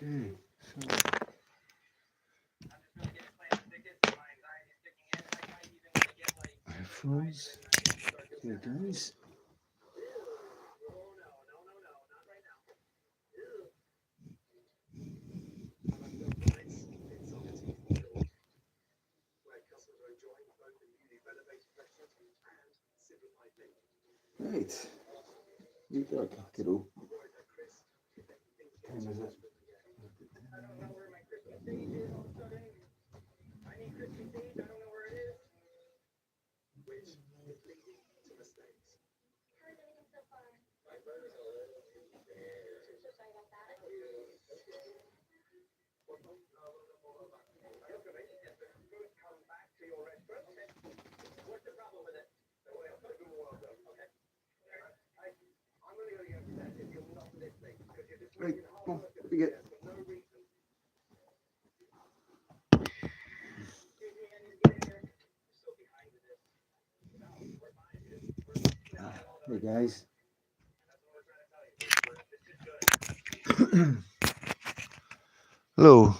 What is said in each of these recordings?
Okay, so headphones. Okay, guys. Right. You got a kiddo. Time is it? Right, come on, what do you get? Hey guys. Hello.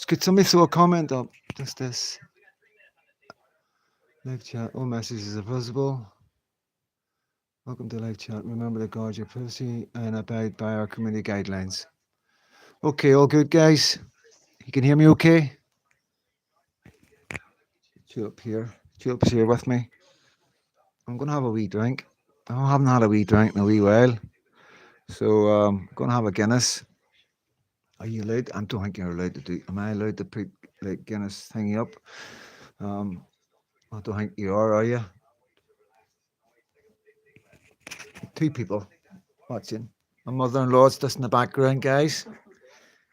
Could somebody throw a comment up? Just this. Live chat. All messages are visible. Welcome to live chat. Remember to guard your privacy and abide by our community guidelines. Okay, all good, guys. You can hear me okay? Tulip here. Tulip's here with me. I'm going to have a wee drink. I haven't had a wee drink in a wee while. So I'm going to have a Guinness. Are you allowed? I don't think you're allowed to do. Am I allowed to put like Guinness thingy up? I don't think you are you? Two people watching. My mother-in-law's just in the background, guys.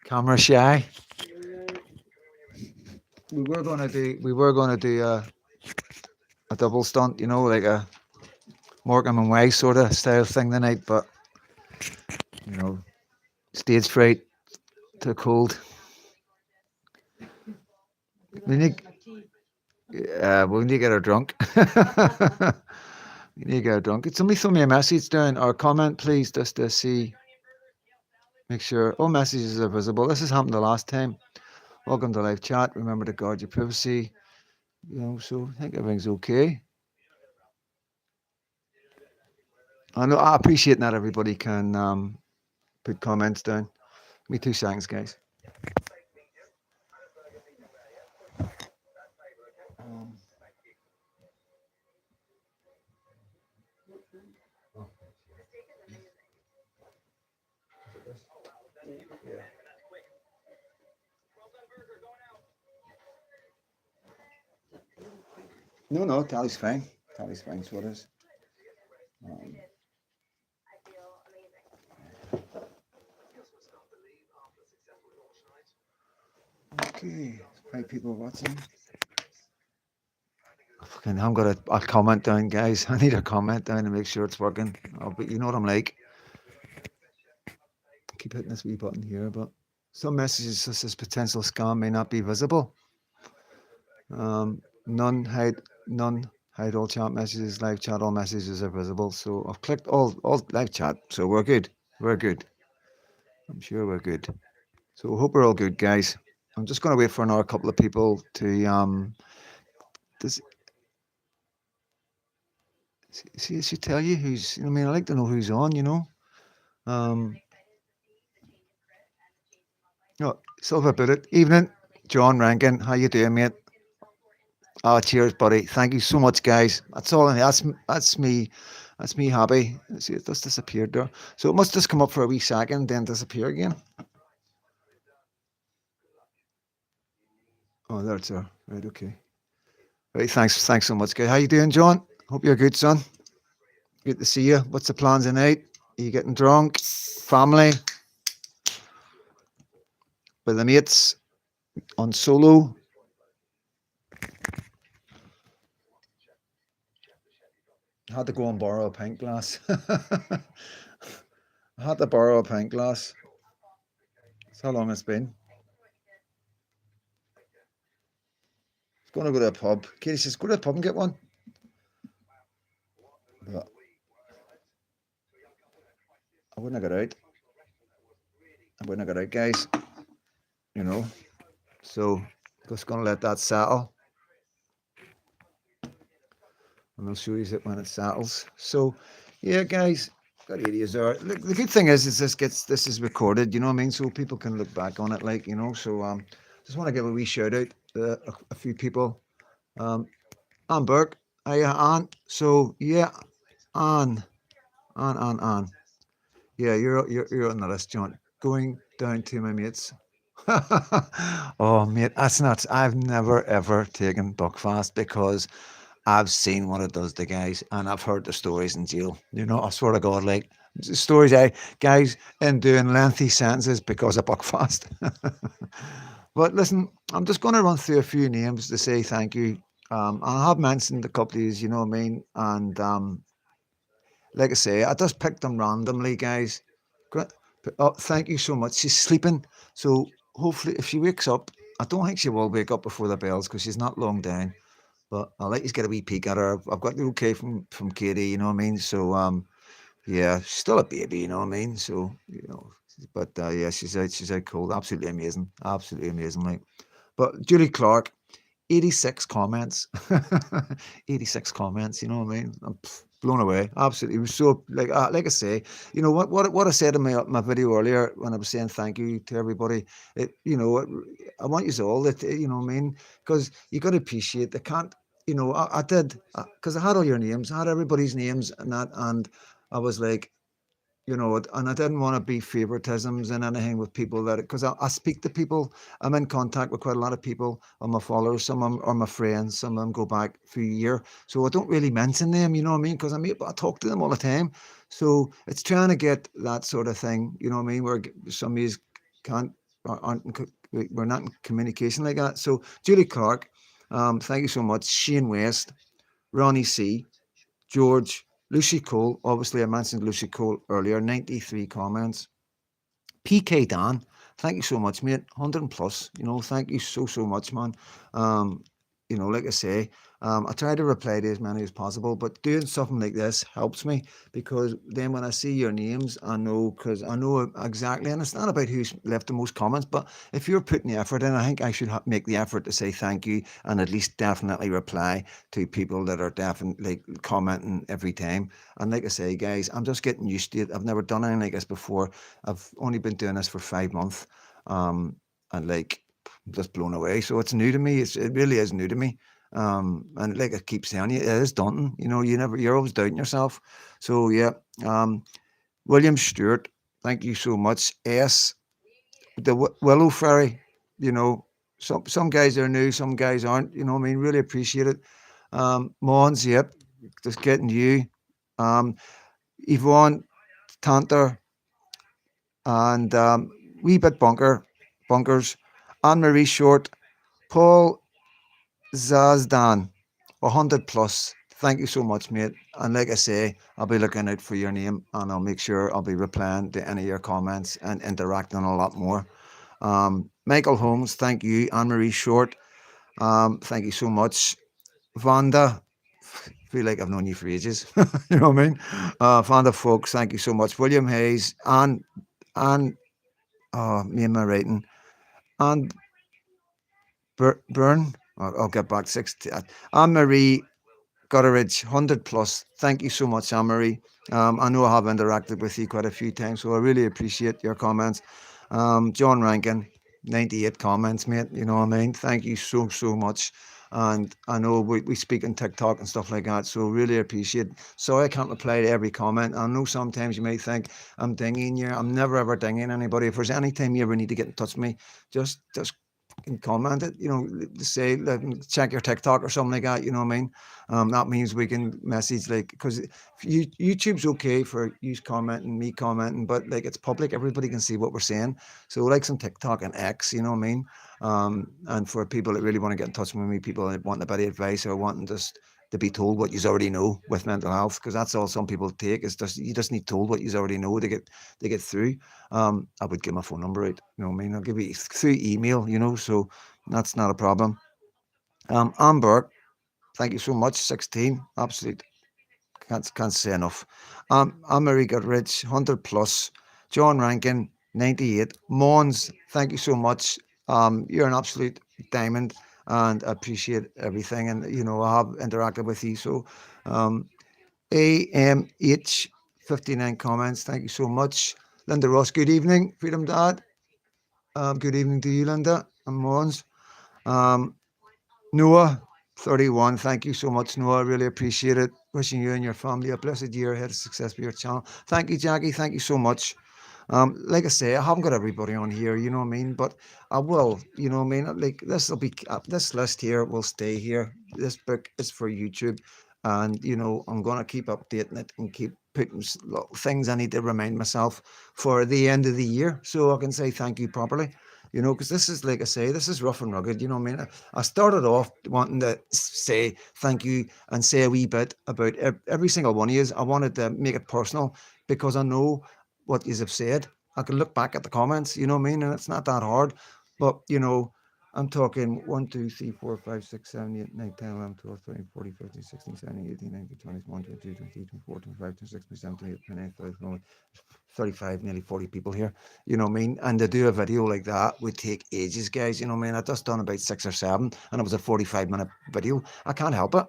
Camera shy. We were gonna do a double stunt, you know, like a Morecambe and Wise sort of style thing tonight, but you know, stage fright, too cold. We need to get her drunk. We need to get her drunk. Could somebody throw me a message down or comment, please, just to see. Make sure all messages are visible. This has happened the last time. Welcome to live chat. Remember to guard your privacy. You know, so I think everything's okay. I know I appreciate not everybody can put comments down. Give me 2 seconds, guys. No, tally's fine. Tally's fine, so it is. Okay, 5 people watching. Fucking, I'm gonna. I'll comment down, guys. I need a comment down to make sure it's working. But you know what I'm like. Keep hitting this wee button here, but some messages such as potential scam may not be visible. None hide all chat messages, live chat, all messages are visible. So I've clicked all live chat, so we're good. We're good. I'm sure we're good. So I hope we're all good, guys. I'm just going to wait for another couple of people to see tell you who's. I mean, I like to know who's on. You know. No, Silver Bullet. Evening, John Rankin. How you doing, mate? Oh, cheers, buddy. Thank you so much, guys. That's all. That's me. That's me happy. See, it just disappeared there. So it must just come up for a wee second, then disappear again. Oh, there it's there. Right, okay. Right, thanks so much, guys. How you doing, John? Hope you're good, son. Good to see you. What's the plans tonight? Are you getting drunk? Family? With the mates? On solo? I had to go and borrow a pint glass. I had to borrow a pint glass. That's how long it's been. It's going to go to a pub. Katie says, go to the pub and get one. But I wouldn't have got out. I wouldn't have got out, guys. You know. So just going to let that settle. And I'll show you it when it settles. So, yeah, guys, got areas there. Look, the good thing is this is recorded. You know what I mean? So people can look back on it, like, you know. So just want to give a wee shout out to a few people. Anne Burke, Anne. So yeah, Anne. Yeah, you're on the list, John. Going down to my mates. Oh, mate, that's nuts. I've never ever taken Buckfast because I've seen what it does to guys, and I've heard the stories in jail. You know, I swear to God, like stories, guys in doing lengthy sentences because of Buckfast. But listen, I'm just going to run through a few names to say thank you. I have mentioned a couple of these, you know what I mean, and like I say, I just picked them randomly, guys. Oh, thank you so much. She's sleeping, so hopefully, if she wakes up, I don't think she will wake up before the bells because she's not long down. But I'll let you get a wee peek at her. I've got the okay from Katie, you know what I mean. So yeah, she's still a baby, you know what I mean. So you know, but yeah, she's out cold. Absolutely amazing, like. But Julie Clark, 86 comments. 86 comments, you know what I mean? I'm blown away. Absolutely. It was so like I say, you know what I said in my video earlier when I was saying thank you to everybody. You know, I want you all that, you know what I mean? Because you got to appreciate they can't, you know, I did because I had all your names, I had everybody's names and that, and I was like, you know, and I didn't want to be favoritisms and anything with people that, because I speak to people, I'm in contact with quite a lot of people on my followers, some of them are my friends, some of them go back for a year. So I don't really mention them, you know what I mean? Because I talk to them all the time. So it's trying to get that sort of thing, you know what I mean? Where some of these can't, aren't, we're not in communication like that. So Julie Clark, thank you so much. Shane West, Ronnie C, George, Lucy Cole. Obviously, I mentioned Lucy Cole earlier. 93 comments. PK Dan, thank you so much, mate. 100 plus. You know, thank you so much, man. You know, like I say, I try to reply to as many as possible, but doing something like this helps me because then when I see your names, I know, because I know exactly, and it's not about who's left the most comments, but if you're putting the effort in, I think I should make the effort to say thank you and at least definitely reply to people that are definitely commenting every time. And like I say, guys, I'm just getting used to it. I've never done anything like this before. I've only been doing this for 5 months, and like, I'm just blown away. So it's new to me. It really is new to me. And like I keep saying, it is daunting. You know, you're always doubting yourself. So yeah, William Stewart, thank you so much. The Willow Ferry, you know, some guys are new, some guys aren't. You know what I mean? Really appreciate it. Mons, yep, just getting you. Yvonne Tanter and wee bit bunkers. Anne Marie Short, Paul Zazdan, 100 plus. Thank you so much, mate. And like I say, I'll be looking out for your name and I'll make sure I'll be replying to any of your comments and interacting a lot more. Michael Holmes, thank you. Anne Marie Short, thank you so much. Vanda, feel like I've known you for ages. You know what I mean? Vanda Folks, thank you so much. William Hayes, and me and my writing. And Byrne, I'll get back to 60. Anne Marie Gutteridge, 100 plus. Thank you so much, Anne Marie. I know I have interacted with you quite a few times, so I really appreciate your comments. John Rankin, 98 comments, mate. You know what I mean? Thank you so much. And I know we speak on TikTok and stuff like that, so really appreciate. Sorry I can't reply to every comment. I know sometimes you may think I'm dinging you. I'm never ever dinging anybody. If there's any time you ever need to get in touch with me, just comment it, you know, say check your TikTok or something like that, you know what I mean? That means we can message, like, because YouTube's okay for you commenting, me commenting, but like it's public, everybody can see what we're saying. So like some TikTok and X, you know what I mean? And for people that really want to get in touch with me, people that want a bit of advice or wanting just to be told what you already know with mental health, because that's all some people take, is just you just need told what you already know to get through. I would give my phone number out, you know what I mean? I'll give you through email, you know, so that's not a problem. Amber, thank you so much. 16, absolute. Can't say enough. Anne-Marie Goodrich, 100 plus. John Rankin, 98. Mons, thank you so much. You're an absolute diamond, and I appreciate everything. And, you know, I have interacted with you. So, AMH, 59 comments. Thank you so much. Linda Ross, good evening, Freedom Dad. Good evening to you, Linda and Mons. Noah, 31. Thank you so much, Noah. I really appreciate it. Wishing you and your family a blessed year ahead of success for your channel. Thank you, Jackie. Thank you so much. Like I say, I haven't got everybody on here, you know what I mean? But I will, you know what I mean? Like this will be this list here will stay here. This book is for YouTube, and you know I'm gonna keep updating it and keep putting little things I need to remind myself for the end of the year, so I can say thank you properly. You know, because this is, like I say, this is rough and rugged. You know what I mean? I started off wanting to say thank you and say a wee bit about every single one of you. I wanted to make it personal because I know what you have said. I can look back at the comments, you know what I mean? And it's not that hard. But, you know, I'm talking 1, 2, 3, 4, 5, 6, 7, 8, 9, 10, 11, 12, 13, 14, 15, 16, 17, 18, 19, 20, 21, 22, 23, 24, 25, 26, 27, 28, 29, 30, 35, nearly 40 people here, you know what I mean? And to do a video like that would take ages, guys, you know what I mean? I just done about 6 or 7, and it was a 45-minute video. I can't help it.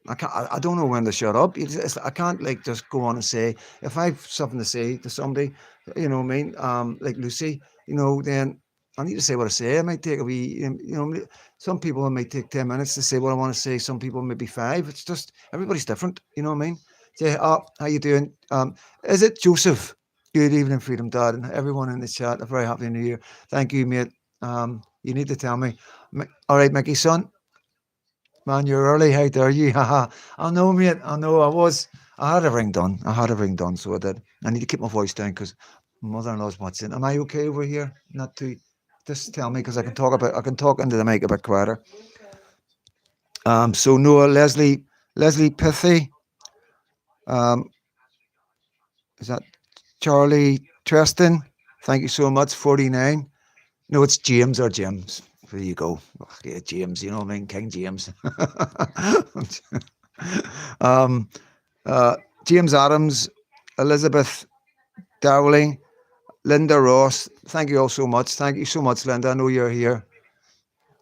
I don't know when to shut up. I can't like just go on and say, if I've something to say to somebody, you know what I mean? Like Lucy, you know, then I need to say what I say. I might take a wee, you know, some people it might take 10 minutes to say what I want to say. Some people maybe 5. It's just, everybody's different. You know what I mean? Say, oh, how you doing? Is it Joseph? Good evening, Freedom Dad, and everyone in the chat. A very happy New Year. Thank you, mate. You need to tell me. All right, Mickey, son. Man, you're early. How dare you? Haha. I know, mate. I know. I had everything done. I had everything done, so I did. I need to keep my voice down because mother-in-law's watching. Am I okay over here? Not too. Just tell me because I can talk into the mic a bit quieter. So Noah, Leslie Pithy. Is that Charlie Treston? Thank you so much. 49. No, it's James or James. There you go. Oh, yeah, James. You know what I mean? King James. um, James Adams, Elizabeth Dowling, Linda Ross. Thank you all so much. Thank you so much, Linda. I know you're here.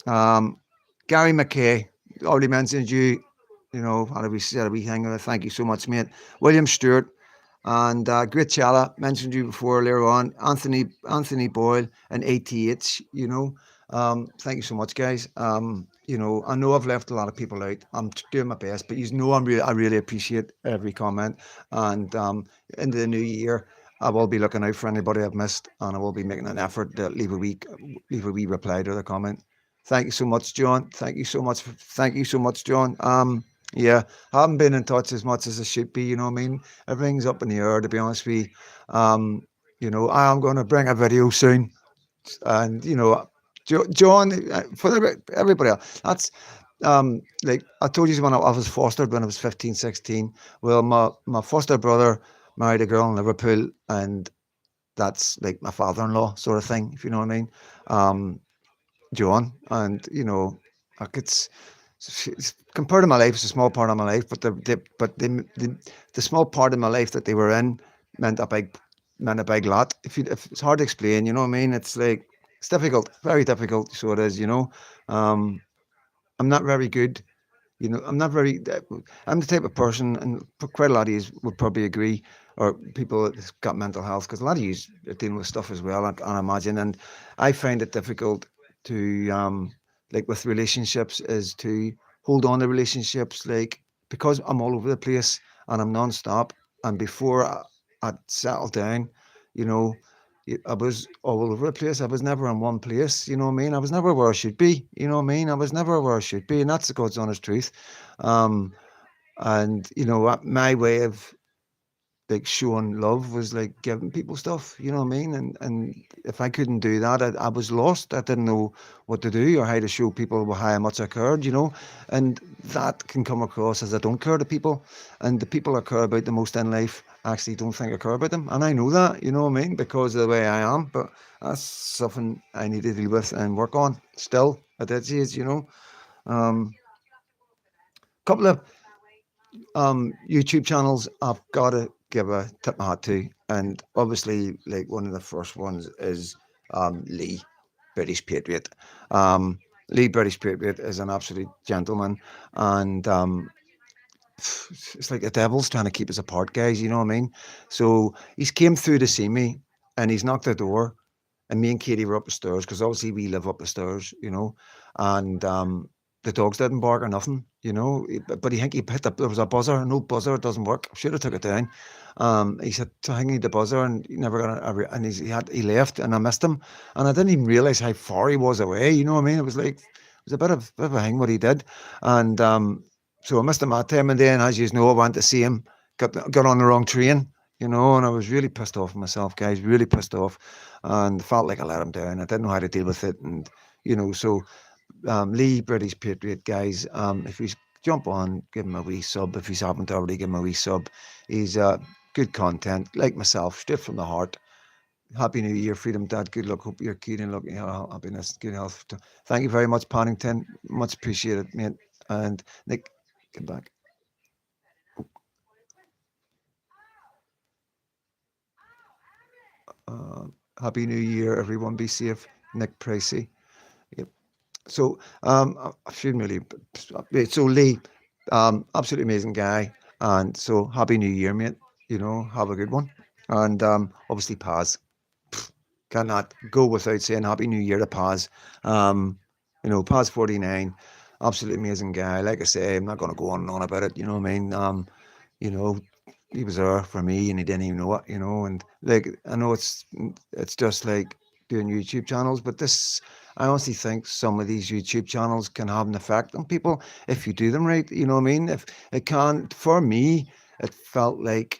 Gary McKay, already mentioned you. You know, had a wee thing. Thank you so much, mate. William Stewart. And Great Chala, mentioned you before earlier on. Anthony Boyle and ATH, you know. Thank you so much, guys. You know, I know I've left a lot of people out. I'm doing my best, but you know I really appreciate every comment. And into the new year, I will be looking out for anybody I've missed, and I will be making an effort to leave a wee reply to the comment. Thank you so much, John. Thank you so much. Thank you so much, John. Yeah, I haven't been in touch as much as I should be, you know what I mean? Everything's up in the air, to be honest with you. You know, I am going to bring a video soon. And, you know, John, for everybody else, that's like I told you when I was fostered when I was 15, 16. Well, my foster brother married a girl in Liverpool, and that's like my father-in-law sort of thing, if you know what I mean. John, and, you know, like it's compared to my life, it's a small part of my life, but the small part of my life that they were in meant a big lot. If it's hard to explain, you know what I mean? It's like it's difficult, very difficult. So it is, you know. I'm not very good. You know, I'm not very. I'm the type of person, and quite a lot of you would probably agree, or people that's got mental health, because a lot of you are dealing with stuff as well. I imagine, and I find it difficult to like with relationships is to hold on to relationships, like because I'm all over the place and I'm non-stop, and before I'd settled down, you know, I was all over the place. I was never in one place, you know what I mean? I was never where I should be, you know what I mean? I was never where I should be, and that's the God's honest truth. And you know, my way of like showing love was like giving people stuff, you know what I mean? And if I couldn't do that, I was lost. I didn't know what to do or how to show people how much I cared, you know. And that can come across as I don't care to people. And the people I care about the most in life actually don't think I care about them. And I know that, you know what I mean, because of the way I am. But that's something I need to deal with and work on still at that age, you know. Um, couple of YouTube channels I've got to give a tip my hat to, and obviously, like one of the first ones is Lee, British Patriot. Um, Lee, British Patriot, is an absolute gentleman, and it's like the devil's trying to keep us apart, guys. You know what I mean? So he's came through to see me, and he's knocked the door, and me and Katie were up the stairs because obviously we live up the stairs, you know, and the dogs didn't bark or nothing, you know. But he think he hit there was a buzzer, no buzzer, it doesn't work. Should have took it down. He said to hang the buzzer, and he never got it. And he left, and I missed him, and I didn't even realize how far he was away. You know what I mean? It was like it was a bit of a thing what he did, and so I missed him that time. And then, as you know, I went to see him, got on the wrong train, you know, and I was really pissed off myself, guys, really pissed off, and felt like I let him down. I didn't know how to deal with it, and you know, so Lee, British Patriot, guys, if he's jump on, give him a wee sub. If he's haven't already, give him a wee sub. He's good content, like myself, straight from the heart. Happy New Year, Freedom Dad. Good luck. Hope you're keen and looking happiness, good health. Thank you very much, Paddington. Much appreciated, mate. And Nick, get back. Uh, Happy New Year, everyone. Be safe. Nick Pricey. Yep. So I shouldn't really. So Lee, absolutely amazing guy, and so Happy New Year, mate. You know, have a good one, and obviously Paz. Cannot go without saying Happy New Year to Paz. You know, Paz 49, absolutely amazing guy. Like I say, I'm not going to go on and on about it. You know what I mean? You know, he was there for me, and he didn't even know it. You know, and like I know it's just like doing YouTube channels, but this I honestly think some of these YouTube channels can have an effect on people if you do them right. You know what I mean? If it can, for me, it felt like,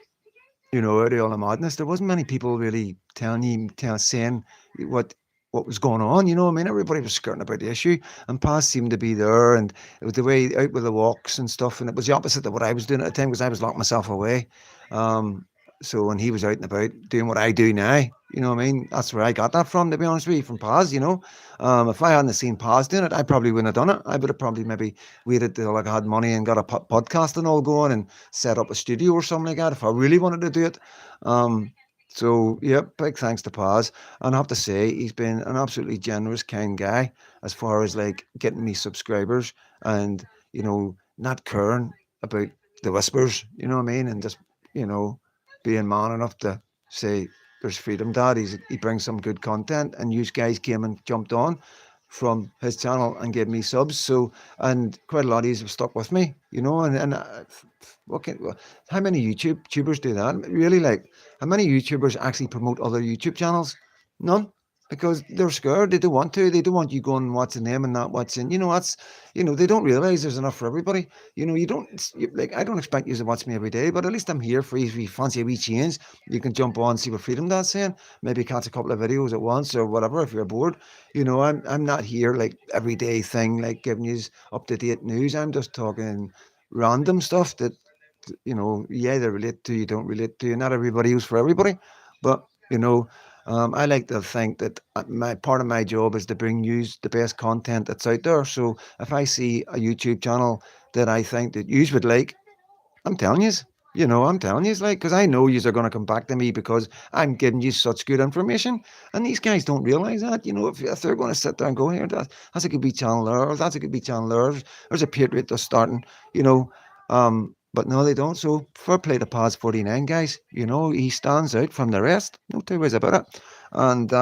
you know, out of all the madness, there wasn't many people really saying what what was going on. You know what I mean? Everybody was skirting about the issue, and Paz seemed to be there, and it was the way out with the walks and stuff, and it was the opposite of what I was doing at the time because I was locking myself away. Um, so when he was out and about doing what I do now, you know what I mean? That's where I got that from, to be honest with you, from Paz. You know, if I hadn't seen Paz doing it, I probably wouldn't have done it. I would have probably maybe waited till I had money and got a podcast and all going and set up a studio or something like that if I really wanted to do it. Um, so yeah, big thanks to Paz. And I have to say, he's been an absolutely generous, kind guy as far as like getting me subscribers and, you know, not caring about the whispers, you know what I mean? And just, you know, being man enough to say, there's Freedom Dad. He brings some good content, and you guys came and jumped on from his channel and gave me subs. So, and quite a lot of you have stuck with me, you know, and okay, how many YouTubers do that? Really, like, how many YouTubers actually promote other YouTube channels? None, because they're scared. They don't want to. They don't want you going watching them and not watching. You know, that's, you know, they don't realize there's enough for everybody. You know, you don't like. I don't expect you to watch me every day, but at least I'm here for you. If you fancy a wee change, you can jump on, see what Freedom Dad's saying. Maybe catch a couple of videos at once or whatever if you're bored. You know, I'm not here like everyday thing, like giving you up to date news. I'm just talking random stuff that, you know, you either relate to, you don't relate to. Not everybody is for everybody, but you know, I like to think that my part of my job is to bring you the best content that's out there. So if I see a YouTube channel that I think that you would like, I'm telling you, you know, I'm telling you, like, because I know you are going to come back to me because I'm giving you such good information. And these guys don't realize that, you know, if they're going to sit there and go, here, that's a good be channel there, or that's a good be channel there, there's a Patriot that's starting, you know. But no, they don't. So fair play to Paz 49, guys. You know, he stands out from the rest. No two ways about it. And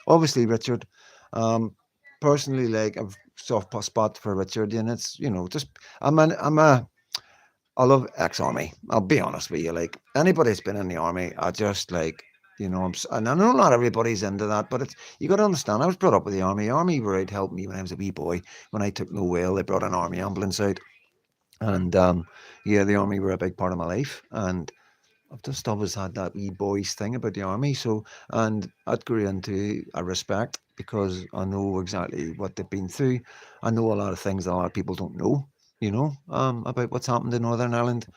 obviously, Richard, um, personally, like, I've soft spot for Richard, and it's, you know, just I love ex-army. I'll be honest with you. Like anybody that's been in the army, I just like, you know, and I know not everybody's into that, but it's, you got to understand. I was brought up with the army. Army were out helping me when I was a wee boy. When I took no well, they brought an army ambulance out, and yeah, the army were a big part of my life. And I've just always had that wee boyish thing about the army. So, and I'd grew into a respect because I know exactly what they've been through. I know a lot of things that a lot of people don't know, about what's happened in Northern Ireland.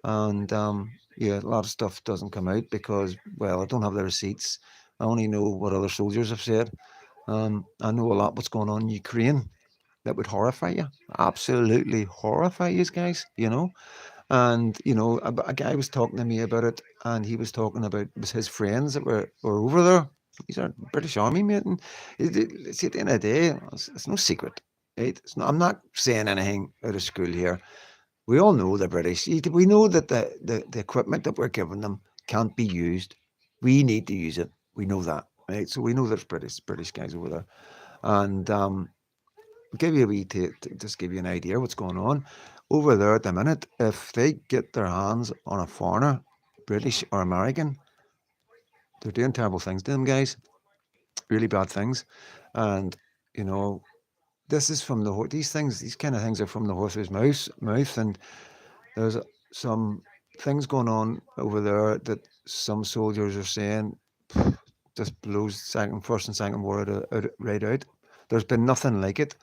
And yeah, a lot of stuff doesn't come out because, well, I don't have the receipts. I only know what other soldiers have said. I know a lot what's going on in Ukraine that would horrify you, absolutely horrify you guys. And a guy was talking to me about it, and he was talking about it was his friends that were over there. These are British Army mate, and see, at the end of the day, it's no secret, right? I'm not saying anything out of school here. We all know the British. We know that the equipment that we're giving them can't be used. We need to use it. We know that, right? So we know there's British guys over there, and give you a wee just give you an idea what's going on over there at the minute. If they get their hands on a foreigner, British or American, they're doing terrible things to them guys, really bad things, and you know this is from these kind of things are from the horse's mouth, and there's some things going on over there that some soldiers are saying just blows first and second word right out. There's been nothing like it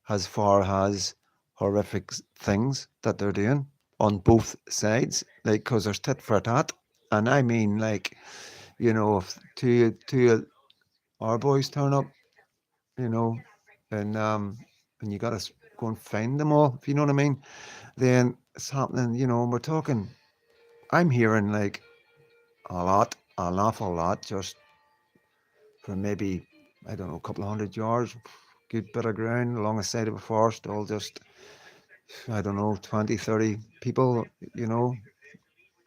as far as horrific things that they're doing on both sides, like because there's tit for tat, and I mean like if two of our boys turn up, you know, and you gotta go and find them all, if you know what I mean, then it's happening, and we're talking. I'm hearing like an awful lot, just from maybe, I don't know, a couple of 100 yards, good bit of ground along the side of a forest, all just, I don't know, 20, 30 people, you know.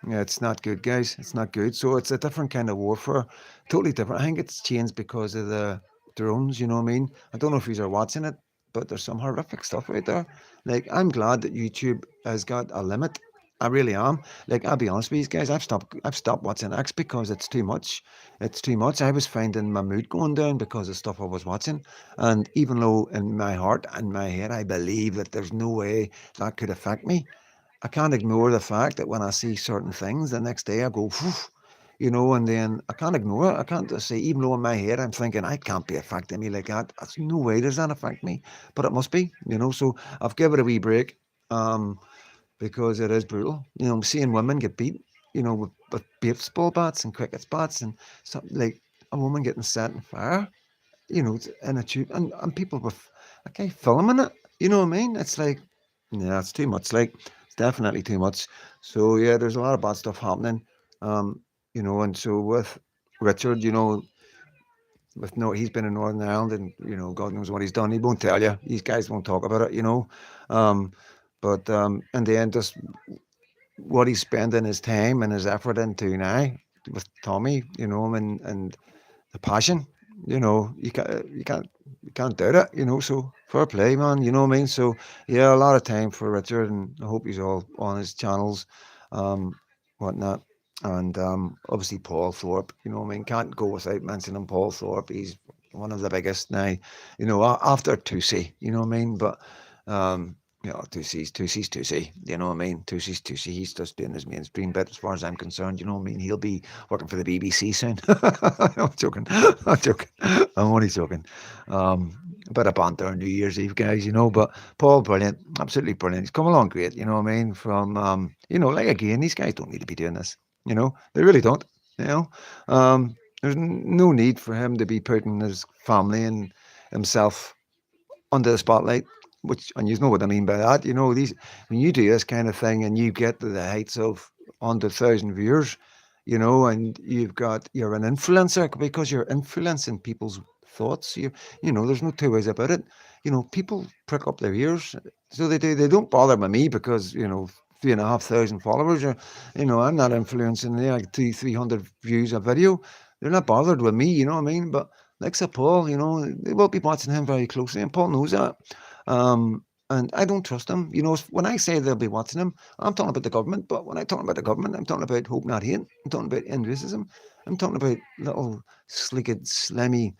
Yeah, it's not good, guys. It's not good. So it's a different kind of warfare, totally different. I think it's changed because of the drones, you know what I mean? I don't know if you are watching it, but there's some horrific stuff out there. Like, I'm glad that YouTube has got a limit. I really am. Like, I'll be honest with you guys, I've stopped watching X because it's too much. It's too much. I was finding my mood going down because of stuff I was watching. And even though in my heart and my head I believe that there's no way that could affect me, I can't ignore the fact that when I see certain things, the next day I go, phew, and then I can't ignore it. I can't just say, even though in my head I'm thinking, I can't be affecting me like that. That's no way does that affect me, but it must be. So I've given it a wee break, because it is brutal. Seeing women get beat, with baseball bats and cricket bats and something like a woman getting set on fire, in a tube, and people with a guy filming it. You know what I mean? It's like, yeah, it's too much. Like, it's definitely too much. So yeah, there's a lot of bad stuff happening. And so with Richard, with no, he's been in Northern Ireland, and God knows what he's done. He won't tell you. These guys won't talk about it. Um, but in the end, just what he's spending his time and his effort into now with Tommy, and the passion. You can't doubt it. So fair play, man. You know what I mean. So yeah, a lot of time for Richard, and I hope he's all on his channels, um, whatnot. And obviously Paul Thorpe. You know what I mean. Can't go without mentioning Paul Thorpe. He's one of the biggest now. After Tusi. You know what I mean. But Tusi's. You know what I mean? Tusi's Tusi. He's just doing his mainstream bit, as far as I'm concerned. You know what I mean? He'll be working for the BBC soon. I'm joking. I'm joking. I'm only joking. A bit of banter on New Year's Eve, guys. But Paul, brilliant, absolutely brilliant. He's come along great. You know what I mean? From like again, these guys don't need to be doing this. They really don't. You know, there's no need for him to be putting his family and himself under the spotlight. And you know what I mean by that. These when you do this kind of thing and you get to the heights of 100,000 viewers, and you're an influencer because you're influencing people's thoughts. There's no two ways about it. People prick up their ears, so they do. They don't bother with me because 3,500 followers. Or I'm not influencing. Like 300 views a video. They're not bothered with me. You know what I mean? But like Sir Paul, they will be watching him very closely, and Paul knows that. And I don't trust them. When I say they'll be watching them, I'm talking about the government. But when I talk about the government, I'm talking about hope, not hate. I'm talking about end racism. I'm talking about little slicked, slimy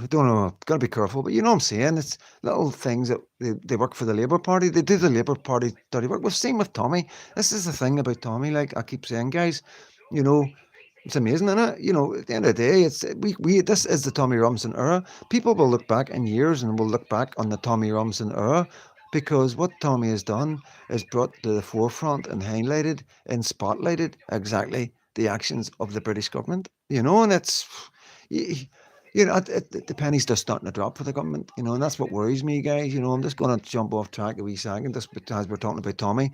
I don't know, got to be careful, but you know what I'm saying? It's little things that they work for the Labour Party. They do the Labour Party dirty work. We've seen with Tommy. This is the thing about Tommy. Like I keep saying, guys, you know, it's amazing, isn't it? You know, at the end of the day, it's we this is the Tommy Robinson era. People will look back in years and will look back on the Tommy Robinson era because what Tommy has done is brought to the forefront and highlighted and spotlighted exactly the actions of the British government. You know, and it's you know, the penny's just starting to drop for the government, you know, and that's what worries me, guys. You know, I'm just going to jump off track a wee second, just as we're talking about Tommy.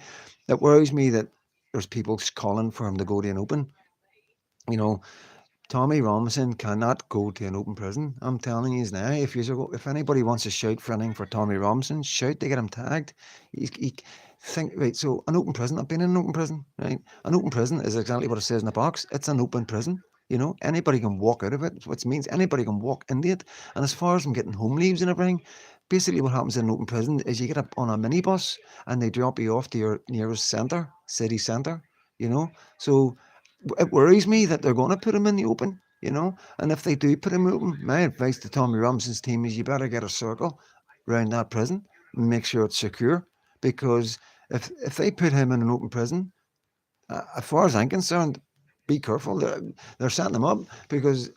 It worries me that there's people calling for him to go to an open. You know, Tommy Robinson cannot go to an open prison. I'm telling you now. If anybody wants to shout for anything for Tommy Robinson, shout to get him tagged. He think right. So an open prison. I've been in an open prison. Right, an open prison is exactly what it says in the box. It's an open prison. You know, anybody can walk out of it, which means anybody can walk into it. And as far as I'm getting home leaves and everything, basically what happens in an open prison is you get up on a minibus and they drop you off to your nearest centre, city centre. You know, so it worries me that they're going to put him in the open, you know. And if they do put him in the open, my advice to Tommy Robinson's team is you better get a circle around that prison and make sure it's secure. Because if they put him in an open prison, as far as I'm concerned, be careful. They're setting him up because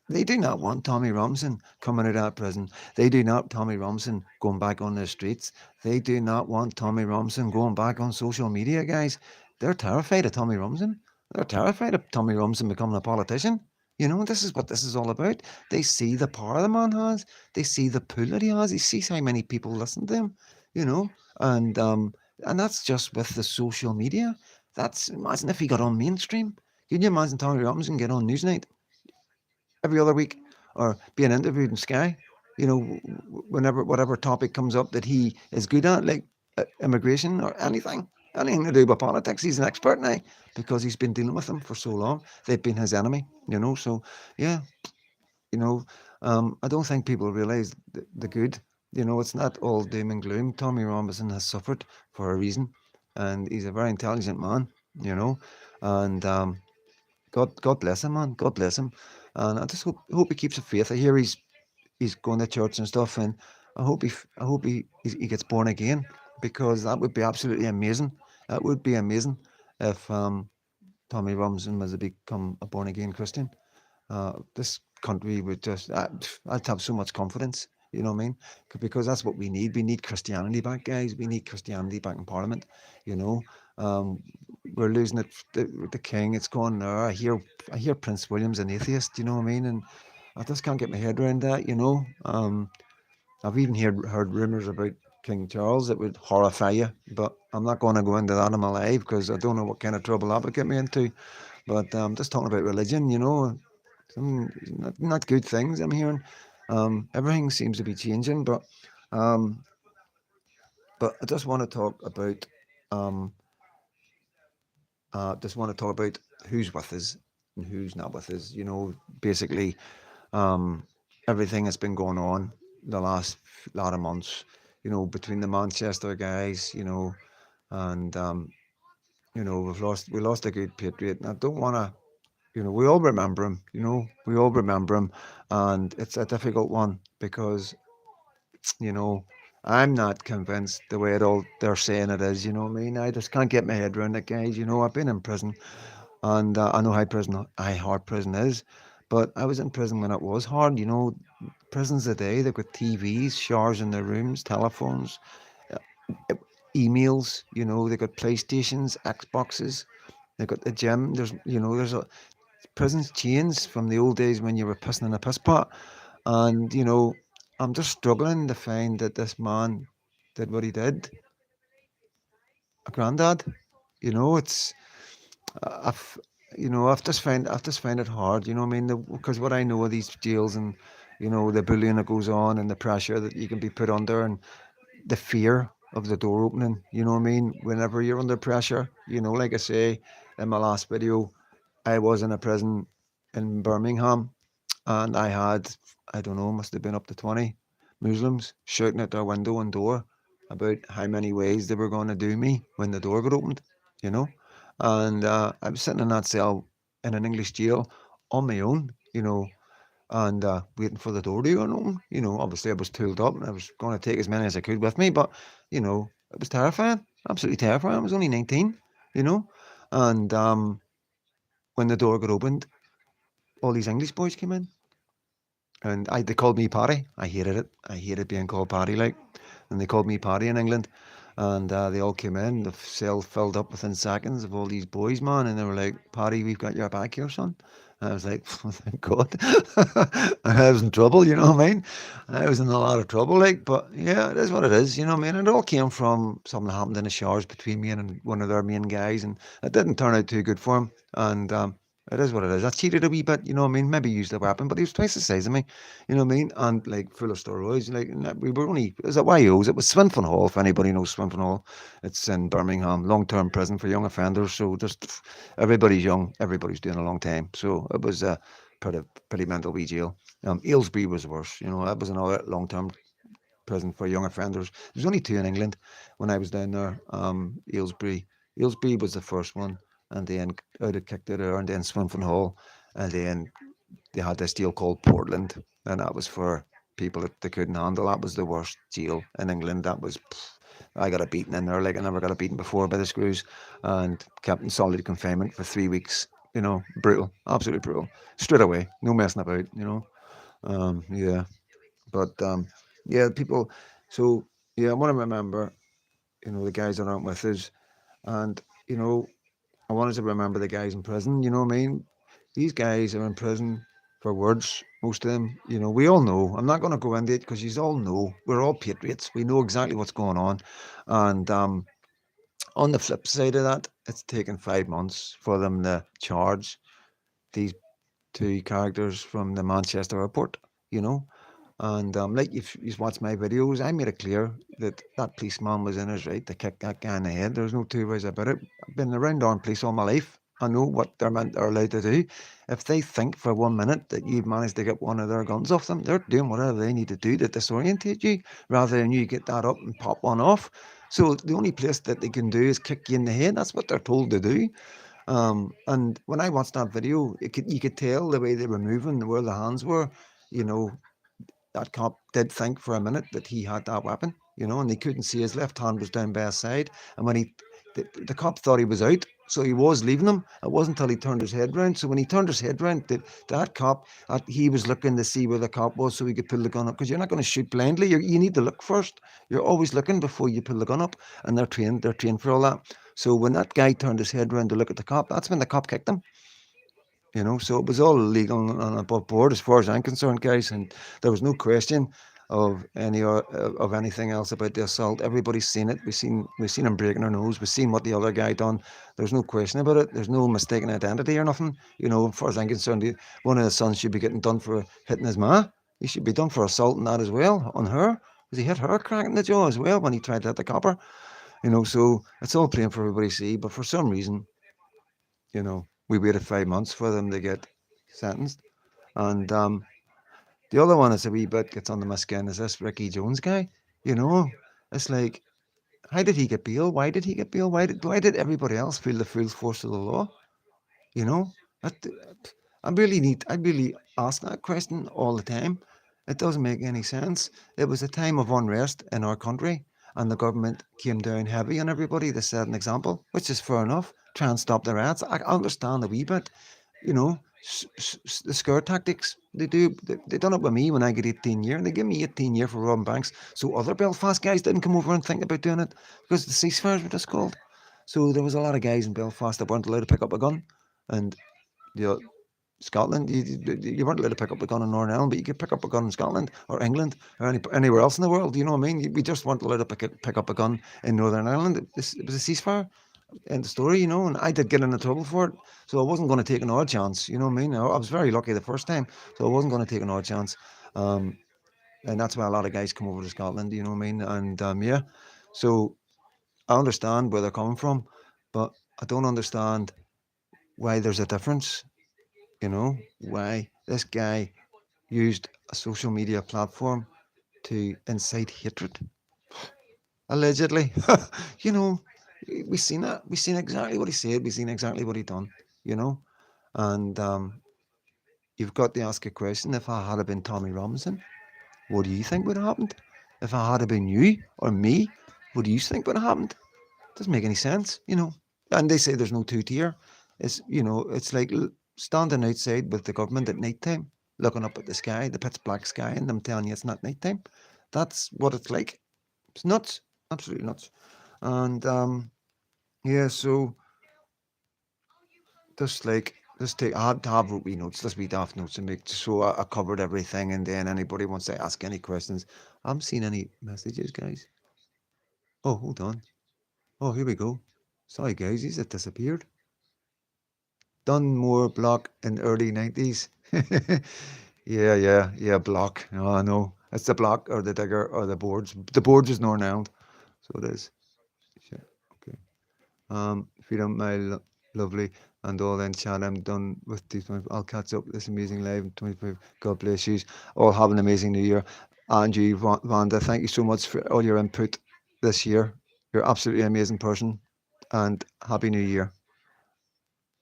they do not want Tommy Robinson coming out of that prison. They do not Tommy Robinson going back on the streets. They do not want Tommy Robinson going back on social media, guys. They're terrified of Tommy Robinson. They're terrified of Tommy Robinson becoming a politician. You know, this is what this is all about. They see the power the man has. They see the pull that he has. He sees how many people listen to him. You know, and that's just with the social media. That's imagine if he got on mainstream. Can you imagine Tommy Robinson get on Newsnight every other week or being interviewed in Sky? You know, whenever whatever topic comes up that he is good at, like immigration or anything to do with politics, he's an expert now because he's been dealing with them for so long. They've been his enemy, you know. So yeah, you know, I don't think people realise the good. You know, it's not all doom and gloom. Tommy Robinson has suffered for a reason, and he's a very intelligent man. You know, and God bless him, man. God bless him. And I just hope he keeps the faith. I hear he's going to church and stuff, and I hope he gets born again because that would be absolutely amazing. That would be amazing if Tommy Robinson was to become a born again Christian. This country would just, I'd have so much confidence, you know what I mean? Because that's what we need. We need Christianity back, guys. We need Christianity back in Parliament, you know. Um, we're losing it, the king, it's gone there. I hear Prince William's an atheist, you know what I mean? And I just can't get my head around that, you know. I've even heard rumours about King Charles that would horrify you, but I'm not going to go into that in my life because I don't know what kind of trouble that would get me into. But just talking about religion, you know, some not good things I'm hearing. Everything seems to be changing, um, but I just want to talk about um, who's with us and who's not with us. You know, basically, um, everything that's been going on the last lot of months. You know, between the Manchester guys, you know, and you know we lost a good patriot. And I don't want to. You know, we all remember him. You know, we all remember him, and it's a difficult one because you know, I'm not convinced the way it all they're saying it is. You know what I mean? I just can't get my head around it, guys. You know, I've been in prison, and I know how hard prison is, but I was in prison when it was hard. You know, prisons today they've got TVs, showers in their rooms, telephones, uh, emails. You know, they got PlayStations, Xboxes. They got the gym. There's a prisons changed from the old days when you were pissing in a piss pot. And, you know, I'm just struggling to find that this man did what he did. A granddad, you know, it's I've I've just find it hard. You know what I mean? Because what I know of these jails and you know the bullying that goes on and the pressure that you can be put under and the fear of the door opening. You know what I mean? Whenever you're under pressure, you know, like I say in my last video, I was in a prison in Birmingham and I had, I don't know, must have been up to 20 Muslims shouting at their window and door about how many ways they were going to do me when the door got opened, you know. And I was sitting in that cell in an English jail on my own, you know, and waiting for the door to open. Obviously I was tooled up and I was going to take as many as I could with me, but it was terrifying, absolutely terrifying. I was only 19, you know, and when the door got opened, all these English boys came in, and they called me Paddy. I hated it. I hated being called Paddy, like, and they called me Paddy in England. And they all came in. The cell filled up within seconds of all these boys, man. And they were like, Paddy, we've got your back here, son. And I was like, thank God. I was in trouble, you know what I mean? I was in a lot of trouble, like, but yeah, it is what it is, you know what I mean? It all came from something that happened in the showers between me and one of their main guys, and it didn't turn out too good for him. And it is what it is. I cheated a wee bit, you know what I mean? Maybe used a weapon, but he was twice the size of me, you know what I mean? And like full of steroids. Like we were only, it was at YOs. It was Swinfen Hall, if anybody knows Swinfen Hall. It's in Birmingham, long-term prison for young offenders. So just everybody's young, everybody's doing a long time. So it was a pretty mental wee jail. Aylesbury was worse. That was another long-term prison for young offenders. There's only two in England when I was down there. Aylesbury was the first one, and then out of kicked it out, and then Swinfen Hall, and then they had this deal called Portland, and that was for people that they couldn't handle. That was the worst jail in England. That was, I got a beating in there like I never got a beating before by the screws, and kept in solitary confinement for 3 weeks. Brutal, absolutely brutal. Straight away, no messing about. Yeah, but yeah, people. So yeah, I want to remember, the guys that aren't with us, and you know, I wanted to remember the guys in prison. You know what I mean? These guys are in prison for words. Most of them, we all know. I'm not going to go into it because you all know. We're all patriots. We know exactly what's going on. And on the flip side of that, it's taken 5 months for them to charge these two characters from the Manchester airport. You know, and like if you watch my videos, I made it clear that that policeman was in his right to kick that guy in the head. There's no two ways about it. I've been around armed police all my life. I know what they're allowed to do. If they think for 1 minute that you've managed to get one of their guns off them, they're doing whatever they need to do to disorientate you, rather than you get that up and pop one off. So the only place that they can do is kick you in the head. That's what they're told to do. And when I watched that video, you could tell the way they were moving, where the hands were. You know, that cop did think for a minute that he had that weapon, and he couldn't see his left hand was down by his side. And when the cop thought he was out, so he was leaving him. It wasn't until he turned his head round. So when he turned his head round, that cop, he was looking to see where the cop was so he could pull the gun up. Because you're not going to shoot blindly. You need to look first. You're always looking before you pull the gun up. And they're trained. They're trained for all that. So when that guy turned his head round to look at the cop, that's when the cop kicked him. So it was all legal and above board as far as I'm concerned, guys. And there was no question of anything else about the assault. Everybody's seen it. We've seen him breaking her nose. We've seen what the other guy done. There's no question about it. There's no mistaken identity or nothing. As far as I'm concerned, one of the sons should be getting done for hitting his ma. He should be done for assaulting that as well on her, because he hit her crack in the jaw as well when he tried to hit the copper. So it's all plain for everybody to see. But for some reason, we waited 5 months for them to get sentenced. And the other one is a wee bit gets under my skin is this Ricky Jones guy. It's like, how did he get bail? Why did he get bail? Why did everybody else feel the full force of the law? You know, that, I really ask that question all the time. It doesn't make any sense. It was a time of unrest in our country, and the government came down heavy on everybody. They set an example, which is fair enough. Try and stop the riots. I understand a wee bit. The scare tactics they do. They done it with me when I get 18 year. They give me 18 year for robbing banks. So other Belfast guys didn't come over and think about doing it because the ceasefires were just called. So there was a lot of guys in Belfast that weren't allowed to pick up a gun, and the Scotland, you weren't allowed to pick up a gun in Northern Ireland, but you could pick up a gun in Scotland or England or anywhere else in the world. You know what I mean? We just weren't allowed to pick up a gun in Northern Ireland. It was a ceasefire. End of story, and I did get into trouble for it, so I wasn't going to take an odd chance. You know what I mean? I was very lucky the first time, so I wasn't going to take an odd chance. And that's why a lot of guys come over to Scotland. You know what I mean? And yeah, so I understand where they're coming from, but I don't understand why there's a difference. Why this guy used a social media platform to incite hatred, allegedly. you know, we seen it. We seen exactly what he said. We seen exactly what he done. You know, and you've got to ask a question. If I had been Tommy Robinson, what do you think would have happened? If I had been you or me, what do you think would have happened? Doesn't make any sense, And they say there's no two-tier. It's like standing outside with the government at night time, looking up at the sky, the pitch black sky, and them telling you it's not night time. That's what it's like. It's nuts, absolutely nuts. And yeah, so just take. I have wrote wee notes, just wee daft notes, and make so I covered everything. And then anybody wants to ask any questions, I haven't seen any messages, guys. Oh, hold on. Oh, here we go. Sorry, guys, he's disappeared. Dunmore Block in early 90s. Yeah, block. Oh, I know. It's the block or the digger or the boards. The boards is Northern Ireland. So it is. Yeah, okay. Freedom, my lovely, and all then chat. I'm done with these. I'll catch up this amazing live in 25. God bless you. All have an amazing new year. Angie, Vanda, thank you so much for all your input this year. You're absolutely amazing person. And Happy New Year.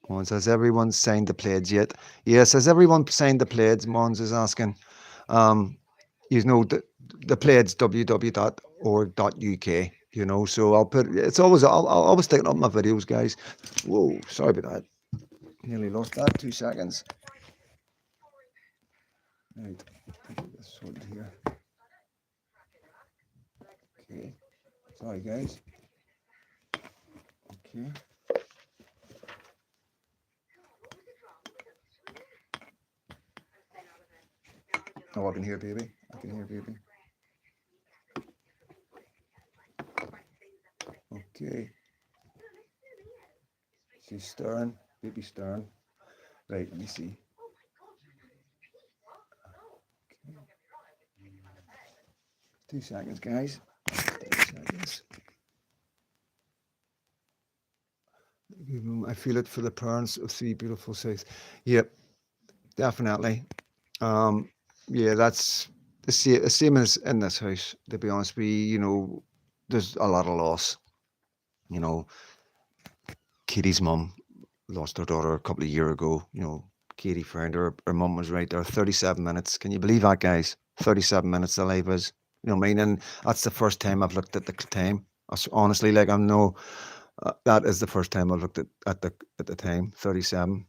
Mons, has everyone signed the pledge yet? Yes, has everyone signed the pledge? Mons is asking. The pledge www.org.uk. So I'll put I'll always stick it up my videos, guys. Whoa, sorry about that. Nearly lost that. 2 seconds. Right, get this sorted here. Okay, sorry, guys. Okay. Oh, I can hear baby. Okay. She's stirring. Baby stirring. Right, let me see. Okay. 2 seconds, guys. 2 seconds. I feel it for the parents of 3 beautiful souls. Yep, definitely. Yeah, that's the same as in this house. To be honest, there's a lot of loss. Katie's mum lost her daughter a couple of years ago. Katie found her mum was right there. 37 minutes. Can you believe that, guys? 37 minutes the life is. And that's the first time I've looked at the time. Honestly, like that is the first time I've looked at the time. 37.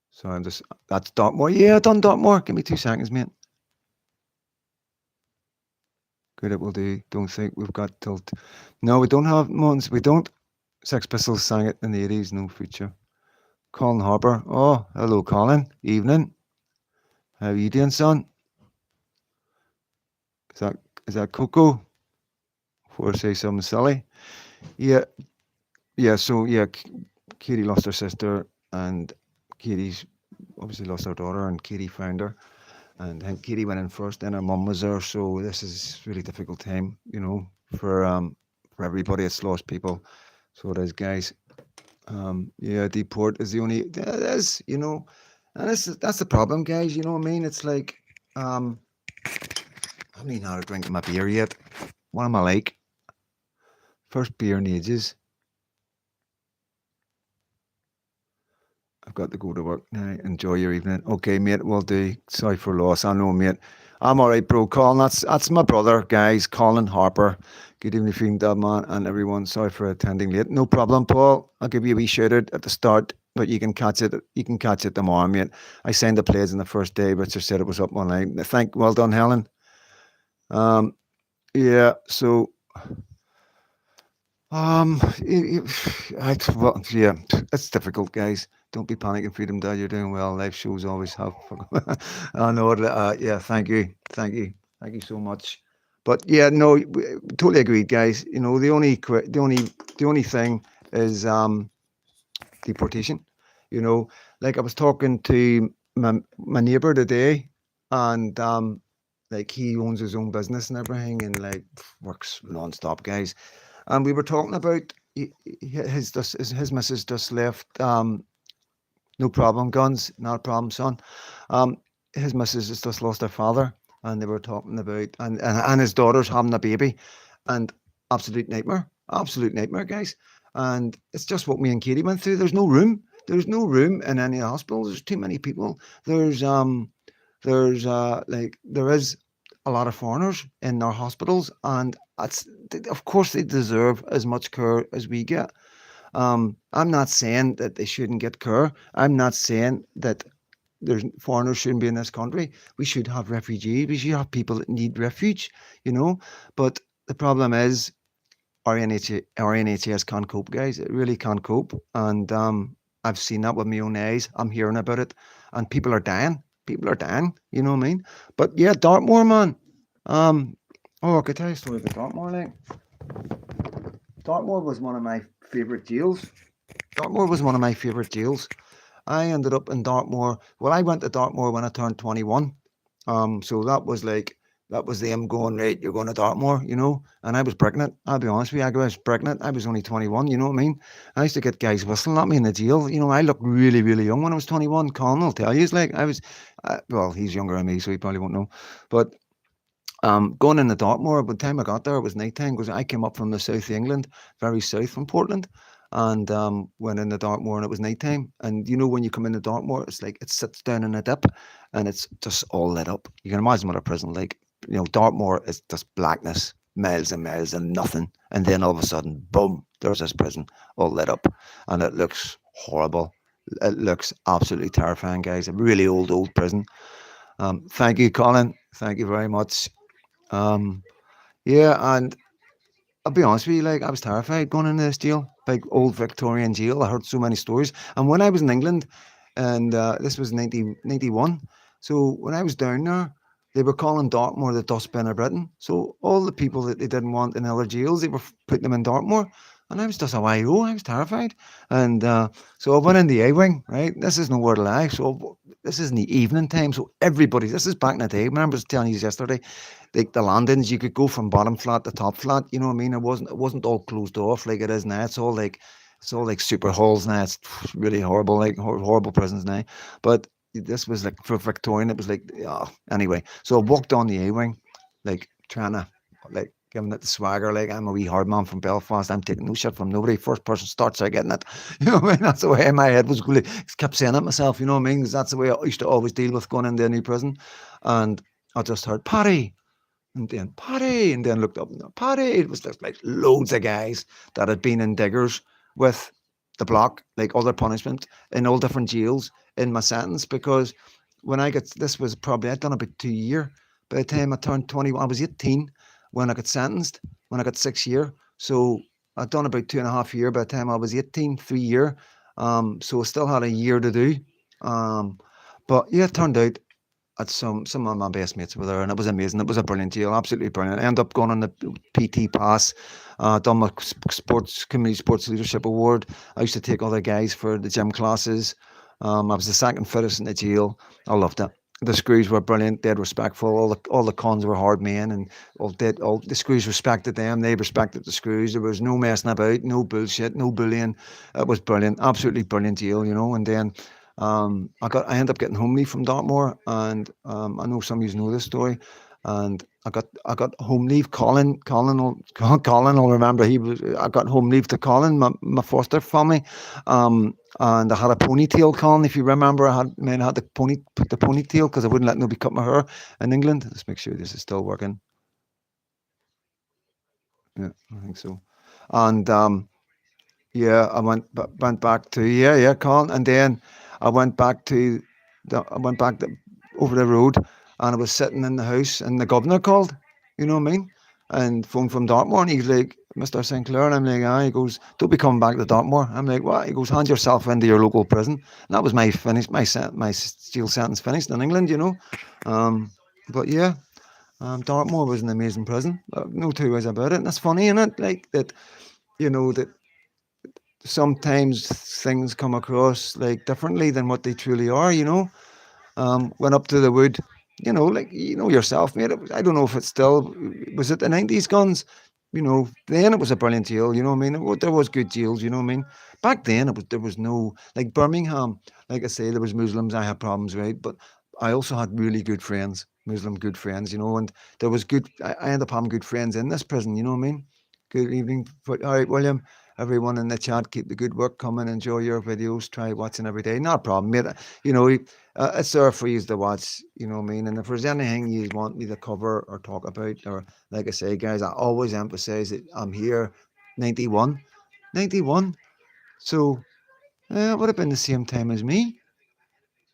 So that's Dartmoor. Yeah, done Dartmoor. Give me 2 seconds, mate. Good, it will do. Don't think we've got tilt. No, we don't have months. We don't. Sex Pistols sang it in the 80s. No future. Colin Harper. Oh, hello, Colin. Evening. How are you doing, son? Is that Coco? Before I say something silly. Yeah. So Katie lost her sister, and Katie's obviously lost her daughter, and Katie found her. And I think Katie went in first, then her mum was there. So this is a really difficult time, for everybody. It's lost people. So it is, guys. Deport is the only. It is, and that's the problem, guys. You know what I mean? It's like, I haven't even had a drink of my beer yet. What am I like? First beer in ages. I've got to go to work now. Enjoy your evening. Okay, mate, will do. Sorry for loss. I know, mate. I'm all right, bro. Colin, that's my brother, guys. Colin Harper. Good evening, Freedomdad man, and everyone. Sorry for attending late. No problem, Paul. I'll give you a wee shout out at the start, but you can catch it. You can catch it tomorrow, mate. I signed the plays on the first day. Richard said it was up online. Well done, Helen. Yeah. So. It's difficult, guys. Don't be panicking, Freedom Dad. You're doing well. Live shows always have. I know. Thank you so much. But yeah, no, totally agreed, guys. The only thing is deportation. Like I was talking to my neighbor today, and like he owns his own business and everything, and like works non-stop, guys. And we were talking about his missus just left. No problem, guns, not a problem, son. His missus has just lost her father, and they were talking about and his daughter's having a baby, and absolute nightmare, guys. And it's just what me and Katie went through. There's no room. There's no room in any hospital. There's too many people. Like there is a lot of foreigners in our hospitals, and of course they deserve as much care as we get. I'm not saying that they shouldn't get care. I'm not saying that there's foreigners shouldn't be in this country. We should have refugees. We should have people that need refuge, you know. But the problem is our NHS can't cope, guys. It really can't cope. And I've seen that with my own eyes. I'm hearing about it. And people are dying. People are dying. You know what I mean? But yeah, Dartmoor, man. Um, I could tell you a story about Dartmoor. Like, Dartmoor was one of my favourite jails. Dartmoor was one of my favourite jails. I ended up in Dartmoor. Well, I went to Dartmoor when I turned 21. So that was them going, right, you're going to Dartmoor, you know. And I was pregnant. I'll be honest with you, I was pregnant. I was only 21, you know what I mean? I used to get guys whistling at me in the jail. You know, I looked really, really young when I was 21. Colin will tell you, it's like I was, well, he's younger than me, so he probably won't know. But going into Dartmoor, by the time I got there, it was nighttime because I came up from the south of England, very south from Portland, and went into Dartmoor and it was nighttime. And you know, when you come into Dartmoor, it's like it sits down in a dip and it's just all lit up. You can imagine what a prison like. You know, Dartmoor is just blackness, miles and miles and nothing. And then all of a sudden, boom, there's this prison all lit up and it looks horrible. It looks absolutely terrifying, guys. A really old prison. Thank you, Colin. Thank you very much. Um, yeah, and I'll be honest with you, like I was terrified going into this jail, big old Victorian jail. I heard so many stories. And when I was in England, and this was 1991, so when I was down there, they were calling Dartmoor the dustbin of Britain. So all the people that they didn't want in other jails, they were putting them in Dartmoor. And I was just a YO, I was terrified. And so I went in the A wing, right? This is nowhere to lie. So this is in the evening time. So everybody, this is back in the day. Remember, I was telling you yesterday, like the landings, you could go from bottom flat to top flat. You know what I mean? It wasn't all closed off like it is now. It's all like super halls now. It's really horrible, like horrible prisons now. But this was like for Victorian. It was like anyway. So I walked on the A wing, like trying to like giving it the swagger. Like I'm a wee hard man from Belfast. I'm taking no shit from nobody. First person starts out getting it. You know what I mean? That's the way my head was going. Kept saying it myself. You know what I mean? Because that's the way I used to always deal with going into a new prison. And I just heard Paddy. And then Paddy, and then looked up and Paddy. It was just like loads of guys that had been in diggers with the block, like other punishment in all different jails in my sentence. Because when I got this was probably I'd done about 2 year. By the time I turned 21, I was 18 when I got sentenced. When I got 6 year, so I'd done about 2.5 year by the time I was 18, 3 year. So I still had a year to do. But yeah, it turned out some of my best mates were there, and it was amazing. It was a brilliant deal, absolutely brilliant. I ended up going on the PT pass, done my community sports leadership award. I used to take other guys for the gym classes. I was the second fittest in the jail. I loved it. The screws were brilliant, dead respectful. All the cons were hard men, and all the screws respected them. They respected the screws. There was no messing about, no bullshit, no bullying. It was brilliant, absolutely brilliant deal, you know. And then I ended up getting home leave from Dartmoor, and I know some of you know this story. And I got home leave. Colin will remember. I got home leave to Colin, my foster family. And I had a ponytail, Colin. If you remember, I had put the ponytail because I wouldn't let nobody cut my hair in England. Let's make sure this is still working. Yeah, I think so. And yeah, I went back to Colin, and then I went back over the road, and I was sitting in the house, and the governor called. You know what I mean? And phoned from Dartmoor, and he's like, "Mr. Sinclair," and I'm like, "Ah." He goes, "Don't be coming back to Dartmoor." I'm like, "What?" He goes, "Hand yourself into your local prison." And that was my jail sentence finished in England. You know, but yeah. Dartmoor was an amazing prison. No two ways about it. And that's funny, isn't it? Like that, that sometimes things come across like differently than what they truly are, went up to the wood, like yourself, mate. I don't know if it's still was it the 90s guns. Then it was a brilliant jail. You know what I mean? There was good jails. You know what I mean? Back then, there was no like Birmingham. Like I say, there was Muslims. I had problems, right? But I also had really good friends, Muslim good friends. And there was good. I ended up having good friends in this prison. You know what I mean? Good evening, all right, William. everyone in the chat, keep the good work coming. Enjoy your videos. Try watching every day. Not a problem, mate. You know, it's there for you to watch. You know what I mean? And if there's anything you want me to cover or talk about, or like I say, guys, I always emphasize that I'm here 91. 91. So it would have been the same time as me.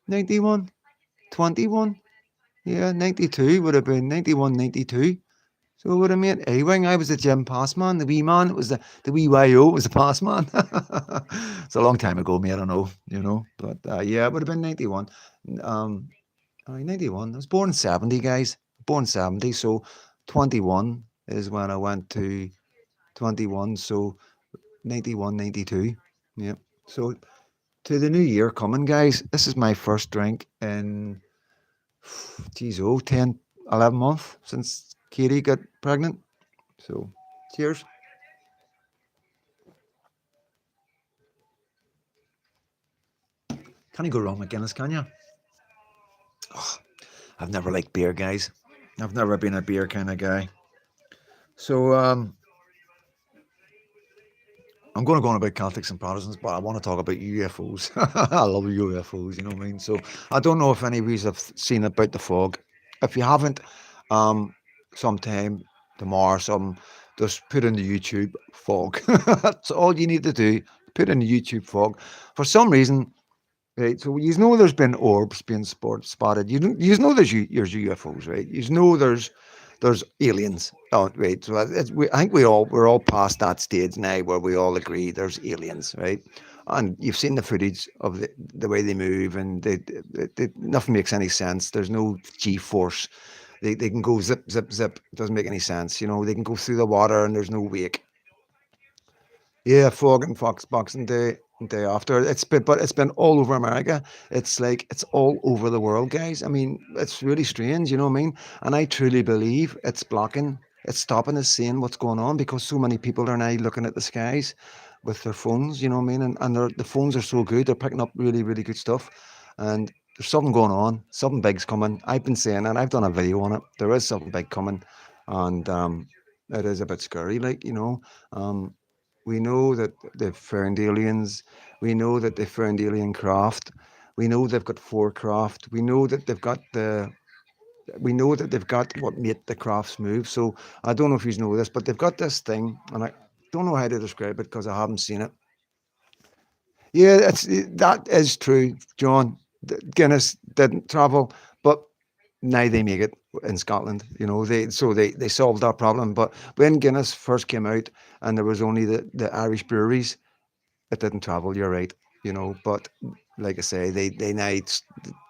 91. 21. Yeah, 92 would have been 91, 92. So what I mean, A-Wing, I was the gym pass man, the wee man, it was the wee YO, was the pass man. It's a long time ago, mate, I don't know, you know. But yeah, it would have been 91. 91. I was born in 70, guys. Born 70, so 21 is when I went to 21, so 91, 92. Yeah. So to the new year coming, guys, this is my first drink in, geez, 10, 11 months since Katie got pregnant. So, cheers. Can't you go wrong with Guinness, can you? Oh, I've never liked beer, guys. I've never been a beer kind of guy. So, I'm going to go on about Catholics and Protestants, but I want to talk about UFOs. I love UFOs, you know what I mean? So, I don't know if any of you have seen about the fog. If you haven't, sometime tomorrow, just put in the YouTube fog. That's all you need to do. Put in the YouTube fog. For some reason, right, so you know there's been orbs being spotted. You know there's UFOs, right? You know there's aliens. Oh, right. So I think we're all past that stage now where we all agree there's aliens, right? And you've seen the footage of the way they move, and nothing makes any sense. There's no G-force. They can go zip, zip, zip. It doesn't make any sense. You know, they can go through the water and there's no wake. Yeah, fog and Fox Boxing Day after. It's been all over America. It's like it's all over the world, guys. I mean, it's really strange, you know what I mean? And I truly believe it's stopping us seeing what's going on because so many people are now looking at the skies with their phones, you know what I mean? And the phones are so good, they're picking up really, really good stuff. And there's something going on, something big's coming. I've been saying, and I've done a video on it. There is something big coming, and it is a bit scary, like, you know. We know that they've found aliens. We know that they found alien craft. We know they've got four craft. We know that they've got what made the crafts move. So I don't know if you know this, but they've got this thing, and I don't know how to describe it because I haven't seen it. Yeah, that is true, John. Guinness didn't travel, but now they make it in Scotland. You know, they solved that problem. But when Guinness first came out, and there was only the Irish breweries, it didn't travel. You're right. You know, but like I say, they now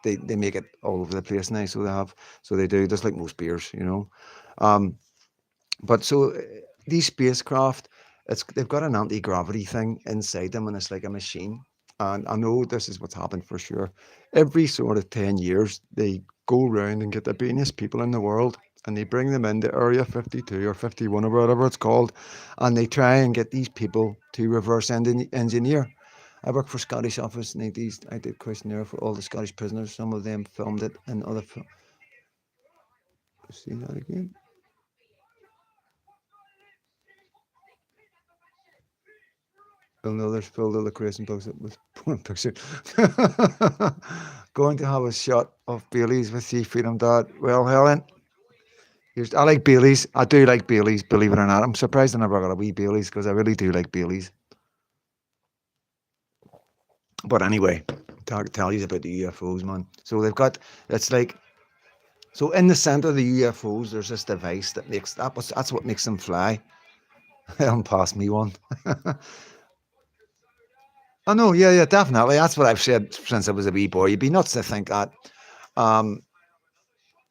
they make it all over the place now. So they do just like most beers. You know, um, but so these spacecraft, they've got an anti-gravity thing inside them, and it's like a machine. And I know this is what's happened for sure. Every sort of 10 years, they go around and get the busiest people in the world, and they bring them into Area 52 or 51 or whatever it's called, and they try and get these people to reverse engineer. I worked for Scottish Office in the 80s. I did questionnaire for all the Scottish prisoners. Some of them filmed it, and other. See that again? Another filled the creation box with porn picture. Going to have a shot of Bailey's with you, Freedom Dad. Well, Helen, I like Bailey's. I do like Bailey's, believe it or not. I'm surprised I never got a wee Bailey's because I really do like Bailey's. But anyway, tell you about the UFOs, man. So it's like, so in the center of the UFOs, there's this device that's what makes them fly. Helen passed me one. Oh no, yeah, definitely. That's what I've said since I was a wee boy. You'd be nuts to think that. Um,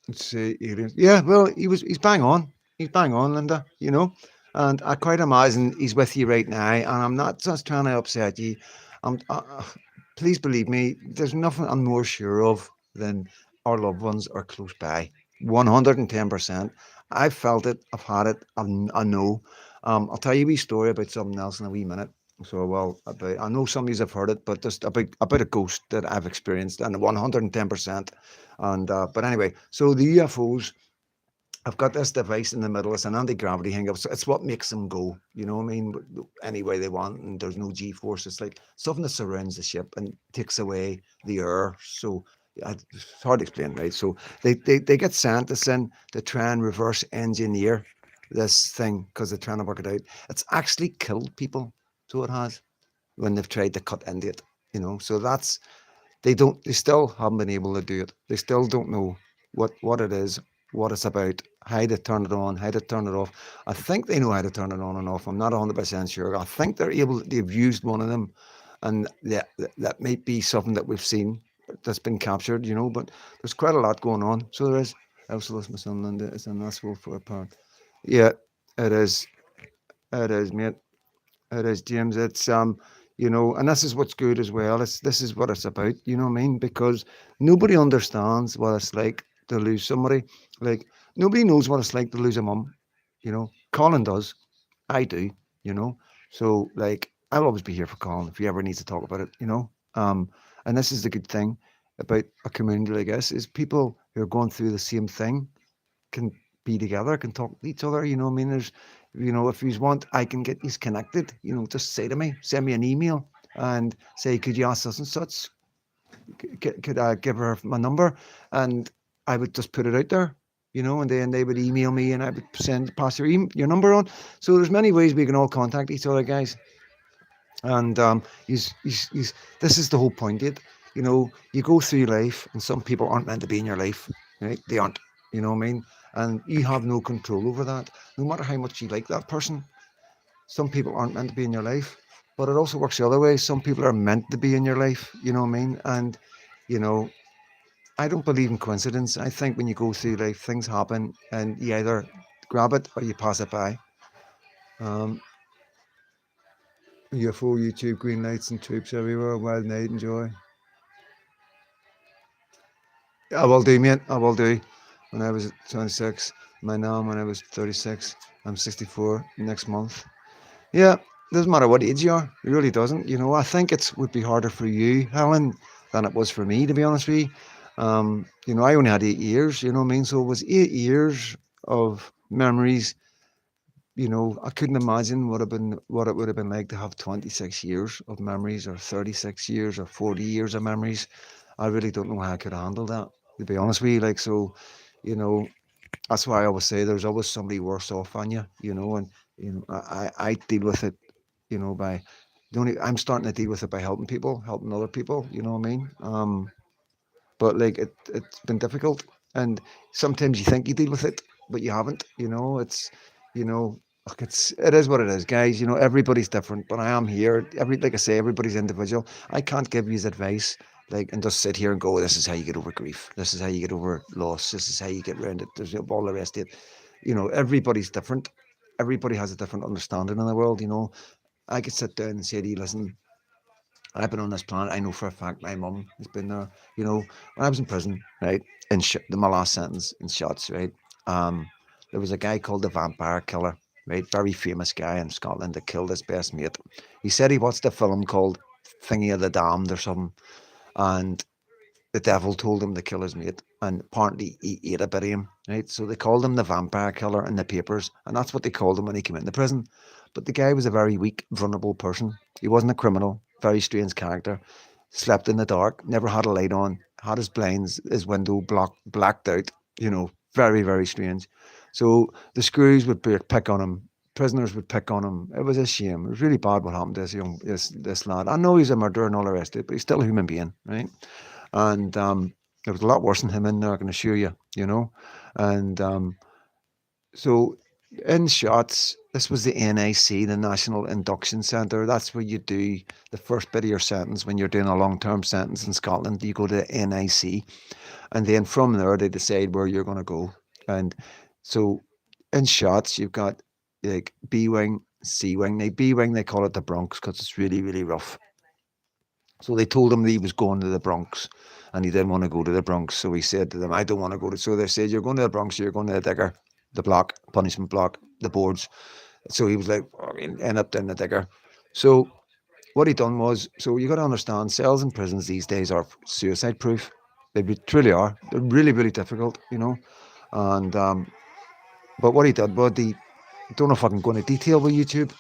let's see, yeah, well, he's bang on. He's bang on, Linda. You know, and I quite imagine he's with you right now. And I'm not just trying to upset you. Please believe me. There's nothing I'm more sure of than our loved ones are close by. 110%. I've felt it. I've had it. I know. I'll tell you a wee story about something else in a wee minute. So, well, I know some of you have heard it, but just about a ghost that I've experienced, and 110%. And but anyway, so the UFOs, I've got this device in the middle. It's an anti-gravity thing. It's what makes them go. You know what I mean? Any way they want, and there's no G-force. It's like something that surrounds the ship and takes away the air. So it's hard to explain, right? So they get scientists in to try and reverse engineer this thing because they're trying to work it out. It's actually killed people. So it has when they've tried to cut into it. So they still haven't been able to do it. They still don't know what it is, what it's about, how to turn it on, how to turn it off. I think they know how to turn it on and off. I'm not 100% sure. I think they've used one of them, and that might be something that we've seen that's been captured, but there's quite a lot going on. So there is. Also, my son Linda is an asshole for a part. Yeah, it is. It is, mate. It is, James. It's and this is what's good as well. This is what it's about. You know what I mean? Because nobody understands what it's like to lose somebody. Like nobody knows what it's like to lose a mum. Colin does. I do. You know. So like I'll always be here for Colin if he ever needs to talk about it. And this is the good thing about a community like this is people who are going through the same thing can be together, can talk to each other. You know what I mean? If you want, I can get you connected. Just say to me, send me an email and say, could you ask such and such? Could I give her my number? And I would just put it out there, and then they would email me and I would pass your number on. So there's many ways we can all contact each other, guys. And this is the whole point. You go through life, and some people aren't meant to be in your life, right? They aren't. You know what I mean? And you have no control over that, no matter how much you like that person. Some people aren't meant to be in your life, but it also works the other way. Some people are meant to be in your life. You know what I mean? And you know, I don't believe in coincidence. I think when you go through life, things happen, and you either grab it or you pass it by. Um, UFO, YouTube, green lights and troops everywhere, wild night and joy. I will do, mate. I will do. When I was 26, my now when I was 36, I'm 64 next month. Yeah, doesn't matter what age you are. It really doesn't. I think it would be harder for you, Helen, than it was for me, to be honest with you. I only had 8 years, you know what I mean? So it was 8 years of memories. I couldn't imagine what it would have been like to have 26 years of memories or 36 years or 40 years of memories. I really don't know how I could handle that, to be honest with you. Like, so, you know, that's why I always say there's always somebody worse off on you, and, I deal with it, by I'm starting to deal with it by helping other people, you know what I mean? But like it's been difficult, and sometimes you think you deal with it, but you haven't. You know, look, it is what it is, guys. Everybody's different, but I am here. Like I say, everybody's individual. I can't give you advice and just sit here and go, this is how you get over grief. This is how you get over loss. This is how you get around it. There's all the rest of it. Everybody's different. Everybody has a different understanding in the world. I could sit down and say to you, listen, I've been on this planet. I know for a fact my mum has been there. When I was in prison, right, my last sentence in shots, right, there was a guy called the Vampire Killer, right, very famous guy in Scotland that killed his best mate. He said he watched a film called Thingy of the Damned or something, and the devil told him to kill his mate, and apparently he ate a bit of him, right? So they called him the Vampire Killer in the papers, and that's what they called him when he came into prison. But the guy was a very weak, vulnerable person. He wasn't a criminal, very strange character. Slept in the dark, never had a light on, had his window blacked out. Very, very strange. So the screws would pick on him. Prisoners would pick on him. It was a shame. It was really bad what happened to this lad. I know he's a murderer and all the rest of it, but he's still a human being, right? And there was a lot worse than him in there, I can assure you. And so in shots, this was the NIC, the National Induction Centre. That's where you do the first bit of your sentence when you're doing a long-term sentence in Scotland. You go to the NIC, and then from there they decide where you're going to go. And so in shots, you've got like B wing, C wing. B wing, they call it the Bronx because it's really, really rough. So they told him that he was going to the Bronx, and he didn't want to go to the Bronx. So he said to them, I don't want to go to. So they said, you're going to the Bronx, you're going to the digger, the block, punishment block, the boards. So he was like, end up in the digger. So what he done was, so you got to understand, cells in prisons these days are suicide proof. Truly are. They're really, really difficult, And But what he did, but he don't know if I can go into detail with YouTube.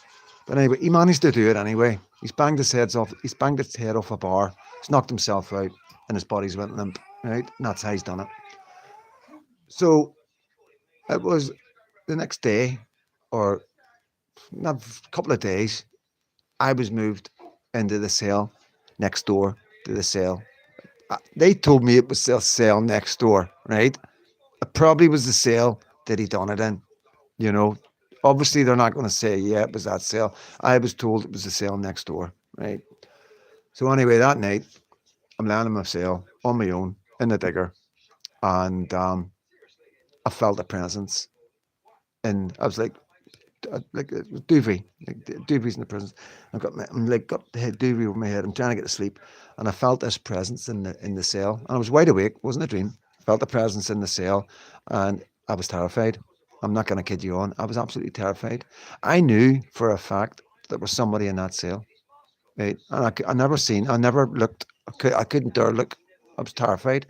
But anyway, he managed to do it anyway. He's banged his head off. He's banged his head off a bar. He's knocked himself out, and his body's went limp. Right, and that's how he's done it. So it was the next day, or not a couple of days. I was moved into the cell next door to the cell. They told me it was the cell next door. Right, it probably was the cell that he done it in. You know, obviously they're not going to say, yeah, it was that cell. I was told it was the cell next door, right? So anyway, that night, I'm laying in my cell on my own in the digger, and I felt a presence, and I was like a doovie, like doovies in the presence. I'm like got the head doovie over my head. I'm trying to get to sleep, and I felt this presence in the cell, and I was wide awake. It wasn't a dream. Felt the presence in the cell, and I was terrified. I'm not going to kid you on. I was absolutely terrified. I knew for a fact there was somebody in that cell, right? And I never seen, I never looked, I couldn't dare look. I was terrified.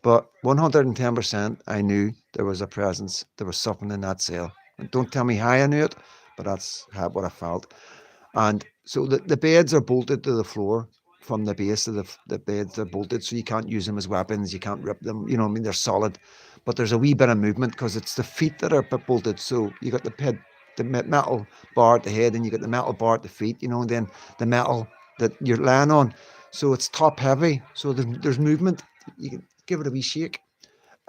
But 110%, I knew there was a presence, there was something in that cell. And don't tell me how I knew it, but that's what I felt. And so the beds are bolted to the floor from the base of the beds. Are bolted, so you can't use them as weapons. You can't rip them. You know what I mean? They're solid. But there's a wee bit of movement because it's the feet that are bolted. So you got the metal bar at the head, and you got the metal bar at the feet. You know, and then the metal that you're laying on. So it's top heavy. So there's movement. You can give it a wee shake,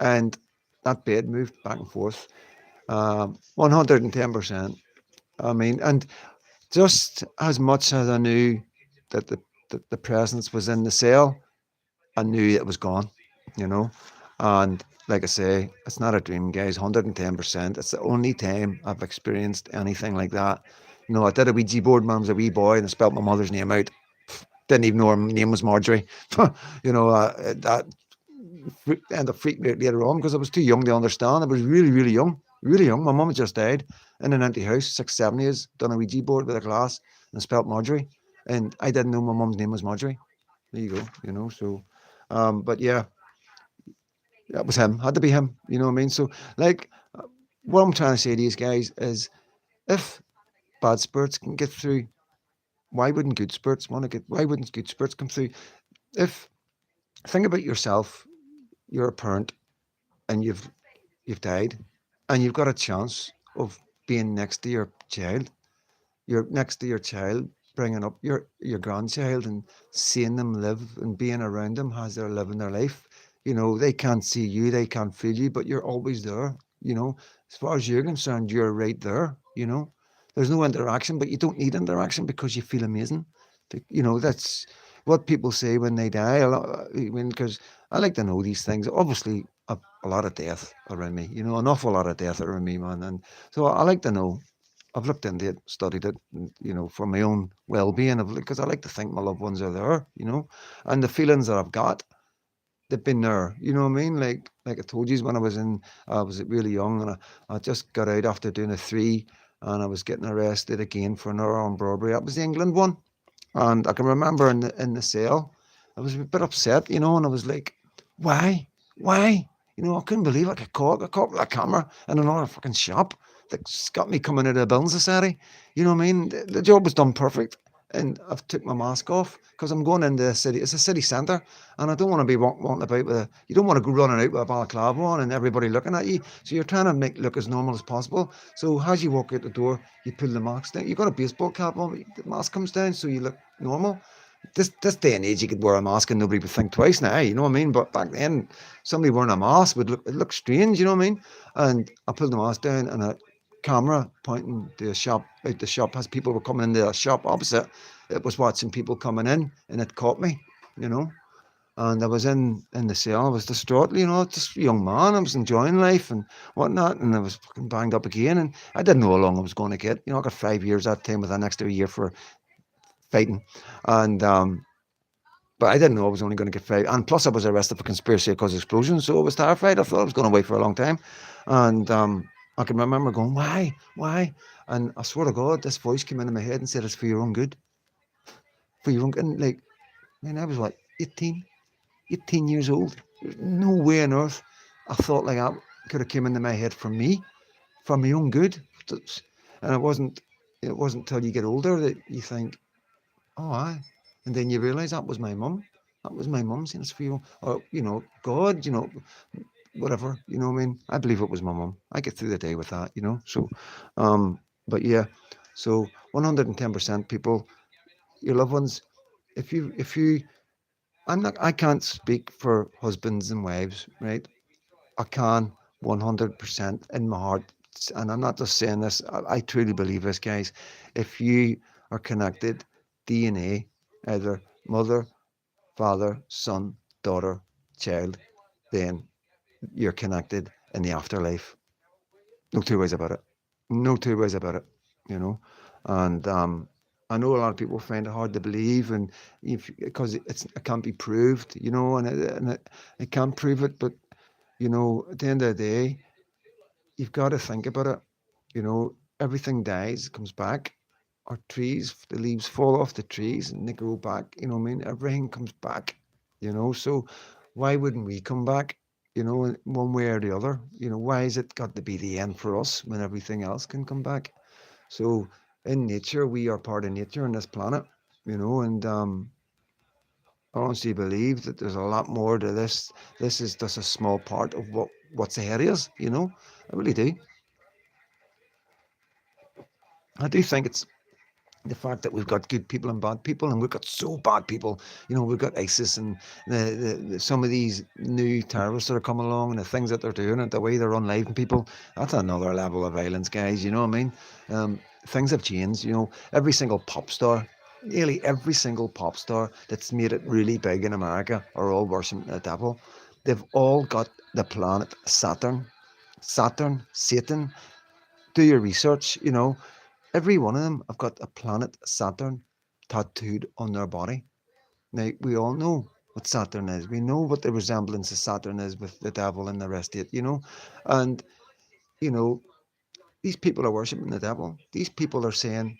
and that bed moved back and forth. 110%. I mean, and just as much as I knew that the presence was in the cell, I knew it was gone, you know. And like I say, it's not a dream, guys. 110%. It's the only time I've experienced anything like that. You know, I did a Ouija board when I was a wee boy, and I spelled my mother's name out. Didn't even know her name was Marjorie. You know, that ended up freaking me out later on because I was too young to understand. I was really, really young, really young. My mum had just died in an empty house, 6, 7 years, done a Ouija board with a glass and spelt Marjorie. And I didn't know my mum's name was Marjorie. There you go, you know. So, but yeah, that was him. Had to be him. You know what I mean? So, like, what I'm trying to say to these guys is, if bad spirits can get through, why wouldn't good spirits want to get? Why wouldn't good spirits come through? If think about yourself, you're a parent and you've died, and you've got a chance of being next to your child. You're next to your child, bringing up your grandchild and seeing them live and being around them as they're living their life. You know, they can't see you, they can't feel you, but you're always there. You know, as far as you're concerned, you're right there. You know, there's no interaction, but you don't need interaction because you feel amazing. You know, that's what people say when they die. A lot, I mean, because I like to know these things. Obviously, a lot of death around me. You know, an awful lot of death around me, man. And so I like to know. I've looked into it, studied it, you know, for my own well-being. Because I like to think my loved ones are there, you know, and the feelings that I've got, they've been there. You know what I mean? Like I told you, when I was really young, and I just got out after doing a 3, and I was getting arrested again for another armed robbery. That was the England one, and I can remember in the cell, I was a bit upset, you know, and I was like, why, why? You know, I couldn't believe I got caught with a camera in another fucking shop that's got me coming out of the building society. You know what I mean? The job was done perfect. And I've took my mask off because I'm going into the city. It's a city centre, and I don't want to be wanting about with a. You don't want to go running out with a balaclava on and everybody looking at you. So you're trying to make look as normal as possible. So as you walk out the door, you pull the mask down. You've got a baseball cap on, but the mask comes down, so you look normal. This day and age, you could wear a mask and nobody would think twice now. You know what I mean? But back then, somebody wearing a mask would look strange. You know what I mean? And I pulled the mask down, and a camera pointing to a shop out the shop as people were coming into a shop opposite. It was watching people coming in, and it caught me. You know. And I was in the cell. I was distraught, you know, just a young man. I was enjoying life and whatnot, and I was fucking banged up again. And I didn't know how long I was going to get. You know, I got 5 years that time with an extra year for fighting, and but I didn't know I was only going to get 5. And plus, I was arrested for conspiracy to cause explosions, so I was terrified. I thought I was going to wait for a long time, and I can remember going, why? And I swear to God, this voice came into my head and said, "It's for your own good, for your own good." And like, man, I was like 18 years old. There's no way on earth I thought like that could have came into my head for me, for my own good. And it wasn't till you get older that you think, oh, aye. And then you realise that was my mum. That was my mum saying it's for you. Or, God, whatever. I mean, I believe it was my mum. I get through the day with that. So, but yeah, so 110% people, your loved ones, if you, I can't speak for husbands and wives, right? I can 100% in my heart. And I'm not just saying this, I truly believe this, guys. If you are connected, DNA, either mother, father, son, daughter, child, then you're connected in the afterlife. No two ways about it. No two ways about it, you know. And I know a lot of people find it hard to believe, and because it can't be proved, and it can't prove it. But at the end of the day, you've got to think about it. Everything dies, comes back. Our trees, the leaves fall off the trees and they grow back. You know what I mean? Everything comes back. So why wouldn't we come back? In one way or the other. Why has it got to be the end for us when everything else can come back? So in nature, we are part of nature on this planet. And I honestly believe that there's a lot more to this. This is just a small part of what's ahead of us. I really do. I do think it's the fact that we've got good people and bad people, and we've got so bad people. We've got ISIS and some of these new terrorists that are coming along, and the things that they're doing, and the way they're unliving people. That's another level of violence, guys. You know what I mean? Things have changed. Every single pop star, nearly every single pop star that's made it really big in America are all worshiping the devil. They've all got the planet Saturn, Satan. Do your research. Every one of them have got a planet Saturn tattooed on their body. Now, we all know what Saturn is. We know what the resemblance of Saturn is with the devil and the rest of it. And, you know, these people are worshipping the devil. These people are saying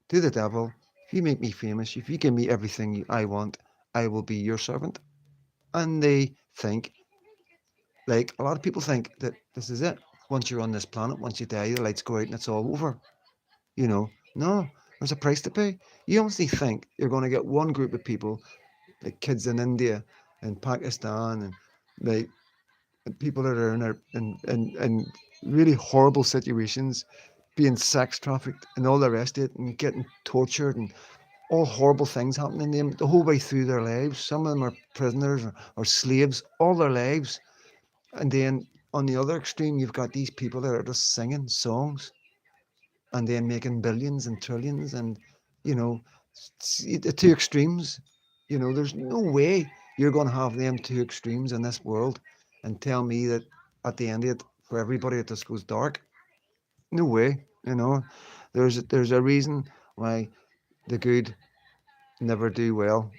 to the devil, if you make me famous, if you give me everything I want, I will be your servant. And they think, like a lot of people think that this is it. Once you're on this planet, once you die, the lights go out and it's all over. No, there's a price to pay. You honestly think you're going to get one group of people, like kids in India and Pakistan, and like people that are in really horrible situations, being sex trafficked and all the rest of it, and getting tortured and all horrible things happening to them the whole way through their lives. Some of them are prisoners or slaves all their lives. And then on the other extreme, you've got these people that are just singing songs and then making billions and trillions, and you know the two extremes. There's no way you're going to have them two extremes in this world and tell me that at the end of it, for everybody, it just goes dark. No way. There's a reason why the good never do well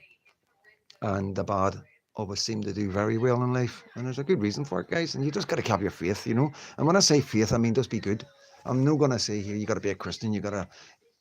and the bad always seem to do very well in life. And there's a good reason for it, guys. And you just got to have your faith. And when I say faith, I mean just be good. I'm not going to say here you got to be a Christian, you got to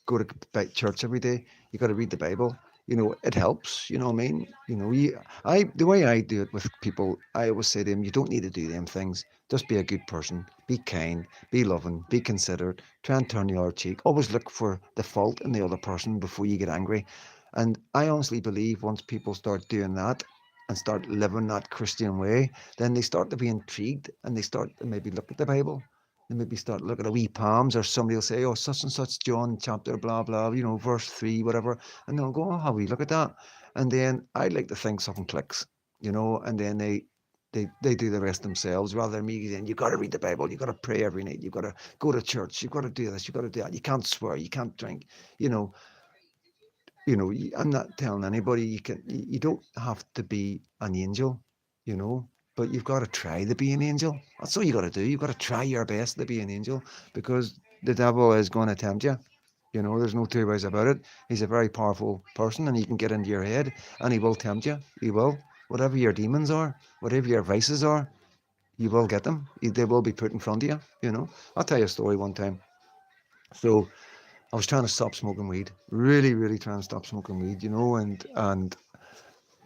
go to church every day. You got to read the Bible. It helps. You know what I mean? The way I do it with people, I always say to them, you don't need to do them things. Just be a good person. Be kind. Be loving. Be considerate. Try and turn the other cheek. Always look for the fault in the other person before you get angry. And I honestly believe once people start doing that and start living that Christian way, then they start to be intrigued and they start to maybe look at the Bible and maybe start looking at wee palms, or somebody will say, oh, such and such John chapter, blah, blah, verse 3, whatever. And they'll go, oh, how we look at that. And then I'd like to think something clicks, and then they do the rest themselves rather than me saying, you've got to read the Bible, you've got to pray every night, you've got to go to church, you've got to do this, you've got to do that, you can't swear, you can't drink, you know. I'm not telling anybody you don't have to be an angel, but you've got to try to be an angel. That's all you got to do. You've got to try your best to be an angel, because the devil is going to tempt you. There's no two ways about it. He's a very powerful person, and he can get into your head, and he will tempt you. He will. Whatever your demons are, whatever your vices are, you will get them. They will be put in front of you. I'll tell you a story one time. So I was trying to stop smoking weed, really, really trying to stop smoking weed, and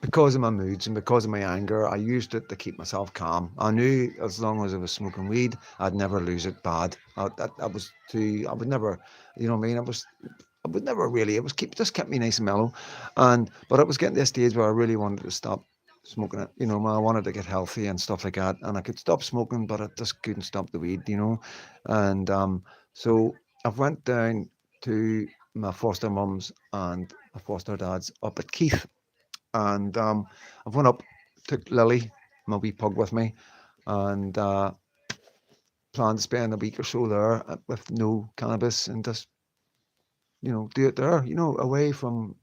because of my moods and because of my anger, I used it to keep myself calm. I knew as long as I was smoking weed, I'd never lose it bad. I was too, I would never, you know what I mean? I would never really, it was just kept me nice and mellow. But it was getting to a stage where I really wanted to stop smoking it. You know, I wanted to get healthy and stuff like that. And I could stop smoking, but I just couldn't stop the weed, you know? And, so I've went down to my foster mums and my foster dads up at Keith, and I've went up, took Lily, my wee pug, with me, and planned to spend a week or so there with no cannabis and just, you know, do it there, you know, away from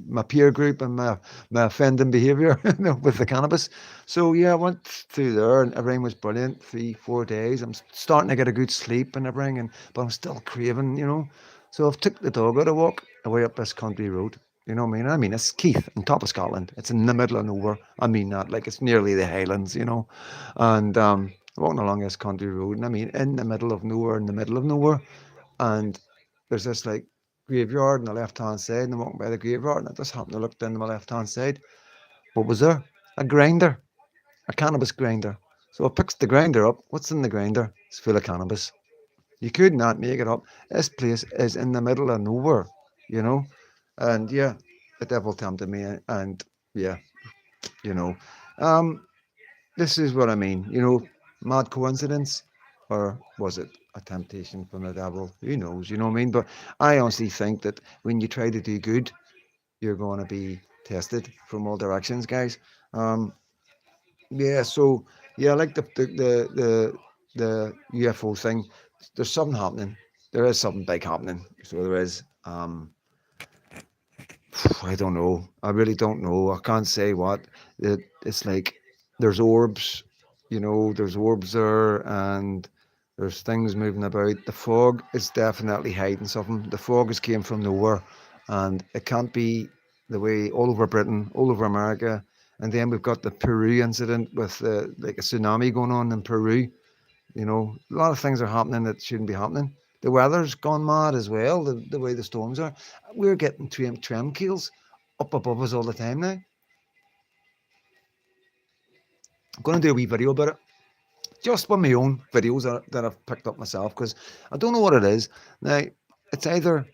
my peer group and my offending behaviour, you know, with the cannabis. So yeah, I went through there and everything was brilliant. 3 4 days, I'm starting to get a good sleep and everything, and but I'm still craving, you know. So I've took the dog out a walk away up this country road. You know what I mean? I mean, it's Keith, on top of Scotland. It's in the middle of nowhere. I mean that, like it's nearly the Highlands, you know. And walking along this country road, and I mean, in the middle of nowhere, in the middle of nowhere, and there's this like graveyard on the left hand side, and I'm walking by the graveyard, and I just happened to look down to my left hand side. What was there? A grinder, a cannabis grinder. So I picked the grinder up. What's in the grinder? It's full of cannabis. You could not make it up. This place is in the middle of nowhere, you know. And yeah, the devil tempted me, and yeah, you know, um, this is what I mean. You know, mad coincidence, or was it a temptation from the devil? Who knows? You know what I mean? But I honestly think that when you try to do good, you're going to be tested from all directions, guys. Um, yeah. So yeah, I like the UFO thing. There's something happening. There is something big happening. So there is. I don't know. I really don't know. I can't say what. It's like there's orbs, you know, there's orbs there, and there's things moving about. The fog is definitely hiding something. The fog has came from nowhere, and it can't be the way all over Britain, all over America. And then we've got the Peru incident with like a tsunami going on in Peru. You know, a lot of things are happening that shouldn't be happening. The weather's gone mad as well, the way the storms are. We're getting tremcails up above us all the time now. I'm going to do a wee video about it. Just with my own videos that I've picked up myself, because I don't know what it is. Now, it's either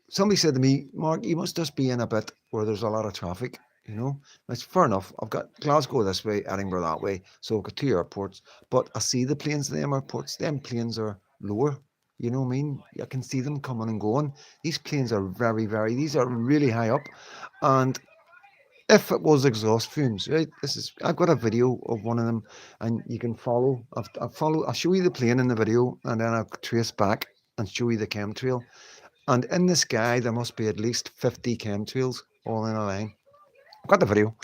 somebody said to me, Mark, you must just be in a bit where there's a lot of traffic. You know, that's fair enough. I've got Glasgow this way, Edinburgh that way, so I've got two airports. But I see the planes in them airports. Them planes are lower. You know what I mean? I can see them coming and going. These planes are these are really high up. And if it was exhaust fumes, right? I've got a video of one of them, and you can follow. I'll show you the plane in the video, and then I'll trace back and show you the chemtrail. And in the sky, there must be at least 50 chemtrails all in a line. I've got the video.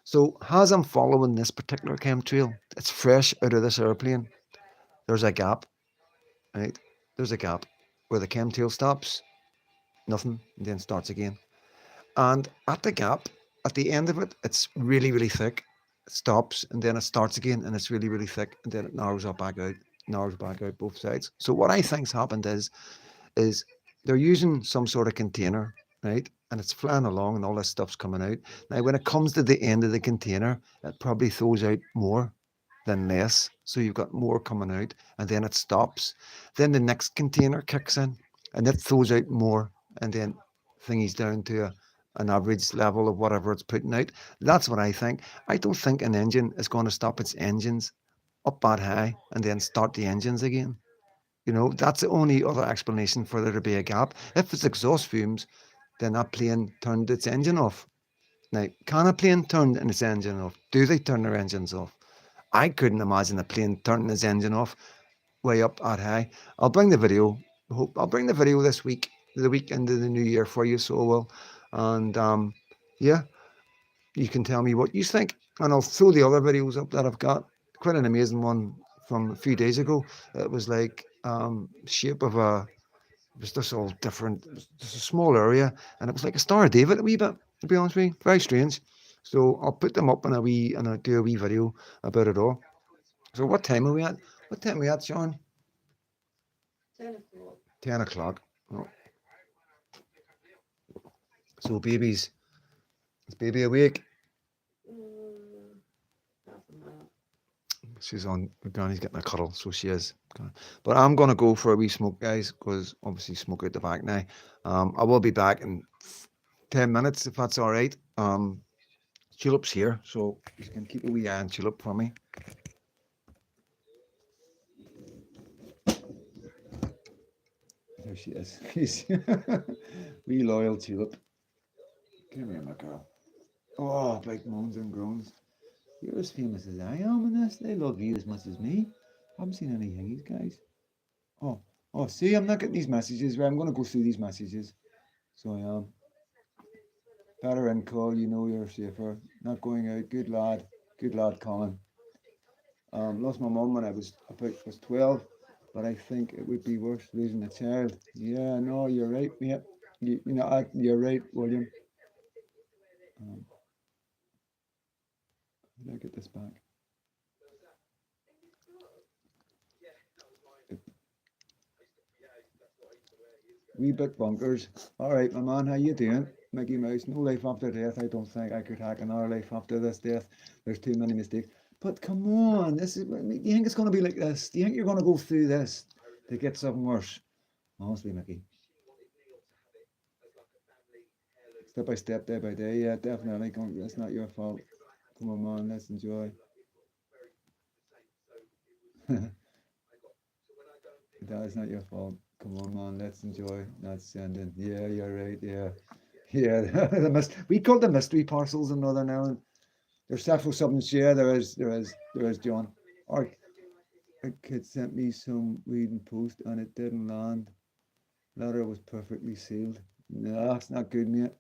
So as I'm following this particular chemtrail, it's fresh out of this airplane. There's a gap, right? There's a gap where the chemtrail stops, nothing, and then starts again. And at the gap, at the end of it, it's really thick. It stops, and then it starts again, and it's really thick, and then it narrows back out both sides. So what I think's happened is they're using some sort of container, right? And it's flying along and all this stuff's coming out. Now, when it comes to the end of the container, it probably throws out more than less. So you've got more coming out, and then it stops. Then the next container kicks in and it throws out more, and then thingy's down to an average level of whatever it's putting out. That's what I think. I don't think an engine is going to stop its engines up that high and then start the engines again. You know, that's the only other explanation for there to be a gap. If it's exhaust fumes, then that plane turned its engine off. Now, can a plane turn its engine off? Do they turn their engines off? I couldn't imagine a plane turning its engine off way up at high. I'll bring the video. I'll bring the video this week, the week into the new year for you, so I will. And yeah, you can tell me what you think, and I'll throw the other videos up that I've got. Quite an amazing one from a few days ago. It was like shape of a. It was just all different. It was just a small area, and it was like a Star of David a wee bit. To be honest with you, very strange. So I'll put them up in a wee and I'll do a wee video about it all. So what time are we at? What time are we at, Sean? 10 o'clock. 10 o'clock. Oh. So baby's is baby awake? She's on. Granny's getting a cuddle, so she is. But I'm gonna go for a wee smoke, guys, because obviously smoke out the back now. I will be back in 10 minutes if that's all right. Tulip's here, so you can keep a wee eye on Tulip for me. There she is. Wee loyal Tulip. Come here, my girl. Oh, big moans and groans. You're as famous as I am in this. They love you as much as me. I haven't seen any hingies, guys. Oh, see, I'm not getting these messages. Right, I'm going to go through these messages. So I am. Better in call, you know you're safer. Not going out. Good lad. Good lad, Colin. Lost my mum when I was 12, but I think it would be worse losing a child. Yeah, no, you're right, mate. You're right, William. Did I get this back? Wee bit bunkers. All right, my man, how you doing? Mickey Mouse, no life after death. I don't think I could hack another life after this death. There's too many mistakes. But come on, do you think it's going to be like this? Do you think you're going to go through this to get something worse? Honestly, Mickey. Step by step, day by day. Yeah, definitely. It's not your fault. Come on, man, let's enjoy. That is not your fault. Come on, man, let's enjoy. Not sending. Yeah, you're right. Yeah. Yeah, we call them mystery parcels in Northern Ireland. There's several subjects. Yeah, there is, John. Or a kid sent me some weed and post and it didn't land. Letter was perfectly sealed. No, it's not good, mate.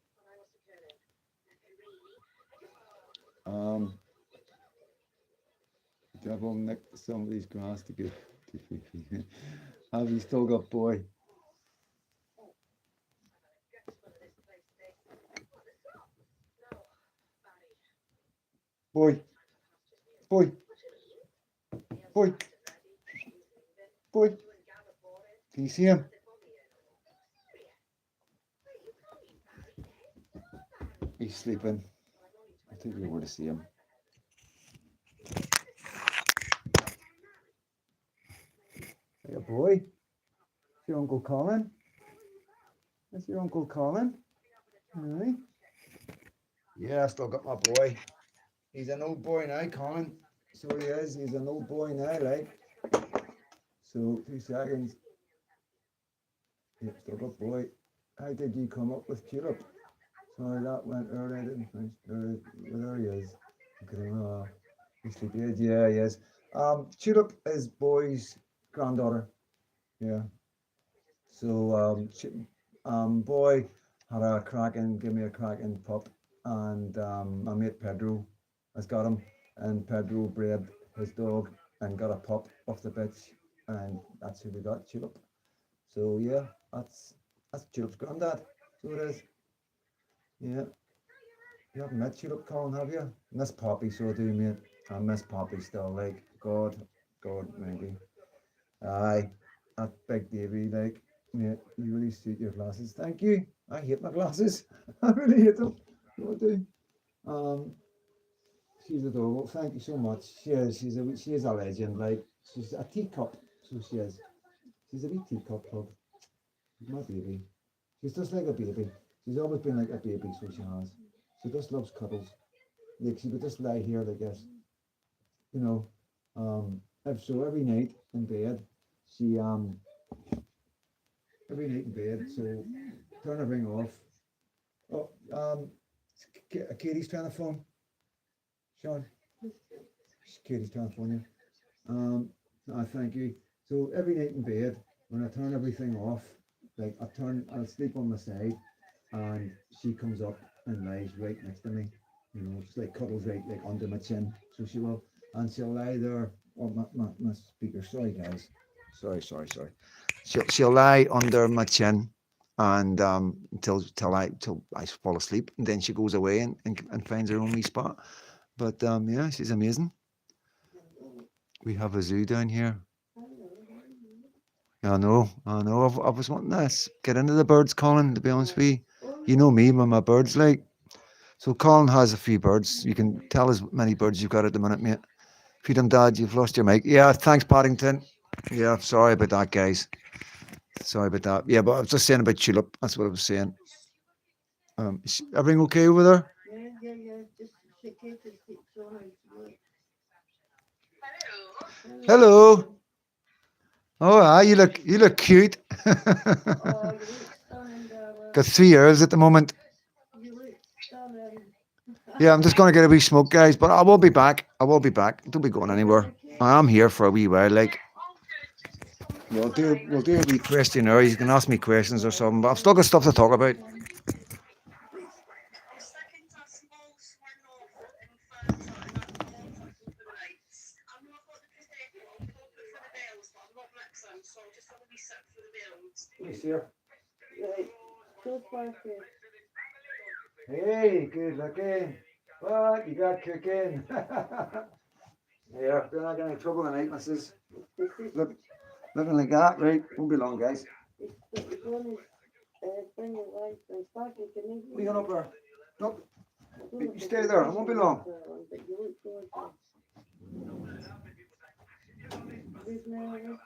Devil nicked somebody's grass to give to Fifi. Have you still got boy? Boy. Boy. Boy. Boy. Can you see him? He's sleeping. I think we want to see him. Hey, boy. It's your Uncle Colin. That's your Uncle Colin. Really? Yeah, I still got my boy. He's an old boy now, Colin. So he is. He's an old boy now, like. So 2 seconds. Yep, still got boy. How did you come up with Tulip? Sorry, that went early. I didn't finish. There he is. Okay, he's sleepy. Yeah, he is. Tulip is boy's granddaughter. Yeah. So boy had give me a cracking pup, and my mate Pedro has got him, and Pedro bred his dog and got a pup off the bitch, and that's who we got, Tulip. So yeah, that's Tulip's granddad. So it is. Yeah. You haven't met Tulip, Colin, have you? Miss Poppy, so I do, mate. I miss Poppy still, like, God, maybe. Aye, that big Davy, like, mate, you really suit your glasses. Thank you. I hate my glasses. I really hate them. So I do. She's adorable. Thank you so much. She is a legend. Like, she's a teacup. So she is. She's a wee teacup pug. She's my baby. She's just like a baby. She's always been like a baby, so she has. She just loves cuddles. Like, she would just lie here like this. You know. So every night in bed, she every night in bed, so turn everything off. Oh, Katie's trying to phone. Sean, Katie's trying to phone you. Thank you. So every night in bed, when I turn everything off, like I'll sleep on my side, and she comes up and lies right next to me. You know, just like cuddles right like under my chin. So she will, and she'll lie there. Oh, my speaker. Sorry, guys. Sorry. She'll lie under my chin, and until I fall asleep, and then she goes away and finds her own wee spot. But yeah, she's amazing. We have a zoo down here. I know. I was wanting to get into the birds, Colin, to be honest with you. You know me, with my birds, like. So Colin has a few birds. You can tell as many birds you've got at the minute, mate. Freedom Dad, you've lost your mic. Yeah, thanks, Paddington. Yeah, sorry about that, guys. Sorry about that. Yeah, but I was just saying about Tulip. That's what I was saying. Is everything okay over there? Yeah. Just she keeps on. Hello. Oh, you look cute. Oh, you look stunning, darling. Got 3 years at the moment. You look stunning. Yeah, I'm just gonna get a wee smoke, guys, but I will be back. I will be back. Don't be going anywhere. I am here for a wee while. Like we'll do a wee questionnaire. You can ask me questions or something, but I've still got stuff to talk about. Yes, here. Right. So far, Hey, good looking. What you got cooking? Yeah, don't have any trouble tonight, missus. Look, looking like that, right? Won't be long, guys. it's going to bring your life and start you can even. What are you on up there? Nope. You stay there. I won't be long. But you look gorgeous. Good man.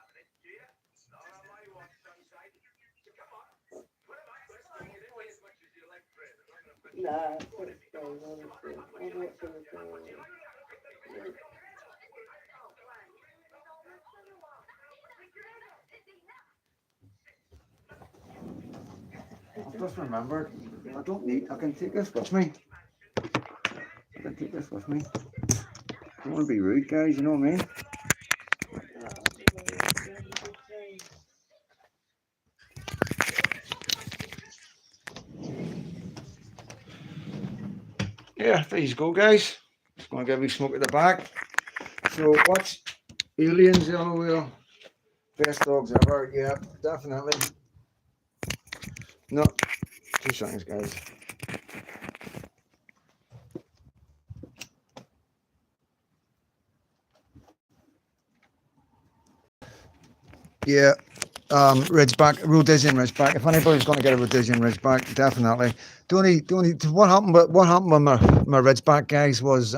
Nah, it's fine, honestly. I'm not going to tell you. I've just remembered. I can take this with me. I can take this with me. I don't want to be rude, guys, you know what I mean? Yeah, there you go, guys. Just gonna get a wee smoke at the back. So, what's aliens, yellow wheel? Best dogs ever, yeah, definitely. No, 2 seconds, guys. Yeah, Ridgeback, Rhodesian Ridgeback. If anybody's going to get a Rhodesian Ridgeback, definitely. What happened? What happened with my Ridgeback, guys, was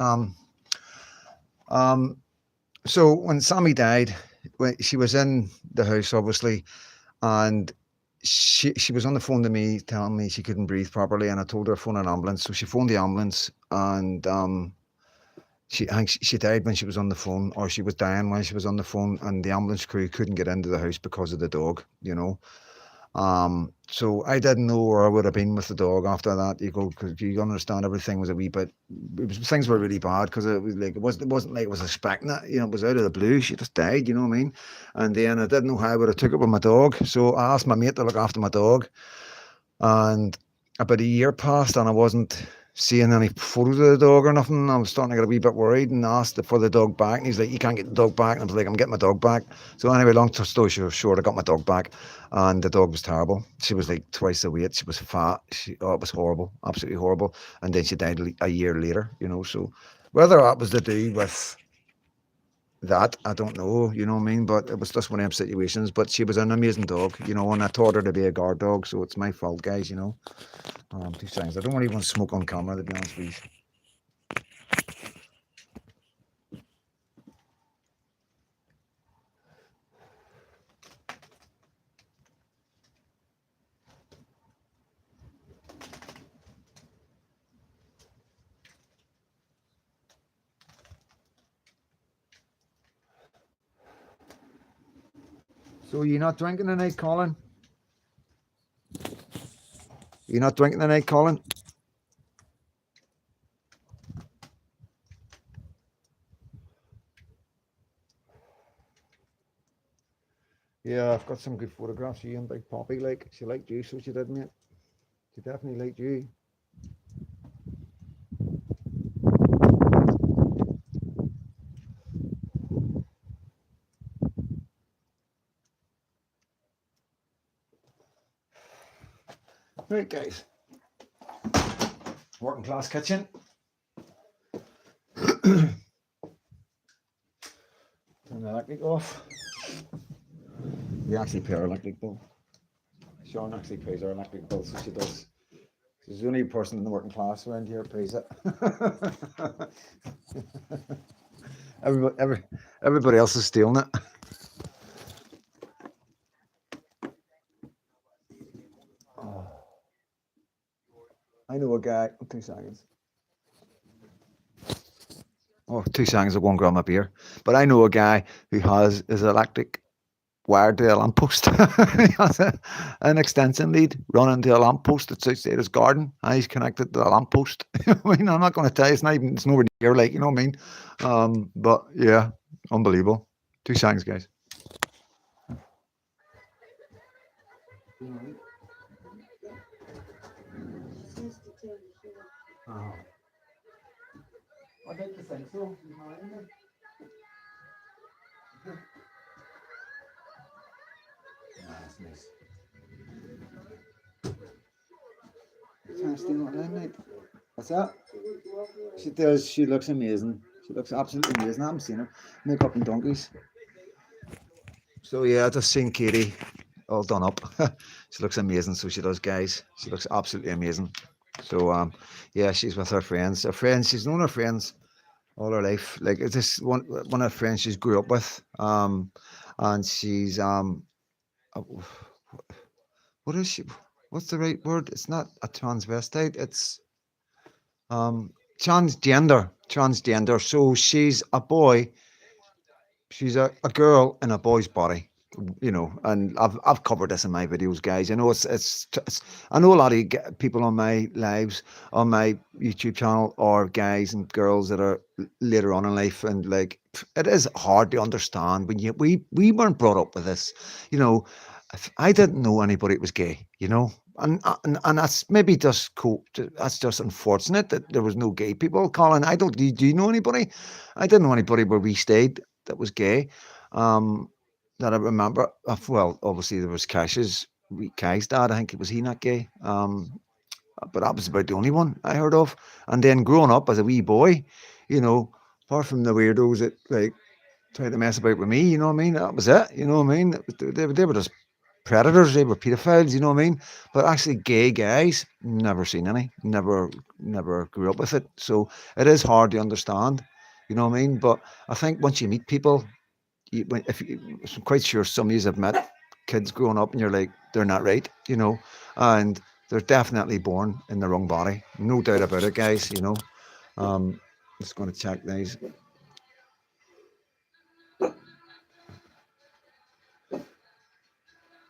so when Sammy died, when she was in the house, obviously, and she was on the phone to me telling me she couldn't breathe properly, and I told her to phone an ambulance. So she phoned the ambulance, and I think she died when she was on the phone, or she was dying when she was on the phone, and the ambulance crew couldn't get into the house because of the dog, you know. So I didn't know where I would have been with the dog after that. You go, because you understand everything was a wee bit. Things were really bad because it was like it wasn't like I was expecting it. You know, it was out of the blue. She just died. You know what I mean? And then I didn't know how I would have took it with my dog. So I asked my mate to look after my dog, and about a year passed, and I wasn't seeing any photos of the dog or nothing. I was starting to get a wee bit worried and asked for the dog back. And he's like, "You can't get the dog back." And I was like, "I'm getting my dog back." So anyway, long story short, I got my dog back, and the dog was terrible. She was like twice the weight. She was fat. It was horrible, absolutely horrible. And then she died a year later. You know, so whether that was to do with that, I don't know, you know what I mean? But it was just one of them situations. But she was an amazing dog, you know, and I taught her to be a guard dog, so it's my fault, guys, you know. 2 seconds. I don't want to even smoke on camera, to be honest with you. So you're not drinking tonight, Colin? You're not drinking tonight, Colin? Yeah, I've got some good photographs of you and Big Poppy. Like, she liked you, so she did, mate. She definitely liked you. Right, guys. Working class kitchen. Turn the electric off. We actually pay our electric bill. Sean actually pays our electric bill, so she does. She's the only person in the working class around here pays it. Everybody else is stealing it. Oh, I know a guy. Oh, 2 seconds. Oh, 2 seconds. I won't grab my beer. But I know a guy who has his electric wired to a lamppost. He has an extension lead running to a lamppost that's outside his garden, and he's connected to the lamppost. I mean, I'm not going to tell you, it's nowhere near, like, you know what I mean? But yeah, unbelievable. 2 seconds, guys. Oh. I'd like to think so. That's nice. Trying to steal it down, mate. What's that? She does. She looks amazing. She looks absolutely amazing. I haven't seen her. Makeup and donkeys. So yeah, I just seen Katie all done up. She looks amazing. So she does, guys. She looks absolutely amazing. So yeah, she's with her friends. Her friends. She's known her friends all her life. Like, it's this one of her friends she's grew up with. And she's what is she? What's the right word? It's not a transvestite. It's transgender. Transgender. So she's a boy. She's a girl in a boy's body. You know, and I've covered this in my videos, guys. I know it's I know a lot of people on my lives on my YouTube channel are guys and girls that are later on in life, and like, it is hard to understand when we weren't brought up with this. You know, I didn't know anybody that was gay. You know, and that's maybe just cool. That's just unfortunate that there was no gay people. Colin, I don't. Do you know anybody? I didn't know anybody where we stayed that was gay. That I remember. Well, obviously there was Kai's dad. I think it was he not gay. But that was about the only one I heard of. And then growing up as a wee boy, you know, apart from the weirdos that like tried to mess about with me, you know what I mean? That was it. You know what I mean? They were just predators. They were pedophiles. You know what I mean? But actually, gay guys, never seen any. Never grew up with it. So it is hard to understand. You know what I mean? But I think once you meet people, I'm quite sure some of you have met kids growing up and you're like, they're not right, you know, and they're definitely born in the wrong body. No doubt about it, guys, you know. Just going to check these.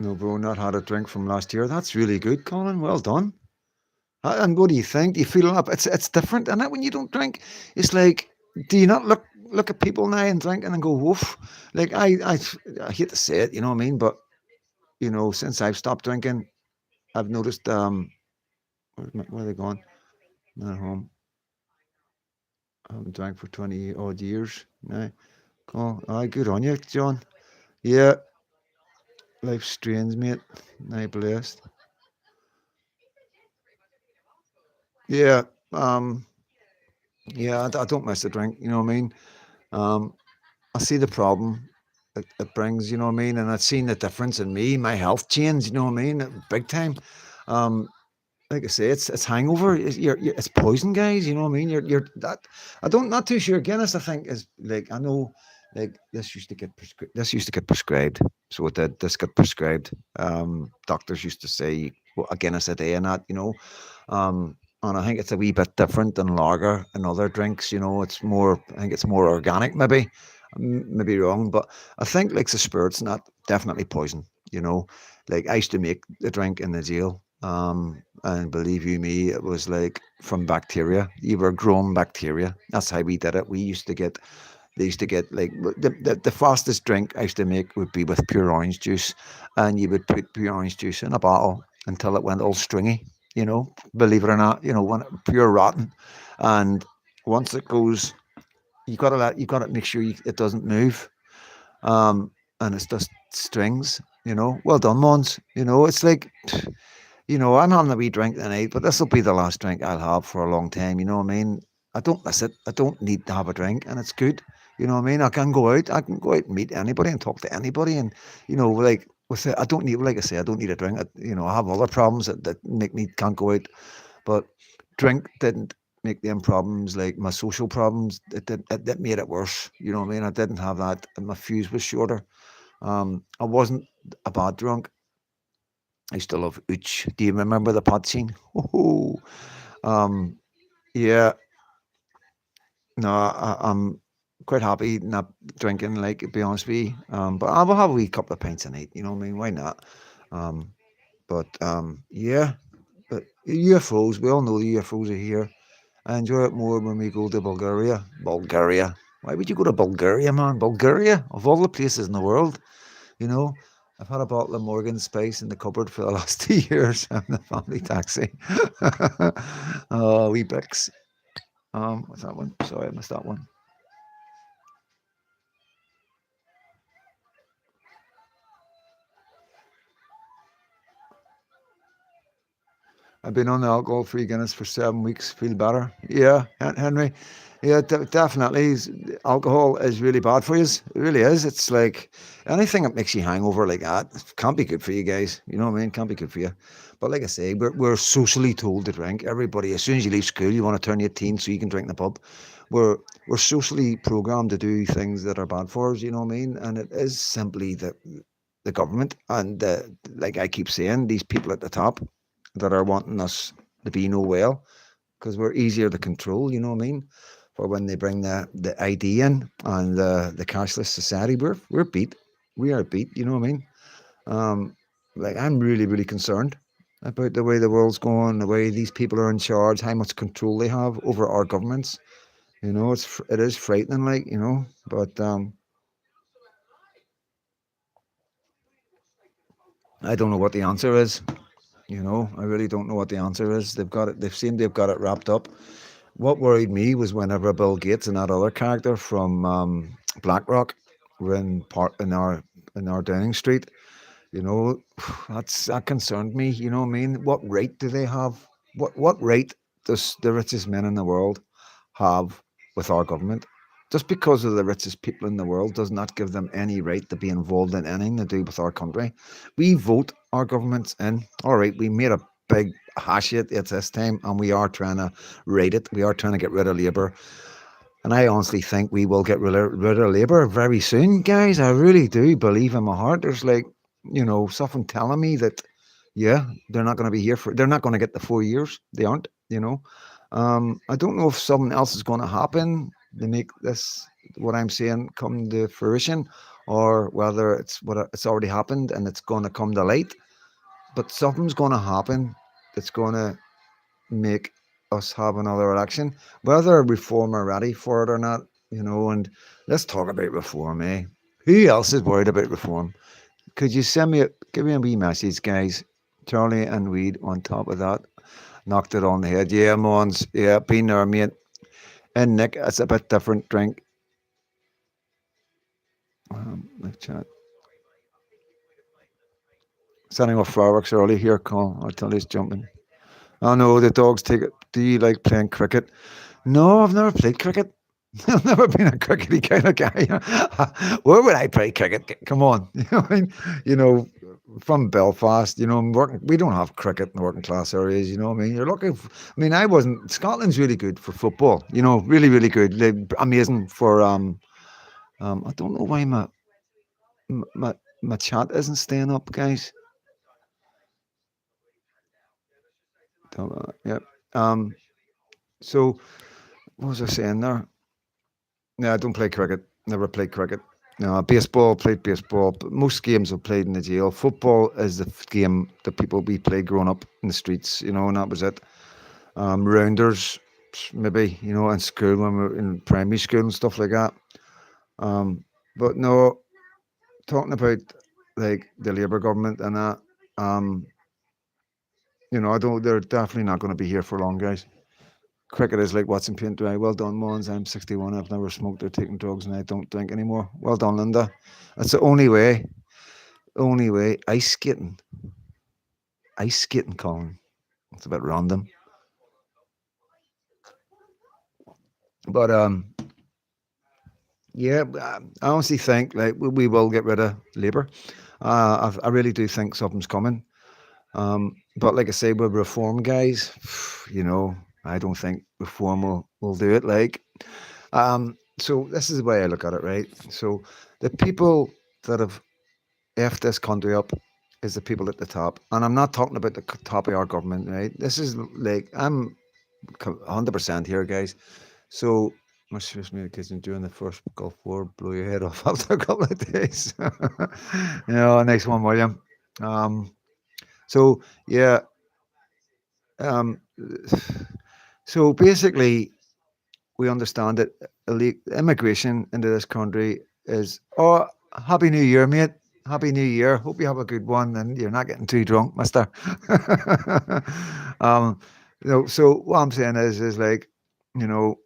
No, bro, not had a drink from last year. That's really good, Colin. Well done. And what do you think? Do you feel up? It's different, isn't it? When you don't drink, it's like, do you not look at people now and drinking and go, woof? Like, I hate to say it, you know what I mean? But you know, since I've stopped drinking, I've noticed. Where are they going? Not at home. I haven't drank for 20 odd years now. Cool. Aye, good on you, John. Yeah, life's strange, mate. Now blessed. Yeah. Yeah. I don't miss a drink. You know what I mean? Um, I see the problem it brings. You know what I mean? And I've seen the difference in me, my health change. You know what I mean? Big time. Um, like I say, it's hangover. It's poison, guys. You know what I mean? You're that. I don't not too sure. Guinness, I think, is like, I know, like this used to get prescribed. This used to get prescribed. So it did. This got prescribed. Doctors used to say, well, a Guinness a day and that. You know, and I think it's a wee bit different than lager and other drinks. You know, it's more. I think it's more organic. Maybe, maybe wrong, but I think like the spirits and that, definitely poison. You know, like I used to make the drink in the jail. And believe you me, it was like from bacteria. You were growing bacteria. That's how we did it. They used to get like the fastest drink I used to make would be with pure orange juice, and you would put pure orange juice in a bottle until it went all stringy. You know, believe it or not, you know, when pure rotten, and once it goes, you gotta make sure it doesn't move. And it's just strings. You know, well done, Mons. You know, it's like, you know, I'm having a wee drink tonight, but this will be the last drink I'll have for a long time. You know what I mean? I don't miss it. I don't need to have a drink, and it's good. You know what I mean? I can go out. I can go out and meet anybody and talk to anybody, and you know, like with it, I don't need, like I say, I don't need a drink. You know, I have other problems that make me can't go out, but drink didn't make them problems like my social problems. It made it worse. You know what I mean? I didn't have that. And my fuse was shorter. I wasn't a bad drunk. I used to love Ooch. Do you remember the pot scene? Oh, um, yeah. No, I'm quite happy not drinking. Like to be honest with you, but I will have a wee couple of pints a night. You know what I mean? Why not? Um, but yeah. But UFOs, we all know the UFOs are here. I enjoy it more when we go to Bulgaria. Bulgaria. Why would you go to Bulgaria, man? Bulgaria, of all the places in the world, you know. I've had a bottle of Morgan Spice in the cupboard for the last 2 years. I'm the family taxi. Oh, wee Bix. What's that one? Sorry, I missed that one. I've been on the alcohol-free Guinness for 7 weeks. Feel better? Yeah, Henry. Yeah, definitely. Alcohol is really bad for you. It really is. It's like anything that makes you hangover like that can't be good for you guys. You know what I mean? Can't be good for you. But like I say, we're socially told to drink. Everybody, as soon as you leave school, you want to turn 18 so you can drink in the pub. We're we're socially programmed to do things that are bad for us. You know what I mean? And it is simply the government and like I keep saying, these people at the top that are wanting us to be no well because we're easier to control, you know what I mean? For when they bring the ID in and the cashless society, we're beat. We are beat, you know what I mean? Um, like I'm really concerned about the way the world's going, the way these people are in charge, how much control they have over our governments. You know, it is frightening, like you know. But I don't know what the answer is. You know, I really don't know what the answer is. They've got it. They've seemed they've got it wrapped up. What worried me was whenever Bill Gates and that other character from BlackRock were in our Downing Street. You know, that concerned me. You know what I mean? What right do they have? What right does the richest men in the world have with our government? Just because they're the richest people in the world does not give them any right to be involved in anything to do with our country. We vote our governments in. All right, we made a big hash it at this time, and we are trying to rate it. We are trying to get rid of Labour. And I honestly think we will get rid of Labour very soon, guys. I really do believe in my heart. There's like, you know, something telling me that, yeah, they're not going to be here they're not going to get the 4 years. They aren't, you know. I don't know if something else is going to happen to make this, what I'm saying, come to fruition, or whether it's already happened and it's going to come to light. But something's going to happen that's going to make us have another election, whether reform are ready for it or not, you know. And let's talk about reform, eh? Who else is worried about reform? Could you give me a wee message, guys? Charlie and Weed on top of that. Knocked it on the head. Yeah, Mons. Yeah, been there, mate. And Nick, it's a bit different drink. Let's chat. Setting off fireworks early here, Call. I'll tell he's jumping. Oh no, the dogs take it. Do you like playing cricket? No, I've never played cricket. I've never been a crickety kind of guy. Where would I play cricket? Come on, you know, I mean, you know, from Belfast, you know, we don't have cricket in the working class areas. You know, what I mean, you're looking. I mean, I wasn't. Scotland's really good for football. You know, really good. Like, amazing for I don't know why my my chat isn't staying up, guys. Yep. So what was I saying there? No, I don't play cricket. Never played cricket. No, baseball, played baseball. But most games I've played in the jail. Football is the game that people we played growing up in the streets, you know, and that was it. Rounders, maybe, you know, in school when we were in primary school and stuff like that. Um, but no, talking about like the Labour government and that, um, you know, I don't. They're definitely not going to be here for long, guys. Cricket is like watching paint dry. Well done, Mons. I'm 61. I've never smoked or taken drugs, and I don't drink anymore. Well done, Linda. That's the only way. Only way. Ice skating. Ice skating, Colin. It's a bit random, but yeah. I honestly think like we will get rid of Labour. I really do think something's coming. But like I say, with reform, guys, you know, I don't think reform will do it. Like, so this is the way I look at it, right? So the people that have effed this country up is the people at the top, and I'm not talking about the top of our government, right? This is like I'm 100% here, guys. So my serious communication during the first Gulf War blow your head off after a couple of days. Next one, William. Um, so yeah, um, so basically, we understand that immigration into this country is, oh, happy new year, mate. Happy new year. Hope you have a good one and you're not getting too drunk, mister. um, so what I'm saying is like, you know,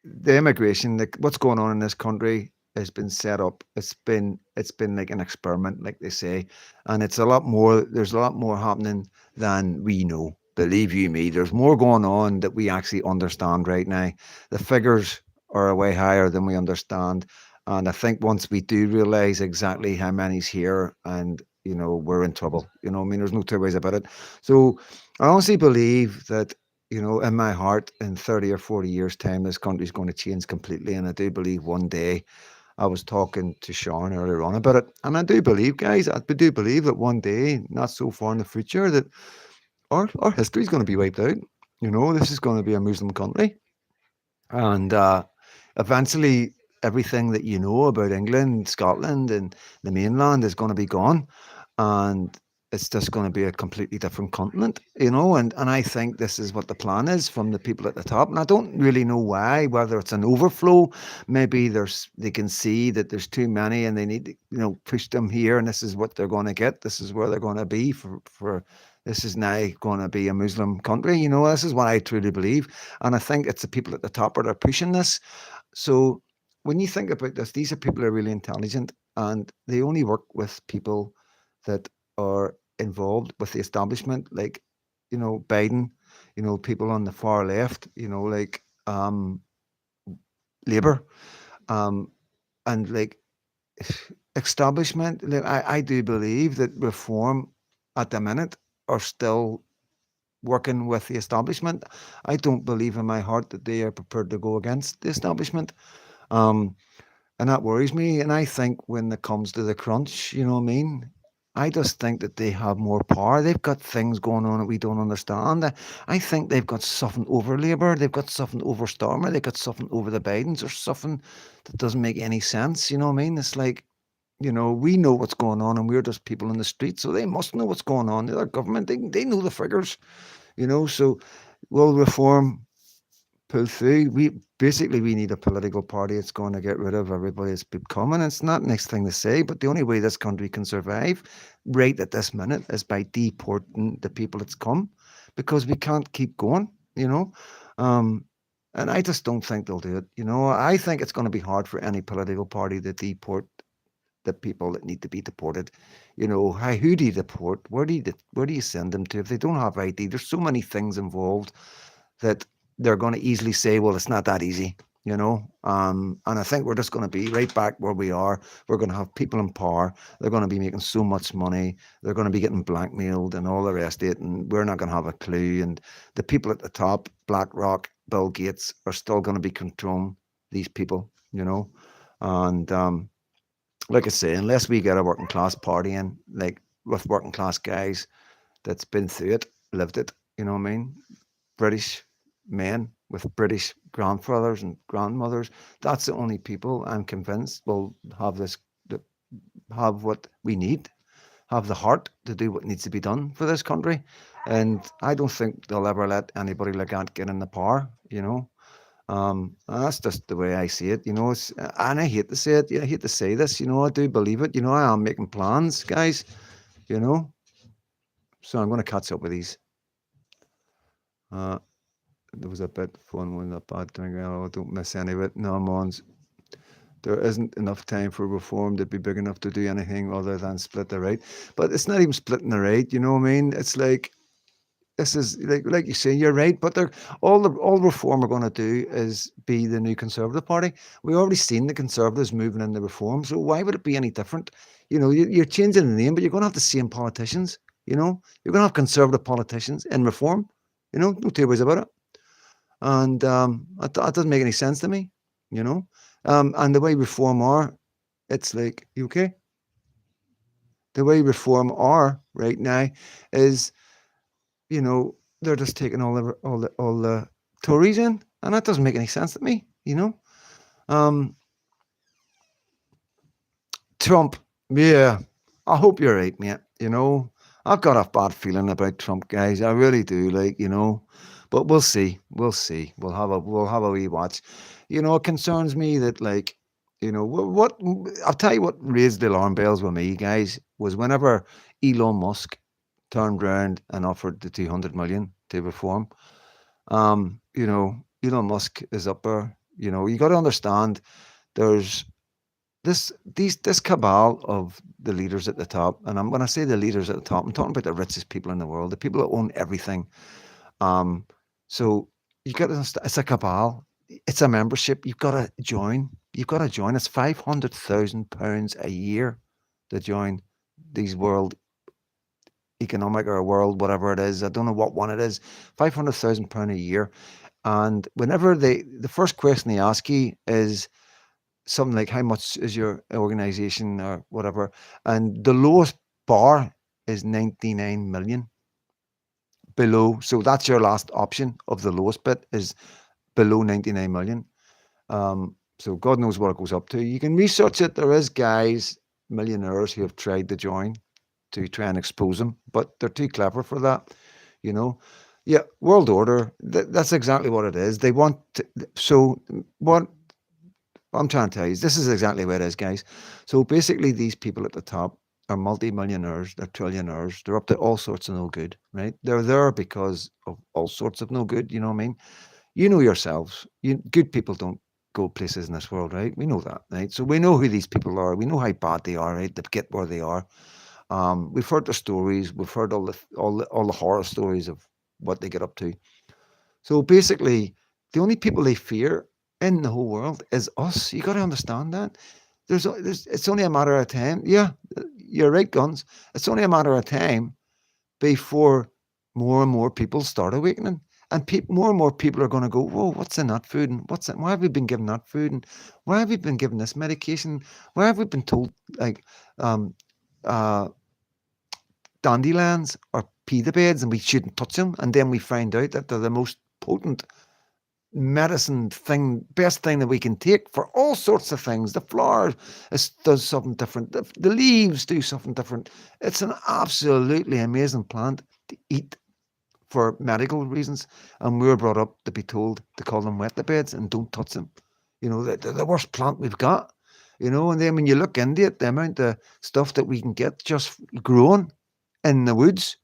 the immigration, like what's going on in this country has been set up. It's been like an experiment, like they say, and it's a lot more. There's a lot more happening than we know. Believe you me, there's more going on that we actually understand right now. The figures are way higher than we understand, and I think once we do realize exactly how many's here, and we're in trouble. I mean, there's no two ways about it. So I honestly believe that in my heart, in 30 or 40 years' time, this country's going to change completely. And I do believe one day, I was talking to Sean earlier on about it. And I do believe, guys, I do believe that one day, not so far in the future, that our history is going to be wiped out. This is going to be a Muslim country. And eventually, everything that you know about England, Scotland, and the mainland is going to be gone. And it's just going to be a completely different continent, and I think this is what the plan is from the people at the top. And I don't really know why, whether it's an overflow, maybe they can see that there's too many and they need to, push them here, and this is what they're going to get. This is where they're going to be for this is now going to be a Muslim country. This is what I truly believe. And I think it's the people at the top that are pushing this. So when you think about this, these are people who are really intelligent and they only work with people that are involved with the establishment, like Biden, people on the far left, like Labour, um, and like establishment. Like, I do believe that reform at the minute are still working with the establishment. I don't believe in my heart that they are prepared to go against the establishment. Um, and that worries me. And I think when it comes to the crunch, you know what I mean? I just think that they have more power. They've got things going on that we don't understand. I think they've got something over Labour. They've got something over Starmer. They've got something over the Bidens or something that doesn't make any sense. You know what I mean? It's like, we know what's going on and we're just people in the street. So they must know what's going on. They're government. They know the figures, So will reform pull through? We need a political party that's going to get rid of everybody that's becoming. It's not the next thing to say, but the only way this country can survive right at this minute is by deporting the people that's come, because we can't keep going, um, and I just don't think they'll do it. I think it's going to be hard for any political party to deport the people that need to be deported. Who do you deport? Where do you send them to if they don't have ID? There's so many things involved that they're going to easily say, well, it's not that easy, and I think we're just going to be right back where we are. We're going to have people in power. They're going to be making so much money. They're going to be getting blackmailed and all the rest of it, and we're not going to have a clue. And the people at the top, BlackRock, Bill Gates, are still going to be controlling these people, and like I say, unless we get a working class party in, like with working class guys that's been through it, lived it, you know what I mean? British men with British grandfathers and grandmothers. That's the only people I'm convinced will have have what we need, have the heart to do what needs to be done for this country. And I don't think they'll ever let anybody like that get in the power, that's just the way I see it, and I hate to say it, I hate to say this, I do believe it, I am making plans, guys, you know. So I'm going to catch up with these. Uh, there was a bit fun one, a bad thing. I don't miss any of it. No, Mons. There isn't enough time for reform to be big enough to do anything other than split the right. But it's not even splitting the right, you know what I mean? It's like, this is like you say, you're right, but they're all reform are going to do is be the new Conservative Party. We already seen the Conservatives moving in the reform, so why would it be any different? You're changing the name, but you're going to have the same politicians. You're going to have Conservative politicians in reform. No two ways about it. And that doesn't make any sense to me, you know. And the way reform are, it's like, you okay? The way reform are right now is, they're just taking all the Tories in, and that doesn't make any sense to me, Um, Trump, yeah, I hope you're right, mate. I've got a bad feeling about Trump, guys. I really do, but we'll see. We'll see. We'll have a wee watch. It concerns me that, what I'll tell you what raised the alarm bells with me, guys, was whenever Elon Musk turned round and offered the 200 million to reform. Elon Musk is up there. You got to understand there's this cabal of the leaders at the top, and when I say the leaders at the top, I'm talking about the richest people in the world, the people that own everything. Um, so you got to understand, it's a cabal. It's a membership. You've got to join. You've got to join. It's £500,000 a year to join these world economic or world whatever it is. I don't know what one it is. £500,000 a year, and whenever the first question they ask you is something like how much is your organization or whatever, and the lowest bar is 99 million below. So that's your last option of the lowest bit is below 99 million. So God knows what it goes up to. You can research it. There is guys, millionaires who have tried to join to try and expose them, but they're too clever for that, you know. Yeah, world order. That's exactly what it is. They want to, so what I'm trying to tell you is this is exactly where it is, guys. So basically, these people at the top are multi-millionaires, they're trillionaires, they're up to all sorts of no good, right? They're there because of all sorts of no good, you know what I mean? You know yourselves, good people don't go places in this world, right? We know that, right? So we know who these people are, we know how bad they are, right? To get where they are. We've heard the stories, we've heard all the horror stories of what they get up to. So basically, the only people they fear in the whole world is us. You got to understand that. It's only a matter of time. Yeah, you're right, guns. It's only a matter of time before more and more people start awakening, and more and more people are going to go, "Whoa, what's in that food? And what's that? Why have we been given that food? And why have we been given this medication? Why have we been told like um, uh, dandelions or pita beds and we shouldn't touch them?" And then we find out that they're the most potent medicine thing, best thing that we can take for all sorts of things. The flower does something different. The leaves do something different. It's an absolutely amazing plant to eat for medical reasons. And we were brought up to be told to call them wet beds and don't touch them. They're the worst plant we've got. And then when you look into it, the amount of stuff that we can get just growing in the woods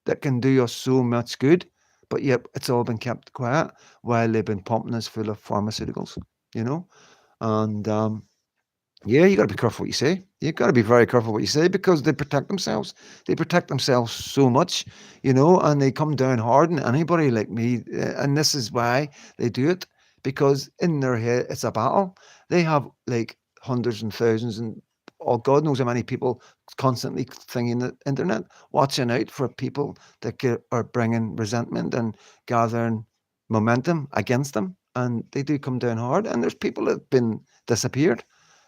that can do us so much good, but yet it's all been kept quiet while they've been pumping us full of pharmaceuticals, you know? And yeah, you got to be careful what you say. You got to be very careful what you say because they protect themselves. They protect themselves so much, and they come down hard on anybody like me. And this is why they do it, because in their head, it's a battle. They have like hundreds and thousands and God knows how many people constantly thinking the internet, watching out for people that are bringing resentment and gathering momentum against them. And they do come down hard. And there's people that have been disappeared.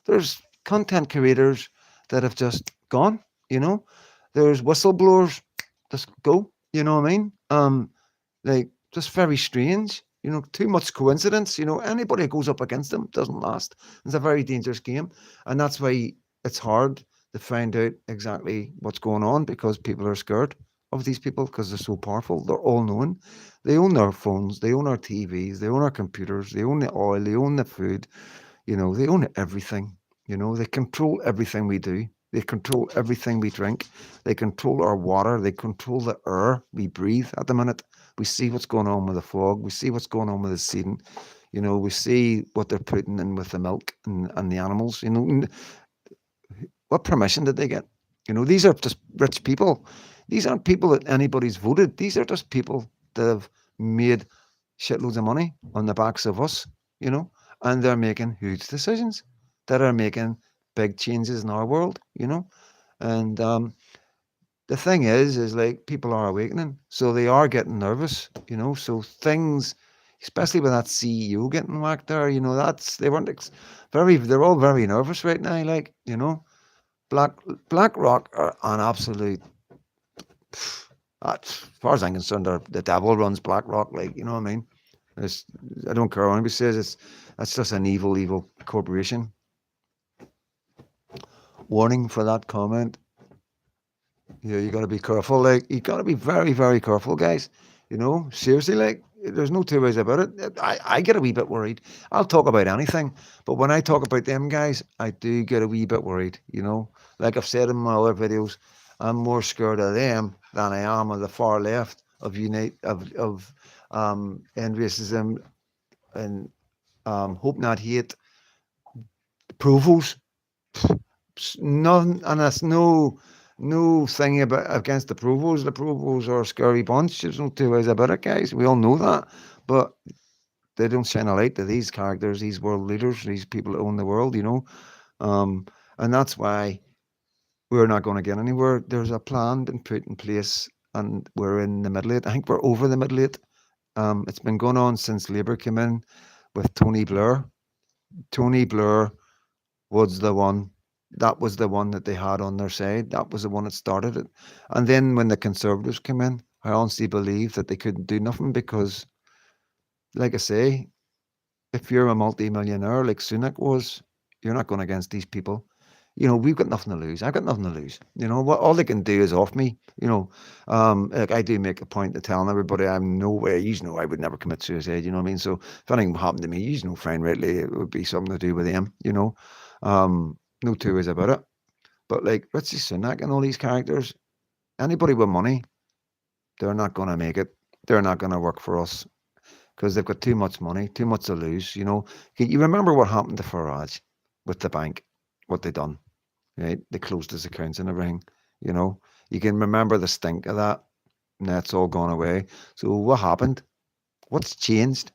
There's content creators that have just gone, you know. There's whistleblowers just go, you know what I mean? Like just very strange, too much coincidence. Anybody that goes up against them doesn't last. It's a very dangerous game. And that's why it's hard to find out exactly what's going on because people are scared of these people because they're so powerful. They're all knowing. They own our phones, they own our TVs, they own our computers, they own the oil, they own the food, they own everything. They control everything we do. They control everything we drink. They control our water. They control the air we breathe at the minute. We see what's going on with the fog. We see what's going on with the seeding. We see what they're putting in with the milk and the animals. What permission did they get? These are just rich people. These aren't people that anybody's voted. These are just people that have made shitloads of money on the backs of us, and they're making huge decisions that are making big changes in our world, And the thing is like people are awakening, so they are getting nervous, So things, especially with that CEO getting whacked there. You know, they weren't they're all very nervous right now. Like, you know, Black BlackRock are an absolute. As far as I'm concerned, the devil runs BlackRock. Like, you know what I mean? It's, I don't care what anybody says. It's just an evil corporation. Warning for that comment. Yeah, you got to be careful. Like, you got to be very careful, guys. You know, seriously, like, there's no two ways about it. I get a wee bit worried. I'll talk about anything, but when I talk about them guys, I do get a wee bit worried. You know, like I've said in my other videos, I'm more scared of them than I am of the far left of end racism and hope not hate approvals. None, and that's no thing about against the Provos. The Provos are a scary bunch. There's no two ways about it, guys. We all know that, but they don't shine a light to these characters, these world leaders, these people that own the world. You know, and that's why we're not going to get anywhere. There's a plan been put in place, and we're in the middle of it. I think we're over the middle of it. It's been going on since Labour came in with Tony Blair. Tony Blair was the one. That was the one that they had on their side. That was the one that started it. And then when the Conservatives came in, I honestly believe that they couldn't do nothing because, like I say, if you're a multi-millionaire like Sunak was, you're not going against these people. You know, we've got nothing to lose. I've got nothing to lose. You know, what all they can do is off me. You know, like I do make a point of telling everybody I'm no way. You know, I would never commit suicide. You know what I mean? So if anything happened to me, you know, fine, rightly, it would be something to do with them. You know, no two ways about it. But like Richie Sunak and all these characters, anybody with money, they're not going to make it. They're not going to work for us because they've got too much money, too much to lose. You know, you remember what happened to Farage with the bank, what they done, right? They closed his accounts and everything. You know, you can remember the stink of that. And that's all gone away. So what happened? What's changed?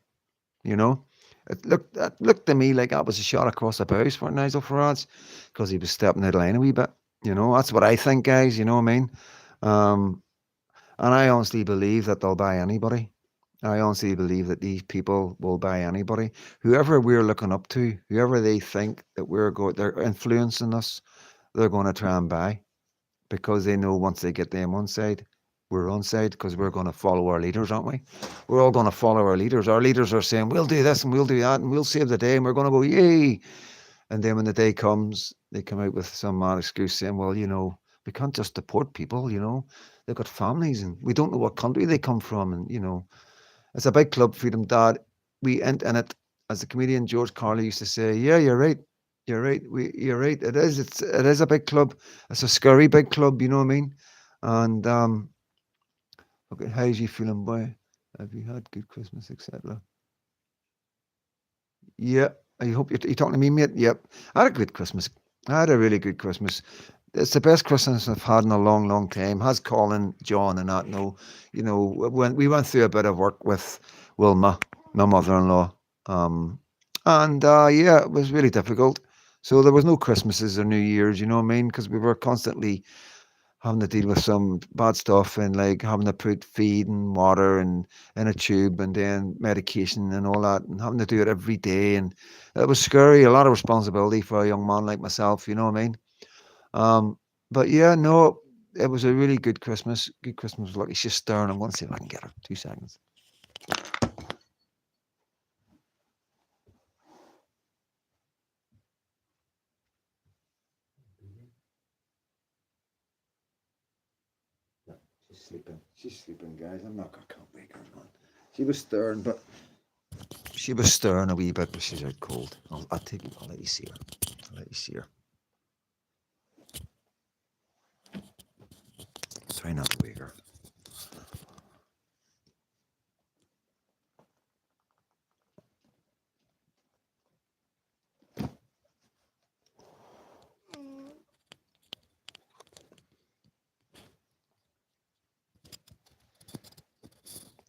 You know, it looked to me like that was a shot across the bows for Nigel Farage because he was stepping out of line a wee bit. You know, that's what I think, guys. You know what I mean? Um, and I honestly believe that they'll buy anybody. I honestly believe that these people will buy anybody. Whoever we're looking up to, whoever they think that they're influencing us, they're going to try and buy because they know once they get them on side, we're on side because we're going to follow our leaders, aren't we? We're all going to follow our leaders. Our leaders are saying, we'll do this and we'll do that and we'll save the day and we're going to go, yay. And then when the day comes, they come out with some mad excuse saying, well, you know, we can't just deport people, you know, they've got families and we don't know what country they come from. And, you know, it's a big club, Freedom Dad. We end in it. As the comedian George Carlin used to say, yeah, you're right. You're right. You're right. It is. It is a big club. It's a scary big club. You know what I mean? And okay, how's you feeling, boy? Have you had good Christmas, etc.? Yeah. I hope you're talking to me, mate. Yep. I had a good Christmas. I had a really good Christmas. It's the best Christmas I've had in a long time. Has Colin, John, and that know? You know, when we went through a bit of work with Wilma, my mother-in-law, and yeah, it was really difficult. So there was no Christmases or New Years, you know what I mean? Because we were constantly having to deal with some bad stuff and like having to put feed and water and in a tube and then medication and all that and having to do it every day. And it was scary, a lot of responsibility for a young man like myself, you know what I mean? Um, but yeah, no, it was a really good Christmas. Good Christmas. Lucky she's stirring. I'm going to see if I can get her. 2 seconds. She's sleeping. She's sleeping, guys. I'm not. I can't wake her, man. She was stirring, but she was stirring a wee bit, but she's out cold. I'll take you. I'll let you see her. I'll let you see her. Try not to wake her.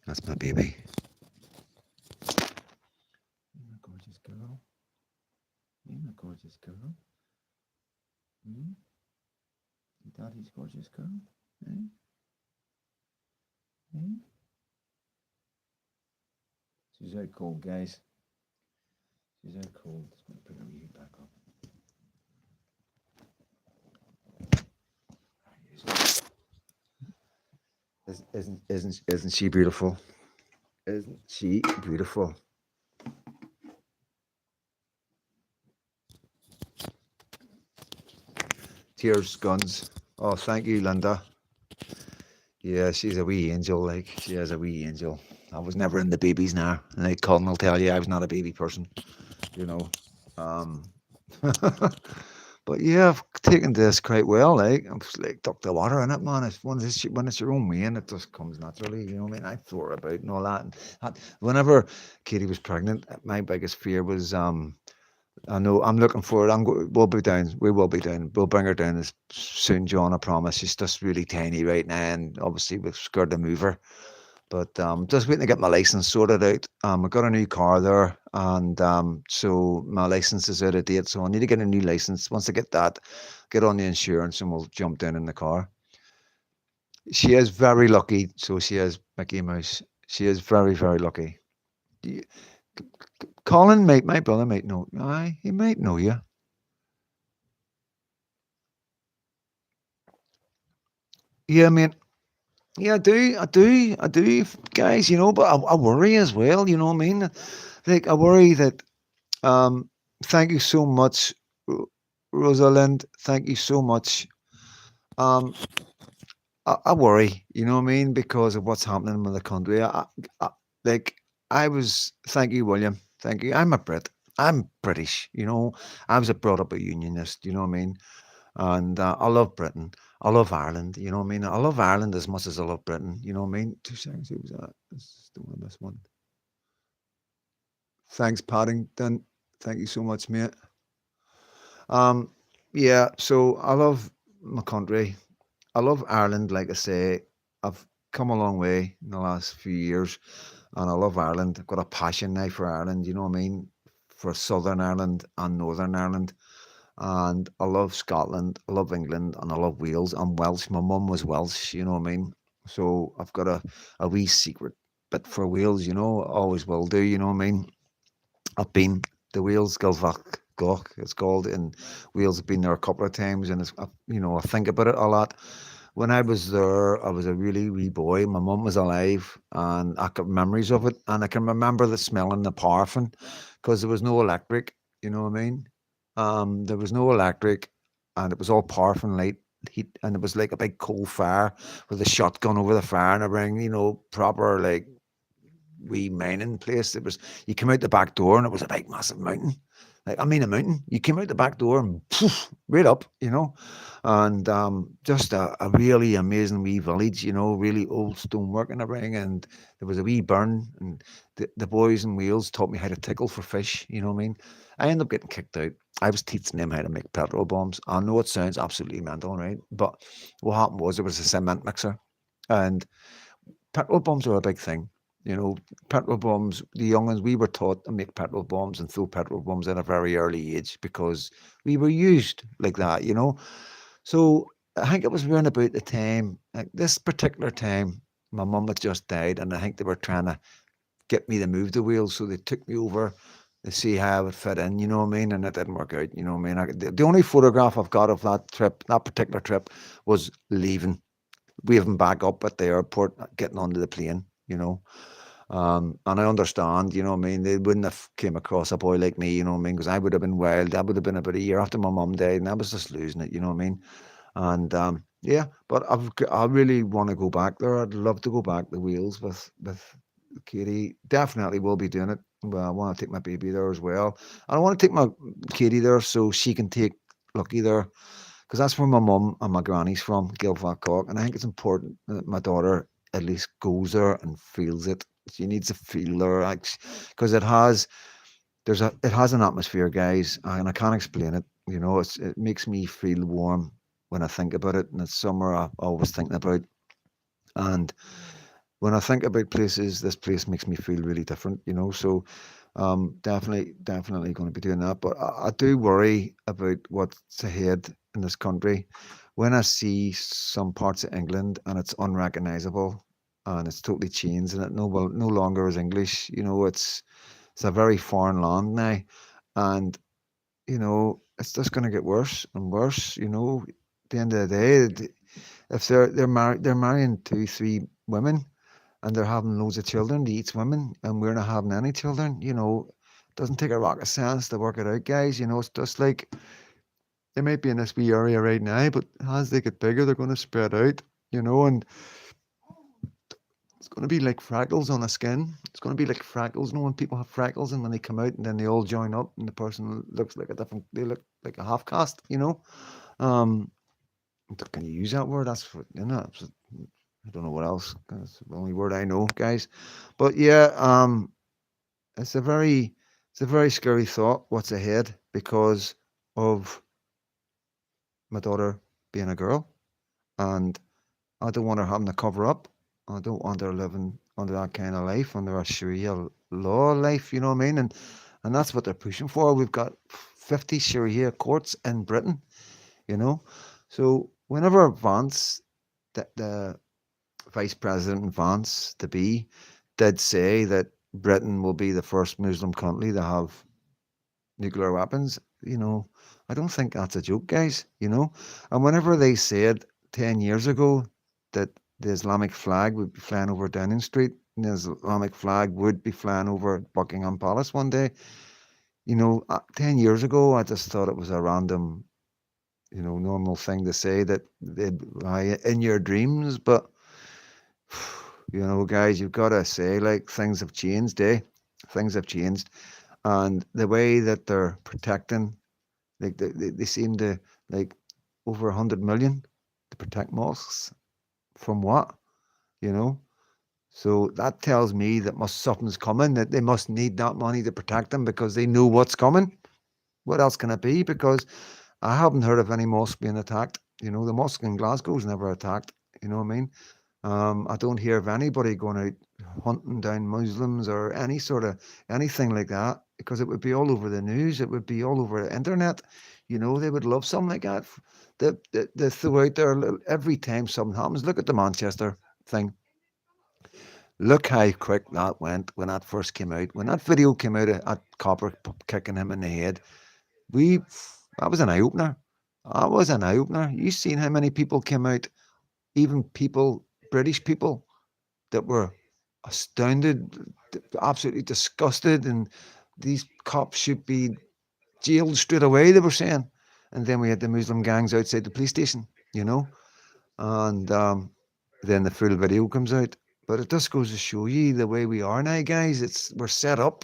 That's my baby. You're my gorgeous girl. You're my gorgeous girl. Hmm? Daddy's gorgeous girl. Eh? Eh? She's out cold, guys. She's out cold. Just gonna put her wee back up. Isn't she beautiful? Isn't she beautiful? Tears, guns. Oh, thank you, Linda. Yeah, she's a wee angel. Like she is a wee angel. I was never in the babies now, and like Colin will tell you, I was not a baby person. You know. Um, but yeah, I've taken this quite well. Like I'm just like duck the water in it, man. It's when it's your own way, and it just comes naturally. You know what I mean? I throw her about and all that. And whenever Katie was pregnant, my biggest fear was I know I'm looking for it. We'll be down. We will be down. We'll bring her down as soon, John. I promise. She's just really tiny right now, and obviously we're scared to move her. But just waiting to get my license sorted out. I got a new car there, and so my license is out of date. So I need to get a new license. Once I get that, get on the insurance, and we'll jump down in the car. She is very lucky. So she is Mickey Mouse. She is very, very lucky. Y- Colin might, my brother might know. Aye, he might know you. Yeah, I mean, yeah, I do, guys. You know, but I worry as well. You know what I mean? Like I worry that. Um, Thank you so much, Rosalind. Thank you so much. Um, I worry. You know what I mean because of what's happening in the country. I, like I was. Thank you, William. Thank you. I'm a Brit. I'm British. You know, I was brought up a unionist. You know what I mean? And I love Britain. I love Ireland. You know what I mean? I love Ireland as much as I love Britain. You know what I mean? 2 seconds. Who was that? Don't want to miss one. Thanks, Paddington. Thank you so much, mate. Um, yeah. So I love my country. I love Ireland. Like I say, I've come a long way in the last few years, and I love Ireland. I've got a passion now for Ireland. You know what I mean? For Southern Ireland and Northern Ireland. And I love Scotland, I love England, and I love Wales. I'm Welsh. My mum was Welsh, you know what I mean? So I've got a wee secret bit for Wales, you know, always will do, you know what I mean? I've been to Wales, Gilfach Goch, it's called, in Wales. I've been there a couple of times, and I think about it a lot. When I was there, I was a really wee boy. My mum was alive, and I got memories of it, and I can remember the smelling the paraffin, because there was no electric. You know what I mean? There was no electric, and it was all paraffin light heat, and it was like a big coal fire with a shotgun over the fire and everything. You know, proper like wee mining place. It was you came out the back door and it was a big massive mountain. Like I mean a mountain. You came out the back door and poof, right up, and just a really amazing wee village, really old stonework and everything. And there was a wee burn, and the boys in Wales taught me how to tickle for fish. You know what I mean? I ended up getting kicked out. I was teaching them how to make petrol bombs. I know it sounds absolutely mental, right? But what happened was there was a cement mixer, and petrol bombs are a big thing. You know, petrol bombs, the young ones, we were taught to make petrol bombs and throw petrol bombs at a very early age because we were used like that. So I think it was around about the time, like this particular time, my mum had just died, and I think they were trying to get me to move the wheels. So they took me over to see how I would fit in, you know what I mean? And it didn't work out, you know what I mean? The only photograph I've got of that trip, that particular trip, was leaving, waving back up at the airport, getting onto the plane, you know. And I understand, you know what I mean? They wouldn't have came across a boy like me, you know what I mean? Because I would have been wild. That would have been about a year after my mum died, and I was just losing it, you know what I mean? And yeah, but I really want to go back there. I'd love to go back to Wales with Katie. Definitely will be doing it. But I want to take my baby there as well. And I want to take my Katie there so she can take Lucky there, because that's where my mum and my granny's from, Gilfach. And I think it's important that my daughter at least goes there and feels it. She needs to feel there, because it has an atmosphere, guys, and I can't explain it. It makes me feel warm when I think about it, and it's somewhere I always thinking about. And when I think about places, this place makes me feel really different. So definitely going to be doing that. But I do worry about what's ahead in this country. When I see some parts of England and it's unrecognizable, and it's totally changed, and it no longer is English. It's a very foreign land now, and it's just going to get worse and worse. At the end of the day, if they're marrying two, three women, and they're having loads of children to each women, and we're not having any children. It doesn't take a rocket science to work it out, guys. It's just like they might be in this wee area right now, but as they get bigger, they're going to spread out. And it's going to be like freckles on the skin. It's going to be like freckles. When people have freckles, and when they come out, and then they all join up, and the person looks like they look like a half caste. Um, can you use that word? That's what, I don't know what else. That's the only word I know, guys. But yeah, it's a very, it's a very scary thought. What's ahead because of my daughter being a girl, and I don't want her having to cover up. I don't want her living under that kind of life, under a Sharia law life. You know what I mean? And that's what they're pushing for. We've got 50 Sharia courts in Britain. You know, so whenever Vance, the Vice President Vance to be, did say that Britain will be the first Muslim country to have nuclear weapons, I don't think that's a joke, guys. And whenever they said 10 years ago that the Islamic flag would be flying over Downing Street, and the Islamic flag would be flying over Buckingham Palace one day, 10 years ago, I just thought it was a random, normal thing to say that in your dreams. But, guys, you've got to say, like, things have changed, eh? Things have changed. And the way that they're protecting, like, they seem to, like, over 100 million to protect mosques. From what? You know? So that tells me that something's coming, that they must need that money to protect them because they know what's coming. What else can it be? Because I haven't heard of any mosque being attacked. The mosque in Glasgow's never attacked. You know what I mean? I don't hear of anybody going out hunting down Muslims or anything like that, because it would be all over the news. It would be all over the internet. They would love something like that. They throw out there every time something happens. Look at the Manchester thing. Look how quick that went when that first came out. When that video came out at Copper kicking him in the head, that was an eye opener. That was an eye opener. You seen how many people came out, even people, British people, that were astounded, absolutely disgusted, and these cops should be jailed straight away, they were saying. And then we had the Muslim gangs outside the police station, and then the full video comes out. But it just goes to show you the way we are now, guys. We're set up.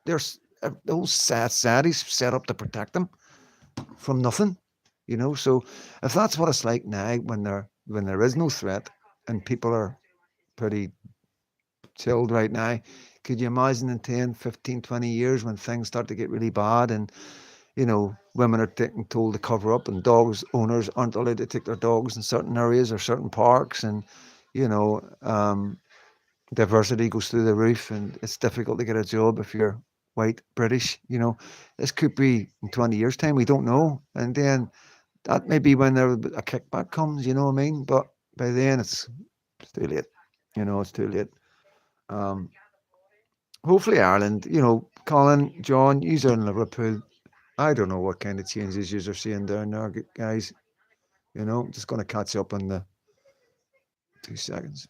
There's the whole society's set up to protect them from nothing, So if that's what it's like now, when there is no threat and people are pretty chilled right now, could you imagine in 10, 15, 20 years when things start to get really bad, and women are told to cover up, and dogs owners aren't allowed to take their dogs in certain areas or certain parks, and you know diversity goes through the roof, and it's difficult to get a job if you're white British. This could be in 20 years time, we don't know, and then that may be when there a kickback comes, you know what I mean? But by then it's too late. It's too late. um Hopefully Ireland, Colin, John, you're in Liverpool. I don't know what kind of changes you are seeing down there, guys. Just going to catch up in the 2 seconds.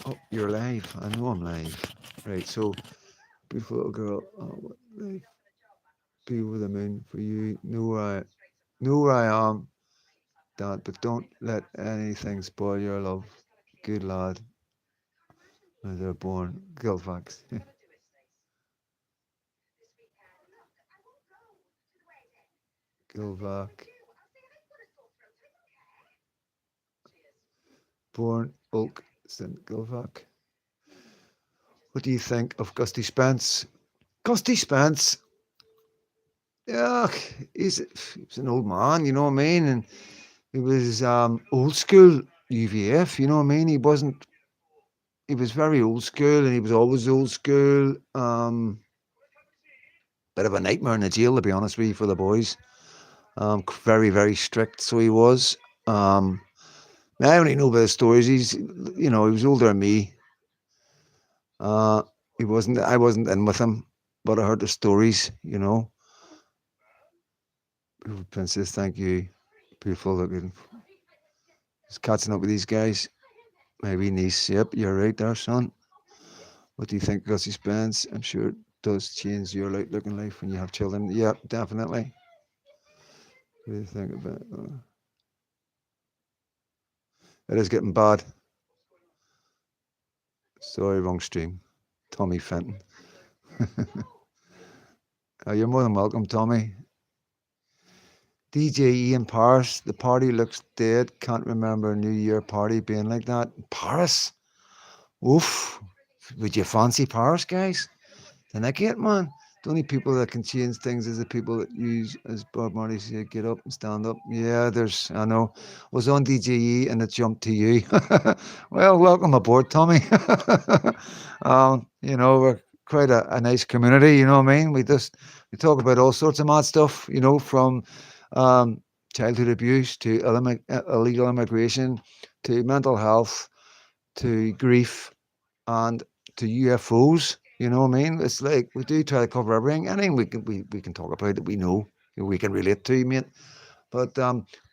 Oh, you're live. I know I'm live. Right, so beautiful little girl. Oh, what life be with the moon for you. Know where I am, Dad, but don't let anything spoil your love. Good lad. When they're born. Gilfax. Gilvac. Born Ulk St. Gilvac. What do you think of Gusty Spence? Gusty Spence, yeah, he's an old man, you know what I mean? And he was old school UVF, you know what I mean? He was very old school, and he was always old school. Bit of a nightmare in the jail, to be honest with you, for the boys. Very, very strict, so he was. Um, I only know by the stories. He was older than me. Uh, I wasn't in with him, but I heard the stories. Oh, Princess, thank you. Beautiful looking. Just catching up with these guys. Maybe niece. Yep, you're right there, son. What do you think, Gussie Spence? I'm sure it does change your outlook in life when you have children. Yep, definitely. What do you think about it? Is getting bad. Sorry, wrong stream. Tommy Fenton. You're more than welcome, Tommy. DJ Ian Paris, the party looks dead. Can't remember a New Year party being like that. Paris? Oof. Would you fancy Paris, guys? The Nickette, man. The only people that can change things is the people that use, as Bob Marley said, get up and stand up. Yeah, I know. Was on DJE and it jumped to you. Well, welcome aboard, Tommy. We're quite a nice community, you know what I mean? We talk about all sorts of mad stuff, from um, childhood abuse to illegal immigration to mental health to grief and to UFOs. You know what I mean? It's like we do try to cover everything. Anything we can talk about that we know, we can relate to, mate. But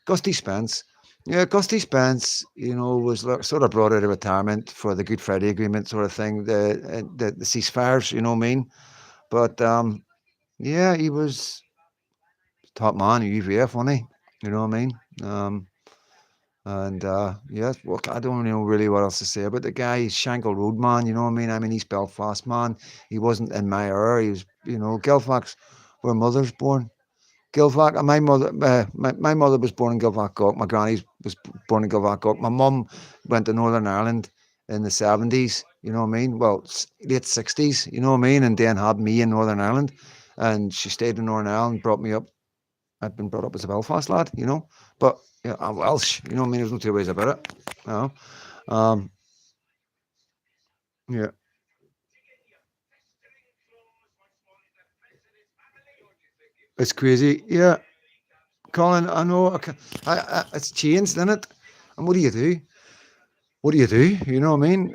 Gusty Spence, yeah, Gusty Spence, was sort of brought out of retirement for the Good Friday Agreement sort of thing, the ceasefires. You know what I mean? But yeah, he was top man at UVF, wasn't he? You know what I mean? Um, and yes, well, I don't know really what else to say about the guy. He's Shankill Road man, you know what I mean? I mean, he's Belfast man. He wasn't in my era. He was, Guildfach's where mother's born. Guildfach, and my mother was born in Guildfach, Cork. My granny was born in Guildfach, Cork. My mum went to Northern Ireland in the 70s, you know what I mean? Well, late 60s, you know what I mean? And then had me in Northern Ireland. And she stayed in Northern Ireland, brought me up. I'd been brought up as a Belfast lad. But yeah, I'm Welsh, you know what I mean? There's no two ways about it. You know? Um, yeah. It's crazy. Yeah. Colin, I know. It's changed, isn't it? And what do you do? What do you do? You know what I mean?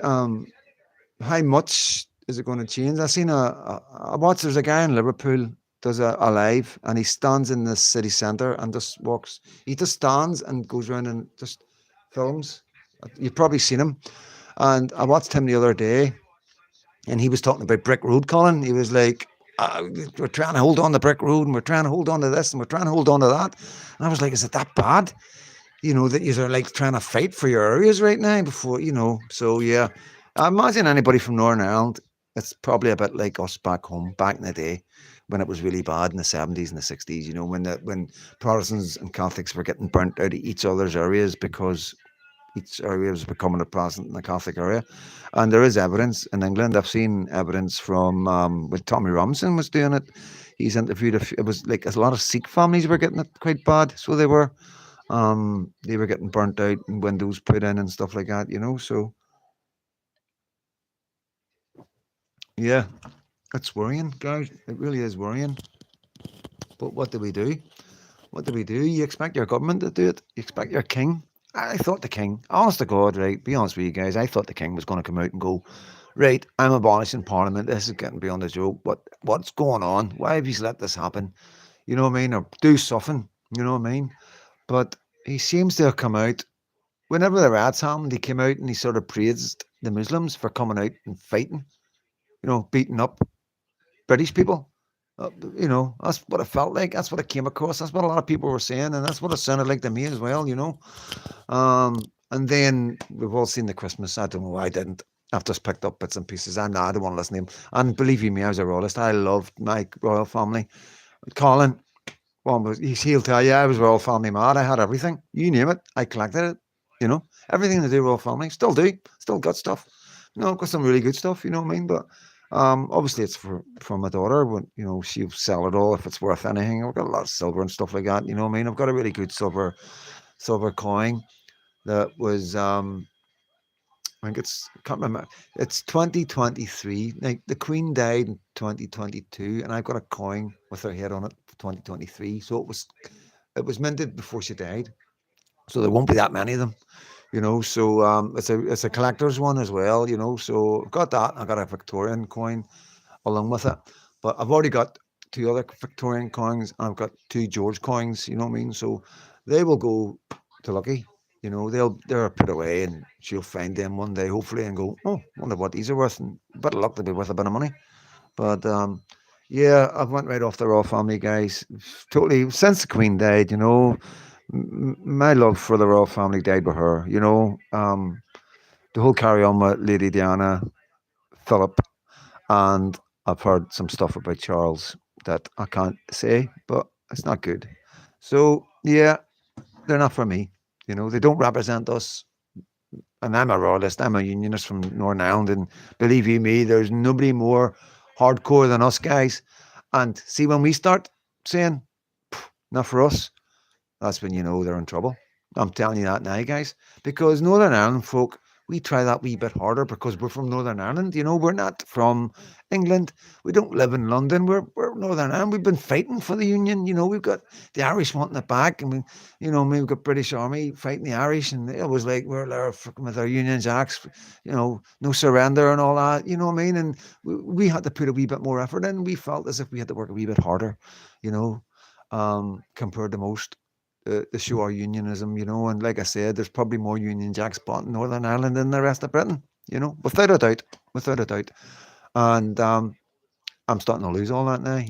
How much is it going to change? I seen I watched. There's a guy in Liverpool does a live, and he stands in the city centre and just walks. He just stands and goes around and just films. You've probably seen him. And I watched him the other day, and he was talking about Brick Road, Colin. He was like, we're trying to hold on to Brick Road, and we're trying to hold on to this, and we're trying to hold on to that. And I was like, is it that bad? That you're like trying to fight for your areas right now before. So yeah, I imagine anybody from Northern Ireland, it's probably a bit like us back home, back in the day when it was really bad in the 70s and the 60s, when Protestants and Catholics were getting burnt out of each other's areas because each area was becoming a Protestant and a Catholic area. And there is evidence in England. I've seen evidence from when Tommy Robinson was doing it. He's interviewed it was like a lot of Sikh families were getting it quite bad. So they were getting burnt out and windows put in and stuff like that. So yeah, it's worrying, guys. It really is worrying. But what do we do? What do we do? You expect your government to do it? You expect your king? I thought the king, honest to God, right, be honest with you guys, I thought the king was going to come out and go, right, I'm abolishing Parliament. This is getting beyond a joke. What's going on? Why have you let this happen? You know what I mean? Or do something. You know what I mean? But he seems to have come out. Whenever the riots happened, he came out and he sort of praised the Muslims for coming out and fighting, beating up British people. That's what it felt like. That's what it came across. That's what a lot of people were saying, and that's what it sounded like to me as well. And then we've all seen the Christmas. I don't know. I didn't. I've just picked up bits and pieces. I don't want to listen to him. And believe you me, I was a royalist. I loved my royal family. Colin, he'll tell you I was royal family mad. I had everything. You name it. I collected it. Everything to do royal family. Still do. Still got stuff. Got some really good stuff. You know what I mean? But obviously it's for my daughter. When she'll sell it all if it's worth anything. I've got a lot of silver and stuff like that. You know what I mean? I've got a really good silver coin that was I think I can't remember. It's 2023. Like the Queen died in 2022, and I've got a coin with her head on it for 2023. So it was minted before she died. So there won't be that many of them. So it's a collector's one as well, So I've got that. I got a Victorian coin along with it, but I've already got two other Victorian coins, and I've got two George coins. You know what I mean? So they will go to Lucky. They're put away, and she'll find them one day, hopefully, and go, oh, wonder what these are worth, and a bit of luck to be worth a bit of money. But yeah, I've went right off the royal family, guys. Totally since the Queen died. My love for the royal family died with her. The whole carry on with Lady Diana, Philip, and I've heard some stuff about Charles that I can't say, but it's not good. So yeah, they're not for me. They don't represent us. And I'm a royalist. I'm a unionist from Northern Ireland, and believe you me, there's nobody more hardcore than us guys. And see, when we start saying not for us, that's when you know they're in trouble. I'm telling you that now, guys, because Northern Ireland folk, we try that wee bit harder because we're from Northern Ireland. We're not from England. We don't live in London. We're Northern Ireland. We've been fighting for the Union. We've got the Irish wanting it back, and we've got British Army fighting the Irish, and it was like we're there with our Union Jacks, no surrender and all that. You know what I mean? And we had to put a wee bit more effort in. We felt as if we had to work a wee bit harder, compared to most the show our unionism, and like I said, there's probably more Union Jacks bought in Northern Ireland than the rest of Britain, without a doubt, without a doubt. And I'm starting to lose all that now,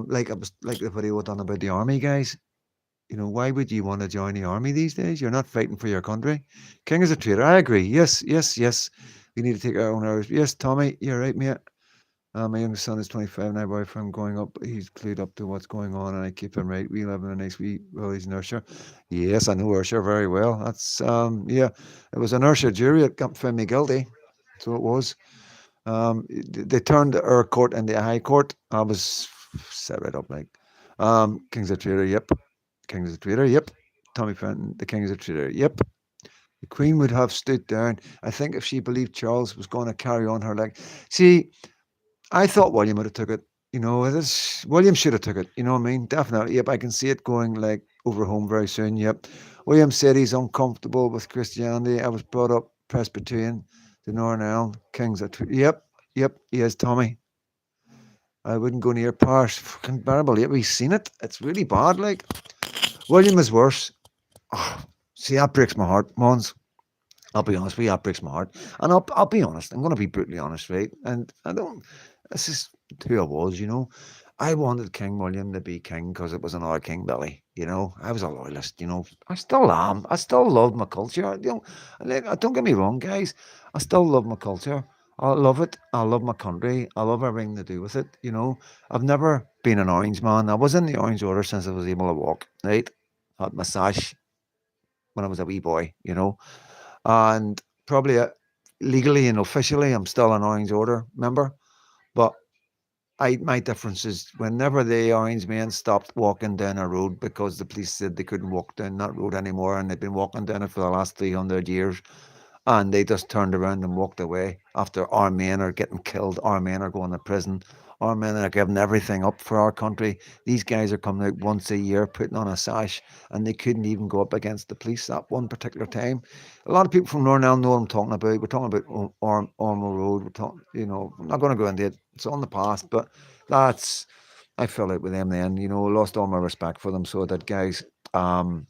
like I was like the video done about the army guys. Why would you want to join the army these days? You're not fighting for your country. King is a traitor. I agree. Yes, yes, yes. We need to take our own hours. Yes, Tommy, you're right, mate. My youngest son is 25 now, boyfriend going up. He's clued up to what's going on, and I keep him right. We live in a nice wee village in Ayrshire. Yes, I know Ayrshire very well. That's, yeah, it was an Ayrshire jury that got found me guilty. So it was. They turned our court into a high court. I was set right up like, King's a traitor, yep. King's a traitor, yep. Tommy Fenton, the King is a traitor, yep. The Queen would have stood down. I think if she believed Charles was going to carry on her leg. See, I thought William would have took it. William should have took it. You know what I mean? Definitely. Yep, I can see it going like over home very soon. Yep. William said he's uncomfortable with Christianity. I was brought up Presbyterian, the Northern Ireland Kings. Yep, yep. He is Tommy. I wouldn't go near parish. Fucking bearable. Yep, we've seen it. It's really bad. Like William is worse. Oh, see, that breaks my heart, Mons. I'll be honest with you, that breaks my heart. And I'll be honest. I'm going to be brutally honest, right? And I don't. This is who I was. I wanted King William to be king because it was another King Billy. I was a loyalist. I still am. I still love my culture. Don't get me wrong, guys. I still love my culture. I love it. I love my country. I love everything to do with it. I've never been an orange man. I was in the Orange Order since I was able to walk. Right, had my sash when I was a wee boy. And probably legally and officially, I'm still an Orange Order member. But my difference is whenever the orange men stopped walking down a road because the police said they couldn't walk down that road anymore, and they've been walking down it for the last 300 years, and they just turned around and walked away after our men are getting killed, our men are going to prison, our men are giving everything up for our country. These guys are coming out once a year, putting on a sash, and they couldn't even go up against the police that one particular time. A lot of people from Northern Ireland know what I'm talking about. We're talking about Ormo Road. We're talking, I'm not going to go into it. It's on the past, but that's, I fell out with them then. Lost all my respect for them. So I did, guys. But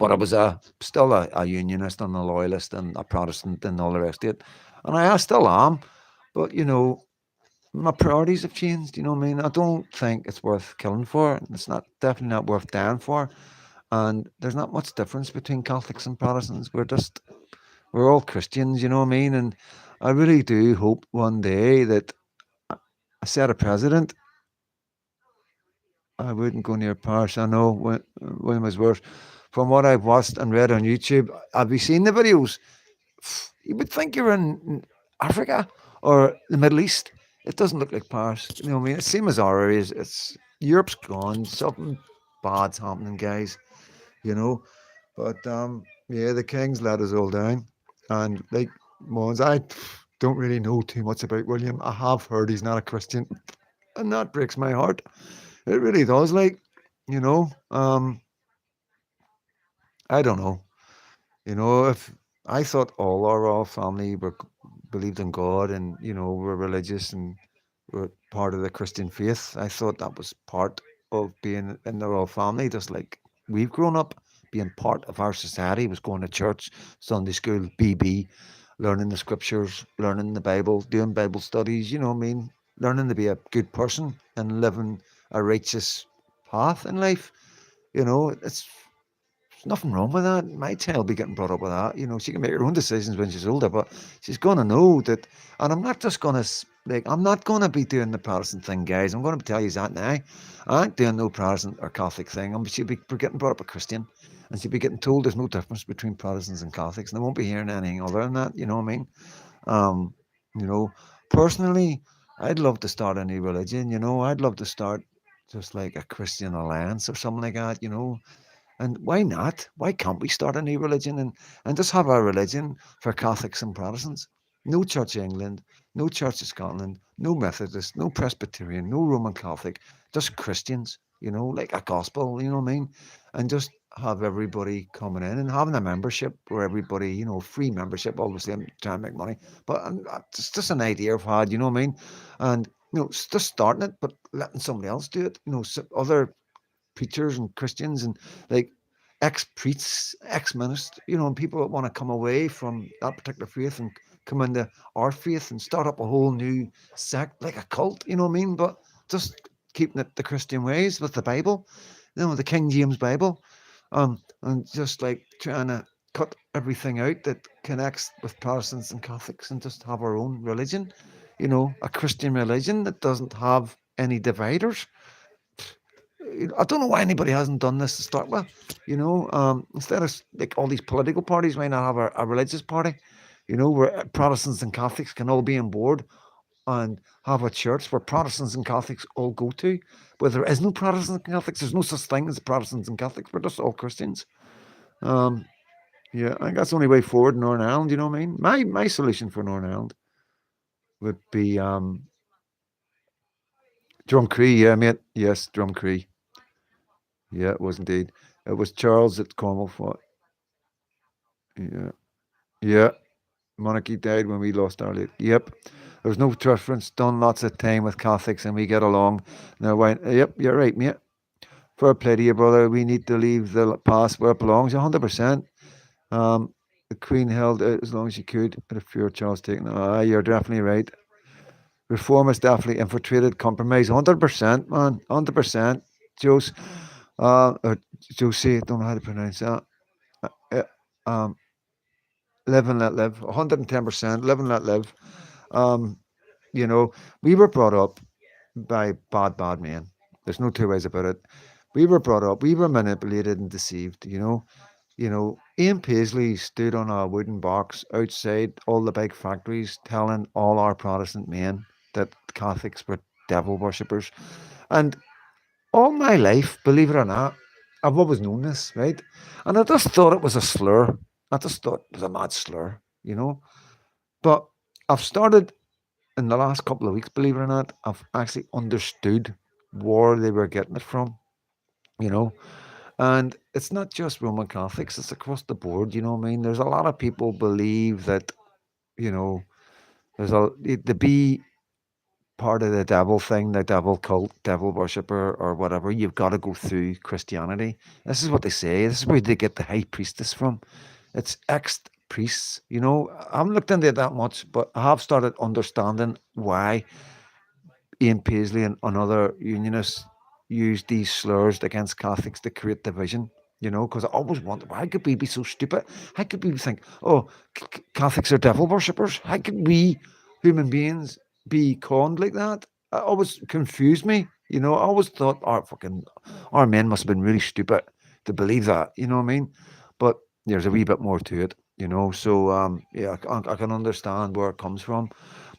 I was still a unionist and a loyalist and a Protestant and all the rest of it. And I still am. But, my priorities have changed. You know what I mean? I don't think it's worth killing for. It's not definitely not worth dying for. And there's not much difference between Catholics and Protestants. We're all Christians, you know what I mean? And I really do hope one day that a set of president, I wouldn't go near parish. I know when it was worse. From what I've watched and read on YouTube, have you seen the videos? You would think you're in Africa or the Middle East. It doesn't look like Paris. You know what I mean? It's same as our areas. It's Europe's gone. Something bad's happening, guys. You know. But yeah, the Kings let us all down. And like Mons, I don't really know too much about William. I have heard he's not a Christian, and that breaks my heart. It really does. Like, you know, I don't know. If I thought all our royal family believed in God and were religious and were part of the Christian faith, I thought that was part of being in the royal family. Just like we've grown up, being part of our society was going to church, Sunday school, BB, learning the scriptures, learning the Bible, doing Bible studies. You know what I mean? Learning to be a good person and living a righteous path in life. There's nothing wrong with that. My child will be getting brought up with that. She can make her own decisions when she's older, but she's going to know that. And I'm not just going to, I'm not going to be doing the Protestant thing, guys. I'm going to tell you that now. I ain't doing no Protestant or Catholic thing. She'll be getting brought up a Christian, and she'll be getting told there's no difference between Protestants and Catholics, and they won't be hearing anything other than that. You know what I mean? Um, you know, Personally, I'd love to start a new religion. I'd love to start just like a Christian alliance or something like that. And why not? Why can't we start a new religion and just have our religion for Catholics and Protestants? No Church of England, no Church of Scotland, no Methodist, no Presbyterian, no Roman Catholic, just Christians, like a gospel, you know what I mean? And just have everybody coming in and having a membership where everybody, free membership. Obviously, I'm trying to make money, but it's just an idea I've had, you know what I mean? And, just starting it, but letting somebody else do it, other preachers and Christians and like ex priests, ex ministers, and people that want to come away from that particular faith and come into our faith and start up a whole new sect, like a cult, you know what I mean? But just keeping it the Christian ways with the Bible, the King James Bible, and just like trying to cut everything out that connects with Protestants and Catholics and just have our own religion, a Christian religion that doesn't have any dividers. I don't know why anybody hasn't done this to start with. Instead of like all these political parties, why not have a religious party? Where Protestants and Catholics can all be on board and have a church where Protestants and Catholics all go to. Where there is no Protestants and Catholics, there's no such thing as Protestants and Catholics. We're just all Christians. Um, yeah, I think that's the only way forward in Northern Ireland. You know what I mean? My solution for Northern Ireland would be Drumcree. Yeah, mate. Yes, Drumcree. Yeah, it was indeed. It was Charles at Cornwall fought. Yeah. Yeah. Monarchy died when we lost our lead. Yep. There was no preference. Done lots of time with Catholics and we get along. Now, yep, you're right, mate. Fair play to you, brother. We need to leave the past where it belongs. 100%. Um, the Queen held it as long as she could. But if you're Charles taking, you're definitely right. Reform is definitely infiltrated. Compromise. 100%, man. 100%. Jose, Josie, don't know how to pronounce that. Uh, um, live and let live. 110%. Live and let live. Um, you know, we were brought up by bad men. There's no two ways about it. We were brought up, we were manipulated and deceived. Ian Paisley stood on a wooden box outside all the big factories telling all our Protestant men that Catholics were devil worshippers. And all my life, believe it or not, I've always known this, right? And I just thought it was a slur. I just thought it was a mad slur. But I've started in the last couple of weeks, believe it or not, I've actually understood where they were getting it from, you know. And it's not just Roman Catholics, it's across the board, you know what I mean? There's a lot of people believe that, you know, to be part of the devil thing, the devil cult, devil worshipper, or whatever, you've got to go through Christianity. This is what they say. This is where they get the high priestess from. It's ex priests. I haven't looked into it that much, but I have started understanding why Ian Paisley and other unionists use these slurs against Catholics to create division. Because I always wonder, how could we be so stupid? How could we think, oh, Catholics are devil worshippers? How could we, human beings, be conned like that? It always confused me. I always thought our men must have been really stupid to believe that. You know what I mean? But there's a wee bit more to it. So yeah, I can understand where it comes from.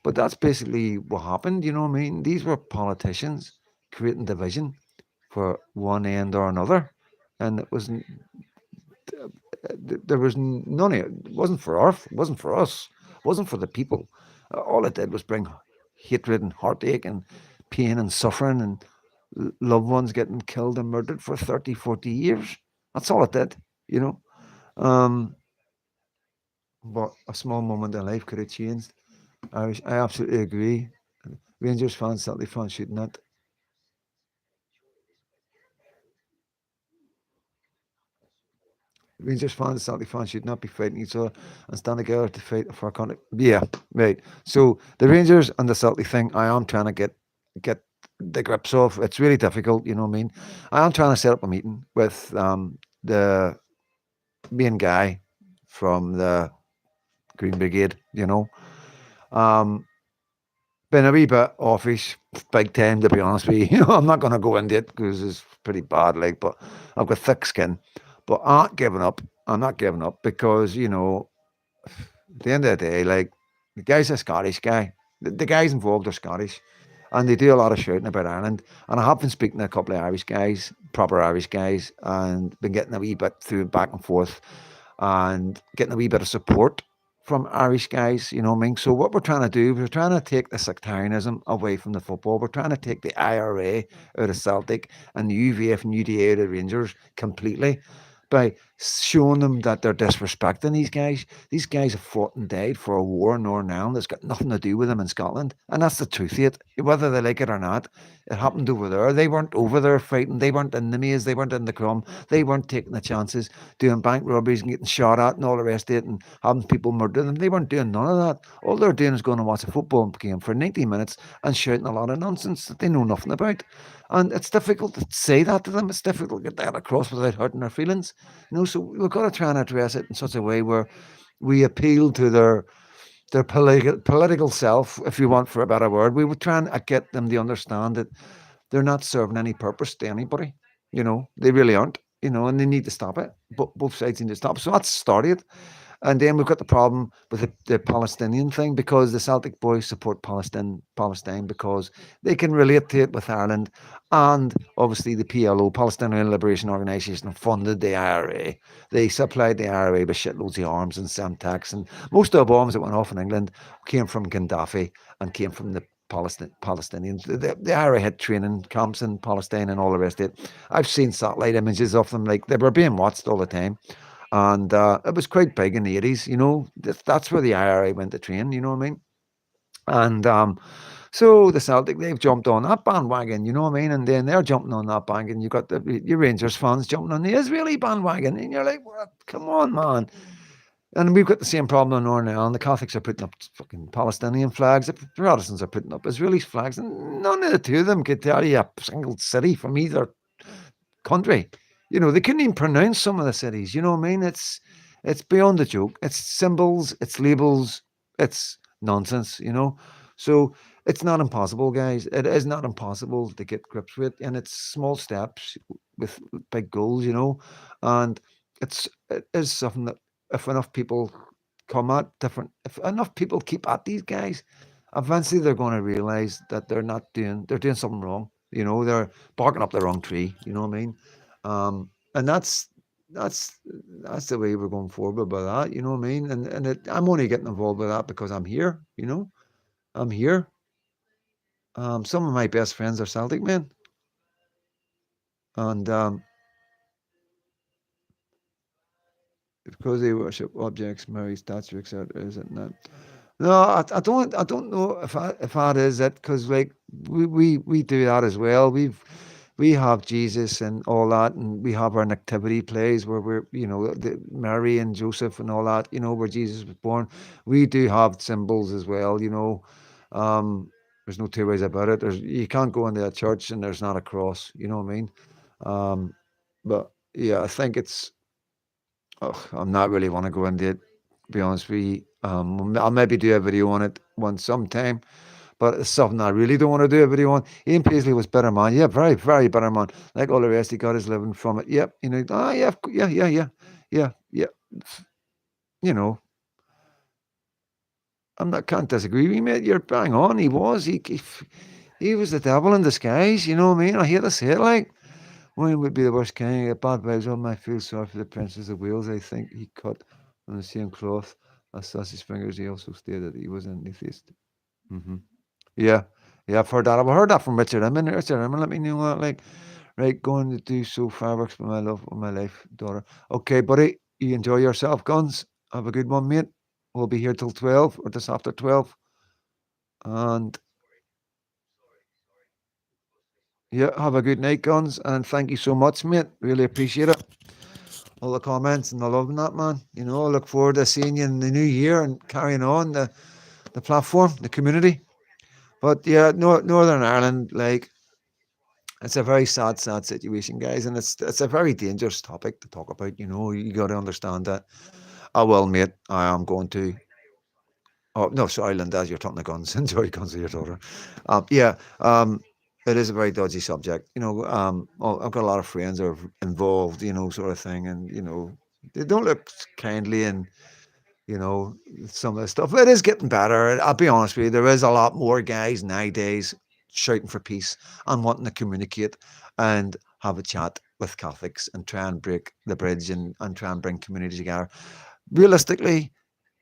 But that's basically what happened. You know what I mean? These were politicians creating division for one end or another, and it was there was none of it. It wasn't for us. It wasn't for us. It wasn't for the people. All it did was bring hatred and heartache and pain and suffering and loved ones getting killed and murdered for 30, 40 years. That's all it did. You know. Um, but a small moment in life could have changed. I absolutely agree. Rangers fans, Celtic fans should not. Rangers fans, Celtic fans should not be fighting each other and stand together to fight for a country. Yeah, right. So the Rangers and the Celtic thing, I am trying to get the grips of. It's really difficult, you know what I mean? I am trying to set up a meeting with the main guy from the Green Brigade, you know. Um, been a wee bit offish, big time to be honest with you. You know, I'm not going to go into it because it's pretty bad, like, but I've got thick skin. But I'm not giving up. I'm not giving up because, you know, at the end of the day, like, the guy's a Scottish guy. The guys involved are Scottish. And they do a lot of shouting about Ireland. And I have been speaking to a couple of Irish guys, proper Irish guys, and been getting a wee bit through back and forth and getting a wee bit of support from Irish guys, you know what I mean? So what we're trying to do, we're trying to take the sectarianism away from the football. We're trying to take the IRA out of Celtic and the UVF and UDA out of Rangers completely by showing them that they're disrespecting these guys. These guys have fought and died for a war in Northern Ireland that's got nothing to do with them in Scotland. And that's the truth of it, whether they like it or not. It happened over there. They weren't over there fighting. They weren't in the maze. They weren't in the Crum. They weren't taking the chances, doing bank robberies and getting shot at and all the rest of it and having people murder them. They weren't doing none of that. All they're doing is going to watch a football game for 90 minutes and shouting a lot of nonsense that they know nothing about. And it's difficult to say that to them. It's difficult to get that across without hurting their feelings. You know, so we've got to try and address it in such a way where we appeal to their political self, if you want for a better word. We would try and get them to understand that they're not serving any purpose to anybody. You know, they really aren't. You know, and they need to stop it. But both sides need to stop. So that's started. And then we've got the problem with the Palestinian thing because the Celtic boys support Palestine because they can relate to it with Ireland. And obviously the PLO, Palestinian Liberation Organization, funded the IRA. They supplied the IRA with shitloads of arms and Semtex. And most of the bombs that went off in England came from Gaddafi and came from the Palestinians. The IRA had training camps in Palestine and all the rest of it. I've seen satellite images of them, like they were being watched all the time. And it was quite big in the 80s, you know. That's where the IRA went to train, you know what I mean? And so the Celtic, they've jumped on that bandwagon, you know what I mean? And then they're jumping on that bandwagon. You've got your Rangers fans jumping on the Israeli bandwagon. And you're like, well, come on, man. And we've got the same problem in Northern Ireland. The Catholics are putting up fucking Palestinian flags. The Protestants are putting up Israeli flags. And none of the two of them could tell you a single city from either country. You know, they couldn't even pronounce some of the cities. You know what I mean? It's beyond a joke. It's symbols, it's labels, it's nonsense, you know. So it's not impossible, guys. It is not impossible to get grips with, and it's small steps with big goals, you know. And it is something that if enough people come at different, if enough people keep at these guys, eventually they're going to realize that they're doing something wrong. You know, they're barking up the wrong tree. You know what I mean? And that's that's the way we're going forward with that. You know what I mean? I'm only getting involved with that because I'm here. You know, I'm here. Some of my best friends are Celtic men, and because they worship objects, Mary statue, etc. Is it not? No, I don't know if that is it because like we do that as well. We have Jesus and all that, and we have our nativity plays where we're Mary and Joseph and all that. You know where Jesus was born. We do have symbols as well. You know, there's no two ways about it. You can't go into a church and there's not a cross. You know what I mean? Um, but yeah, I think it's. Oh, I'm not really want to go into it. To be honest with you, I'll maybe do a video on it once sometime. But it's something I really don't want to do a video on. Ian Paisley was better man. Yeah, very, very better man. Like all the rest, he got his living from it. Yep. You know, yeah, yeah, yeah, yeah, yeah, yeah. You know, can't disagree with you, mate. You're bang on. He was. He was the devil in disguise. You know what I mean? I hate to say it like. When would be the worst king? A bad vibes on my feel sorry for the Princess of Wales. I think he cut on the same cloth as Sausage Fingers. He also stated that he was an atheist. Hmm. Yeah, yeah, I've heard that. I've heard that from Richard Inman. Richard Inman let me know that. Like, right, going to do so fireworks for my love of my life, daughter. Okay, buddy, you enjoy yourself, guns. Have a good one, mate. We'll be here till 12 or just after 12. And yeah, have a good night, Guns. And thank you so much, mate. Really appreciate it. All the comments and the love and that, man. You know, I look forward to seeing you in the new year and carrying on the platform, the community. But yeah, Northern Ireland, like, it's a very sad, sad situation, guys, and it's a very dangerous topic to talk about. You know, you got to understand that. Oh well, mate, I am going to. Oh no, sorry, Linda, you're talking to Guns. Enjoy Guns with your daughter. Yeah, it is a very dodgy subject. You know, well, I've got a lot of friends that are involved. You know, sort of thing, and you know, they don't look kindly and you know, some of the stuff. It is getting better. I'll be honest with you. There is a lot more guys nowadays shouting for peace and wanting to communicate and have a chat with Catholics and try and break the bridge and try and bring communities together. Realistically,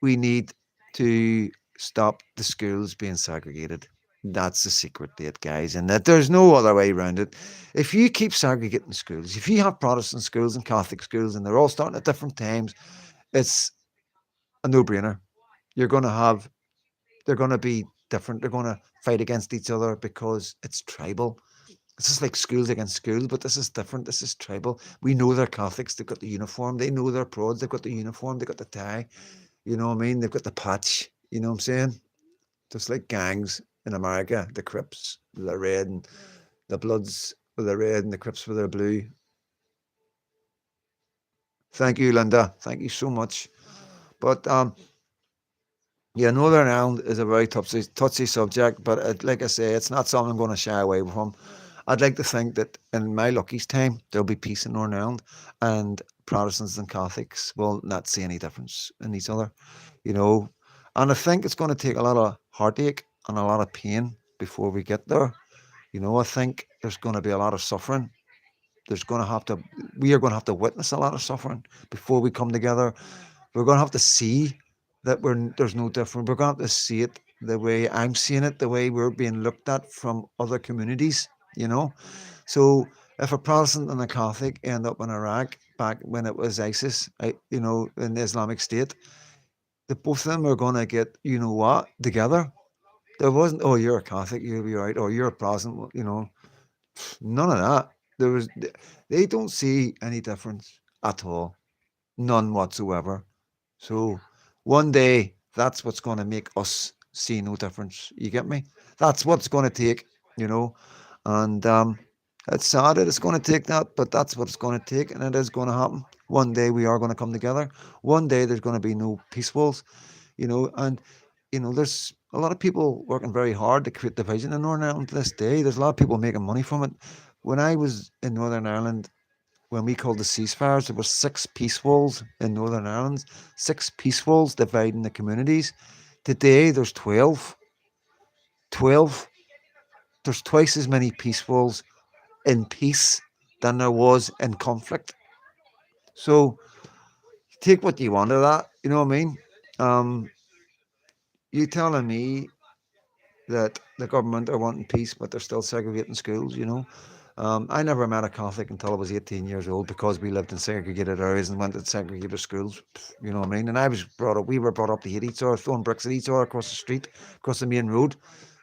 we need to stop the schools being segregated. That's the secret to it, guys, and that there's no other way around it. If you keep segregating schools, if you have Protestant schools and Catholic schools and they're all starting at different times, it's a no-brainer. You're going to have, they're going to be different. They're going to fight against each other because it's tribal. This is like schools against schools, but this is different. This is tribal. We know they're Catholics. They've got the uniform. They know they're prods. They've got the uniform. They've got the tie. You know what I mean? They've got the patch. You know what I'm saying? Just like gangs in America, the Crips, they're red, and the Bloods with the red, and the Crips with their blue. Thank you, Linda. Thank you so much. But yeah, Northern Ireland is a very touchy subject, but like I say, it's not something I'm going to shy away from. I'd like to think that in my lucky's time, there'll be peace in Northern Ireland, and Protestants and Catholics will not see any difference in each other, you know. And I think it's going to take a lot of heartache and a lot of pain before we get there. You know, I think there's going to be a lot of suffering. There's going to have to, we are going to have to witness a lot of suffering before we come together. We're going to have to see that there's no different. We're going to have to see it the way I'm seeing it, the way we're being looked at from other communities, you know. So if a Protestant and a Catholic end up in Iraq back when it was ISIS, you know, in the Islamic State, the both of them are going to get, you know what, together. There wasn't, oh, you're a Catholic, you'll be right, or you're a Protestant, you know, none of that. There was, they don't see any difference at all, none whatsoever. So one day, that's what's going to make us see no difference. You get me? That's what's going to take, you know. And it's sad that it's going to take that, but that's what it's going to take, and it is going to happen. One day we are going to come together. One day there's going to be no peace walls, you know. And you know, there's a lot of people working very hard to create division in Northern Ireland to this day. There's a lot of people making money from it. When I was in Northern Ireland, when we called the ceasefires, there were 6 peace walls in Northern Ireland, 6 peace walls dividing the communities. Today, there's 12. 12. There's twice as many peace walls in peace than there was in conflict. So take what you want of that. You know what I mean? Um, you telling me that the government are wanting peace, but they're still segregating schools, you know? I never met a Catholic until I was 18 years old because we lived in segregated areas and went to segregated schools, you know what I mean? And I was brought up, we were brought up to hate each other, throwing bricks at each other across the street, across the main road,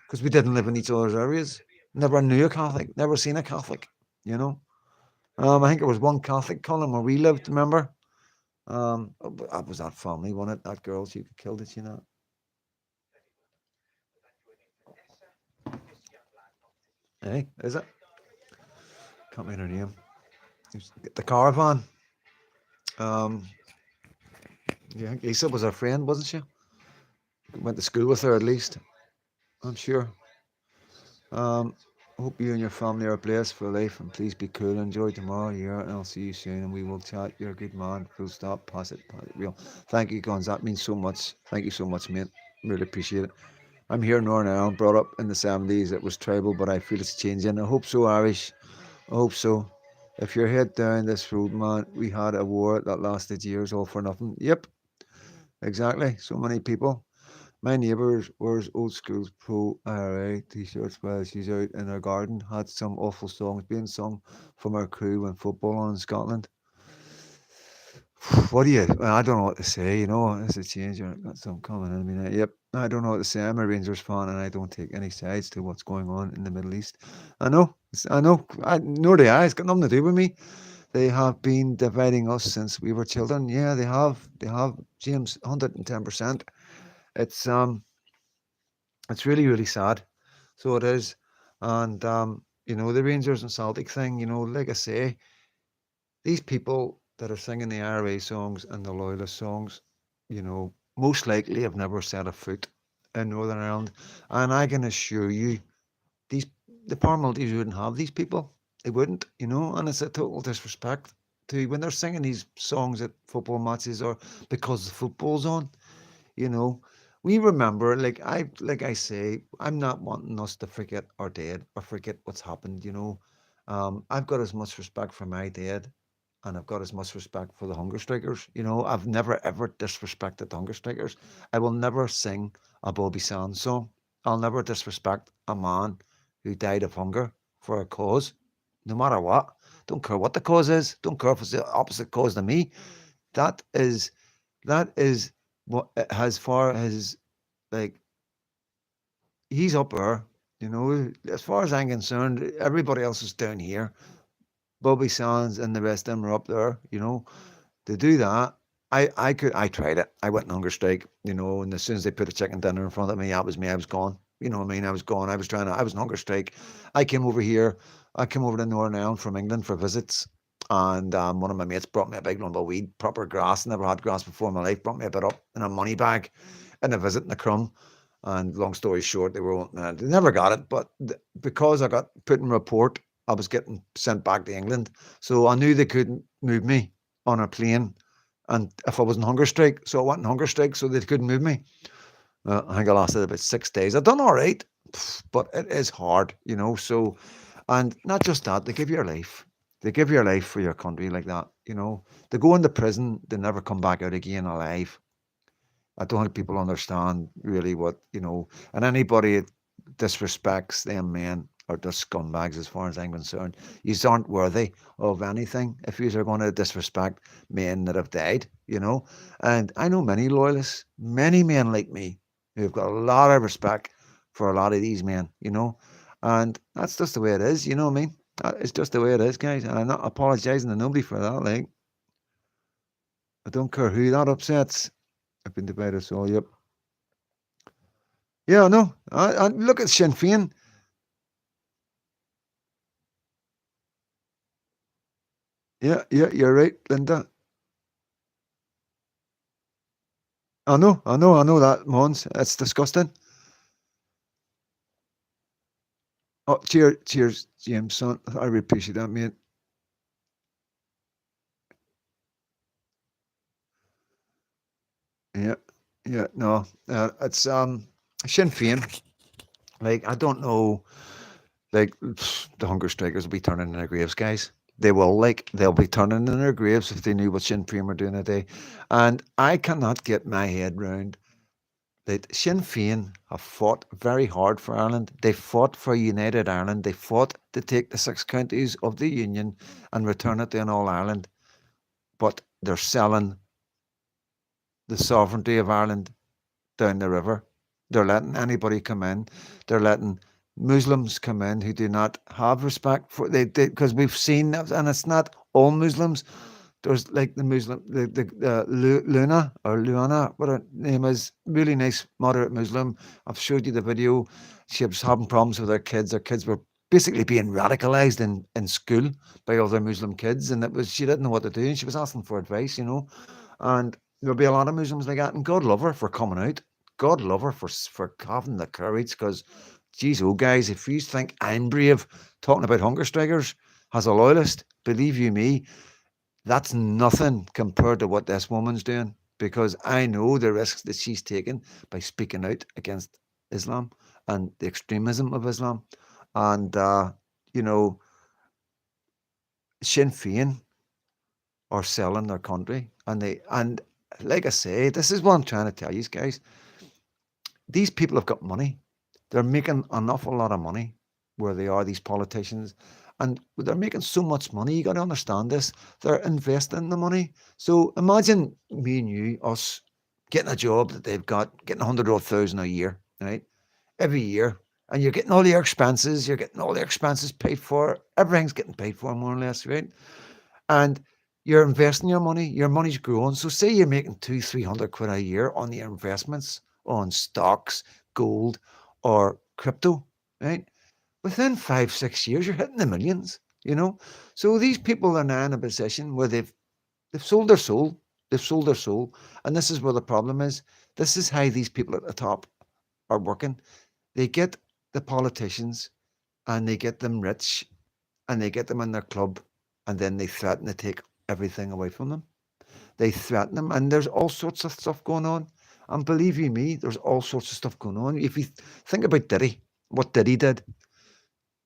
because we didn't live in each other's areas. Never knew a Catholic, never seen a Catholic, you know? I think there was one Catholic column where we lived, remember? That was that family, wasn't it? That girl, she killed it, you know? Hey, is it? Can't remember her name. The caravan. Um, yeah, Lisa was her friend, wasn't she? Went to school with her at least. I'm sure. Um, hope you and your family are blessed for life, and please be cool. Enjoy tomorrow. Yeah, and I'll see you soon, and we will chat. You're a good man. Full stop. Pass it real. Thank you, Guns. That means so much. Thank you so much, mate. Really appreciate it. I'm here in Northern Ireland, brought up in the 70s. It was tribal, but I feel it's changing. I hope so, Irish. I hope so. If you're head down this road, man, we had a war that lasted years, all for nothing. Yep, exactly. So many people. My neighbour wears old school pro IRA t-shirts while she's out in her garden. Had some awful songs being sung from her crew when football on in Scotland. What do you? Well, I don't know what to say. You know, it's a change. I've got some coming in me now. Yep, I don't know what to say. I'm a Rangers fan, and I don't take any sides to what's going on in the Middle East. I know. I know. Nor do I. It's got nothing to do with me. They have been dividing us since we were children. Yeah, they have. They have. James, 110%. It's um, it's really really sad. So it is, and you know the Rangers and Celtic thing. You know, like I say, these people that are singing the IRA songs and the Loyalist songs, you know, most likely have never set a foot in Northern Ireland. And I can assure you, these the paramilitaries wouldn't have these people. They wouldn't, you know, and it's a total disrespect to when they're singing these songs at football matches or because the football's on, you know. We remember, like I say, I'm not wanting us to forget our dead or forget what's happened, you know. I've got as much respect for my dead and I've got as much respect for the hunger strikers. You know, I've never ever disrespected the hunger strikers. I will never sing a Bobby Sands song. I'll never disrespect a man who died of hunger for a cause, no matter what. Don't care what the cause is. Don't care if it's the opposite cause to me. That is that is what as far as like he's up there. You know, as far as I'm concerned, everybody else is down here. Bobby Sands and the rest of them are up there. You know, to do that, I tried it. I went on hunger strike, you know, and as soon as they put a chicken dinner in front of me, that was me. I was gone. You know what I mean? I was gone. I was on hunger strike. I came over here. I came over to Northern Ireland from England for visits. And one of my mates brought me a big lump of weed, proper grass. Never had grass before in my life. Brought me a bit up in a money bag and a visit in a crumb. And long story short, they never got it. But because I got put in report, I was getting sent back to England. So I knew they couldn't move me on a plane and if I was on hunger strike, so I went on hunger strike, so they couldn't move me. I think I lasted about 6 days. I done all right, but it is hard, you know. So, and not just that, they give your life. They give your life for your country like that, you know. They go into prison, they never come back out again alive. I don't think people understand really what, you know, and anybody that disrespects them men are just scumbags as far as I'm concerned. You aren't worthy of anything if you are going to disrespect men that have died, you know. And I know many loyalists, many men like me, who've got a lot of respect for a lot of these men, you know. And that's just the way it is, you know what I mean? It's just the way it is, guys. And I'm not apologising to nobody for that. Like, I don't care who that upsets. I've been debated, so yep. Yeah, no. I look at Sinn Féin. Yeah, yeah, you're right, Linda. I know that, Mons. It's disgusting. Oh, cheers, James, son. I really appreciate that, mate. Yeah, yeah, no. It's Sinn Féin. Like, I don't know. Like, the hunger strikers will be turning in their graves, guys. They will, like, they'll be turning in their graves if they knew what Sinn Féin were doing today. And I cannot get my head round that Sinn Féin have fought very hard for Ireland. They fought for United Ireland. They fought to take the 6 counties of the Union and return it to an All Ireland. But they're selling the sovereignty of Ireland down the river. They're letting anybody come in. They're letting Muslims come in who do not have respect for they because we've seen that, and it's not all Muslims. There's like the Muslim, Luna or Luana, what her name is, really nice moderate Muslim. I've showed you the video. She was having problems with her kids. Her kids were basically being radicalized in school by other Muslim kids, and it was she didn't know what to do, and she was asking for advice, you know. And there'll be a lot of Muslims like that, and God love her for coming out. God love her for having the courage, because, geez, oh guys, if you think I'm brave talking about hunger strikers as a loyalist, believe you me, that's nothing compared to what this woman's doing, because I know the risks that she's taken by speaking out against Islam and the extremism of Islam. And, you know, Sinn Féin are selling their country. And like I say, this is what I'm trying to tell you guys. These people have got money. They're making an awful lot of money where they are, these politicians. and they're making so much money. You got to understand this. They're investing the money. So imagine me and you, us, getting a job that they've got, getting 100,000 a year, right? Every year. And you're getting all your expenses, paid for. Everything's getting paid for, more or less, right? And you're investing your money's growing. So say you're making 200-300 quid a year on your investments, on stocks, gold, or crypto, right? Within 5-6 years, you're hitting the millions, you know. So these people are now in a position where they've sold their soul. They've sold their soul. And this is where the problem is. This is how these people at the top are working. They get the politicians and they get them rich and they get them in their club and then they threaten to take everything away from them. They threaten them, and there's all sorts of stuff going on. And believe you me, there's all sorts of stuff going on. If you think about Diddy, what Diddy did,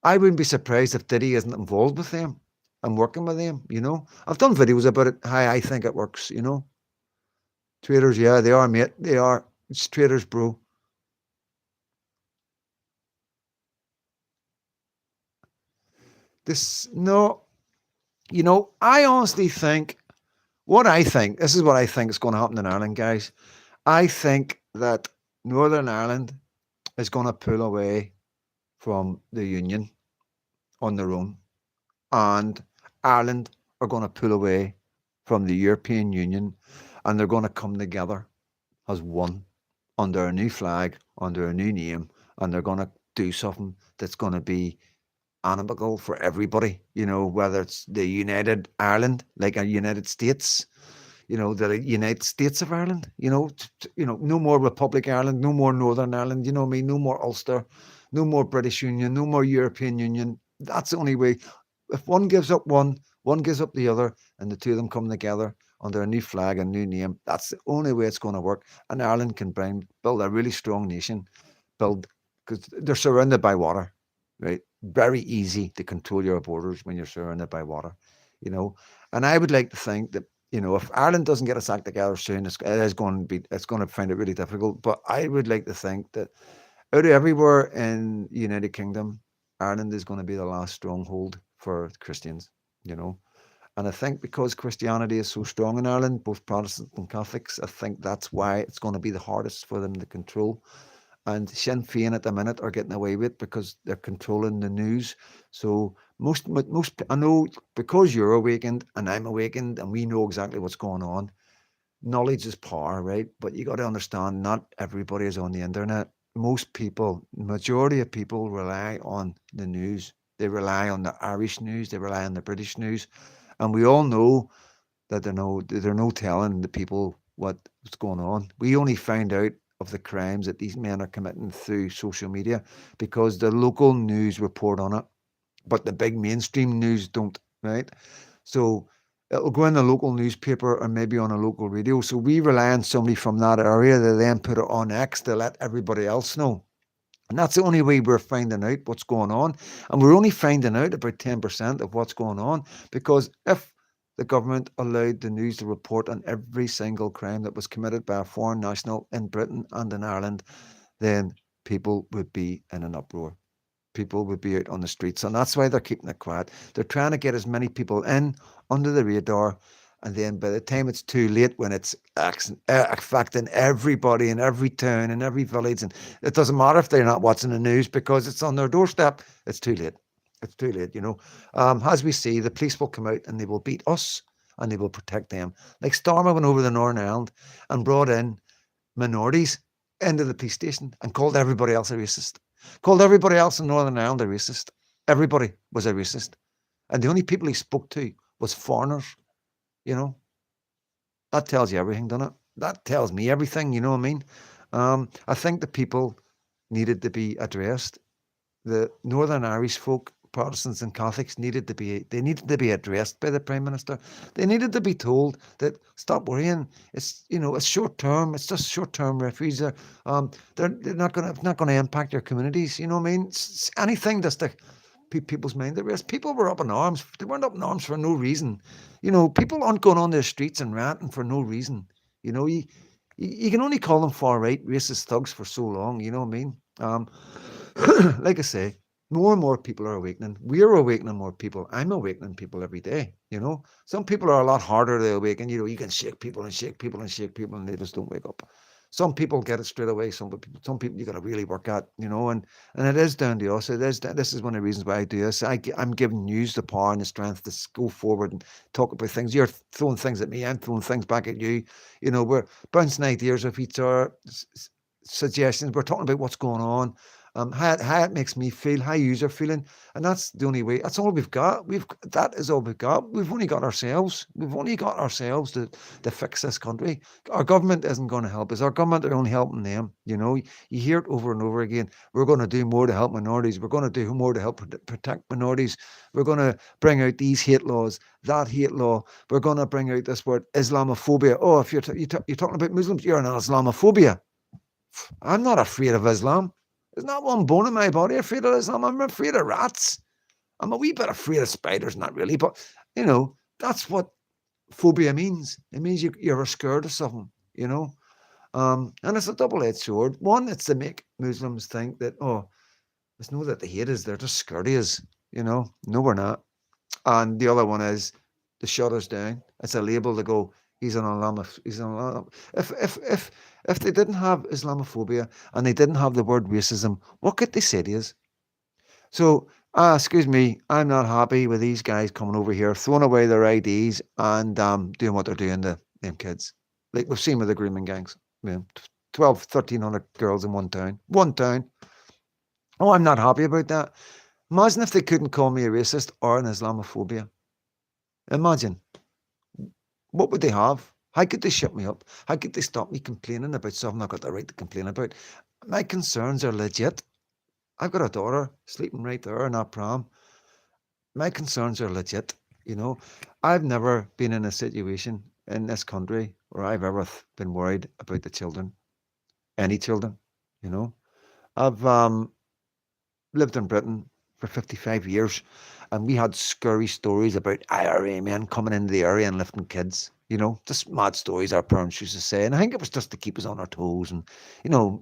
I wouldn't be surprised if Diddy isn't involved with them and working with them, you know. I've done videos about it, how I think it works, you know. Traders, yeah, they are, mate. They are. It's traders, bro. No, you know, I honestly think, this is what I think is going to happen in Ireland, guys. I think that Northern Ireland is going to pull away from the Union on their own, and Ireland are going to pull away from the European Union, and they're going to come together as one under a new flag, under a new name, and they're going to do something that's going to be amicable for everybody, you know, whether it's the United Ireland, like a United States, you know, the United States of Ireland, no more Republic Ireland, no more Northern Ireland, you know what I mean, no more Ulster, no more British Union, no more European Union. That's the only way. If one gives up one gives up the other, and the two of them come together under a new flag and new name, that's the only way it's going to work. And Ireland can build a really strong nation, because they're surrounded by water, right? Very easy to control your borders when you're surrounded by water, you know. And I would like to think that, you know, if Ireland doesn't get its act together soon, it's going to find it really difficult. But I would like to think that out of everywhere in the United Kingdom, Ireland is going to be the last stronghold for Christians, you know. And I think because Christianity is so strong in Ireland, both Protestants and Catholics, I think that's why it's going to be the hardest for them to control. And Sinn Féin at the minute are getting away with it because they're controlling the news. So most, I know, because you're awakened and I'm awakened and we know exactly what's going on. Knowledge is power, right? But you got to understand, not everybody is on the internet. Most people, majority of people, rely on the news. They rely on the Irish news. They rely on the British news, and we all know that they're no telling the people what's going on. We only find out of the crimes that these men are committing through social media because the local news report on it, but the big mainstream news don't, right? So it'll go in a local newspaper or maybe on a local radio. So we rely on somebody from that area to then put it on X to let everybody else know. And that's the only way we're finding out what's going on. And we're only finding out about 10% of what's going on, because if the government allowed the news to report on every single crime that was committed by a foreign national in Britain and in Ireland, then people would be in an uproar. People would be out on the streets. And that's why they're keeping it quiet. They're trying to get as many people in under the radar. And then by the time it's too late, when it's affecting everybody in every town and every village, and it doesn't matter if they're not watching the news because it's on their doorstep, it's too late. It's too late, you know. As we see, the police will come out and they will beat us and they will protect them. Like Starmer went over to Northern Ireland and brought in minorities into the police station and called everybody else a racist. Called everybody else in Northern Ireland a racist. Everybody was a racist. And the only people he spoke to was foreigners, you know. That tells you everything, doesn't it? That tells me everything, you know what I mean? I think the people needed to be addressed. The Northern Irish folk, Protestants and Catholics, needed to be addressed by the Prime Minister. They needed to be told that stop worrying. It's it's short term. It's just short term refuge. They're not going to impact your communities. You know what I mean? It's anything that's to keep people's mind at rest. People were up in arms. They weren't up in arms for no reason. People aren't going on the streets and ranting for no reason. You can only call them far right racist thugs for so long. You know what I mean? Like I say, More and more people are awakening. We're awakening more people. I'm awakening people every day. Some people are a lot harder to awaken. You can shake people and shake people and shake people, and they just don't wake up. Some people get it straight away. Some people you got to really work at. And it is down to us. It is. This is one of the reasons why I do this. I'm giving you the power and the strength to go forward and talk about things. You're throwing things at me. I'm throwing things back at you. We're bouncing ideas off each other, suggestions. We're talking about what's going on. How it makes me feel, how you are feeling, and that's the only way. That's all we've got. That is all we've got. We've only got ourselves. We've only got ourselves to fix this country. Our government isn't going to help us. Our government are only helping them. You hear it over and over again. We're going to do more to help minorities. We're going to do more to help protect minorities. We're going to bring out these hate laws, that hate law. We're going to bring out this word Islamophobia. Oh, if you're talking about Muslims, you're an Islamophobia. I'm not afraid of Islam. There's not one bone in my body afraid of Islam. I'm afraid of rats. I'm a wee bit afraid of spiders, not really, but that's what phobia means. It means you're scared of something, and it's a double-edged sword. One, it's to make Muslims think that, it's not that they hate us, they're just scared of us, No, we're not. And the other one is to shut us down. It's a label to go, he's an Islam. If they didn't have Islamophobia and they didn't have the word racism, what could they say to us? So, excuse me, I'm not happy with these guys coming over here, throwing away their IDs and doing what they're doing to them kids. Like we've seen with the grooming gangs. 1,300 girls in one town. One town. Oh, I'm not happy about that. Imagine if they couldn't call me a racist or an Islamophobia. Imagine. What would they have? How could they shut me up? How could they stop me complaining about something I've got the right to complain about? My concerns are legit. I've got a daughter sleeping right there in that pram. My concerns are legit. I've never been in a situation in this country where I've ever been worried about the children, any children. I've lived in Britain for 55 years, and we had scary stories about IRA men coming into the area and lifting kids. Just mad stories our parents used to say. And I think it was just to keep us on our toes and,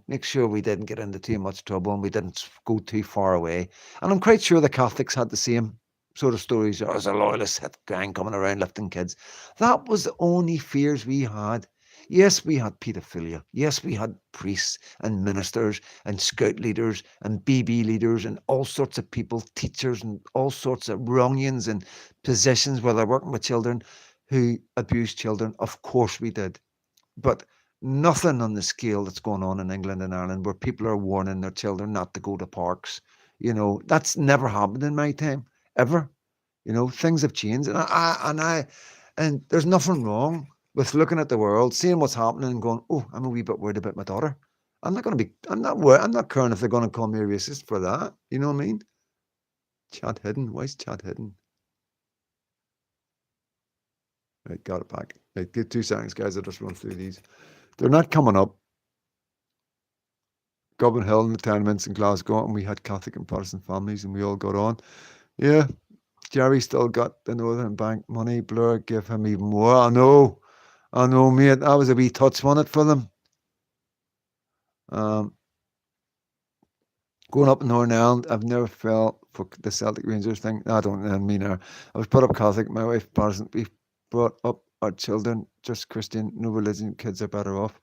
make sure we didn't get into too much trouble and we didn't go too far away. And I'm quite sure the Catholics had the same sort of stories. There was a loyalist hit gang coming around lifting kids. That was the only fears we had. Yes, we had paedophilia. Yes, we had priests and ministers and scout leaders and BB leaders and all sorts of people, teachers and all sorts of wrongians and positions where they're working with children who abused children. Of course we did. But nothing on the scale that's going on in England and Ireland where people are warning their children not to go to parks. That's never happened in my time, ever. Things have changed. And there's nothing wrong with looking at the world, seeing what's happening and going, oh, I'm a wee bit worried about my daughter. I'm not caring if they're going to call me a racist for that. You know what I mean? Chat hidden. Why is chat hidden? Right, got it back. Right, give 2 seconds, guys. I'll just run through these. They're not coming up. Goblin Hill and the tenements in Glasgow, and we had Catholic and Protestant families, and we all got on. Yeah, Jerry still got the Northern Bank money. Blur give him even more. I know, mate. That was a wee touch, wasn't it, for them? Going up in Northern Ireland, I've never felt for the Celtic Rangers thing. I don't mean I was brought up Catholic, my wife Protestant. We brought up our children just Christian, no religion. Kids are better off.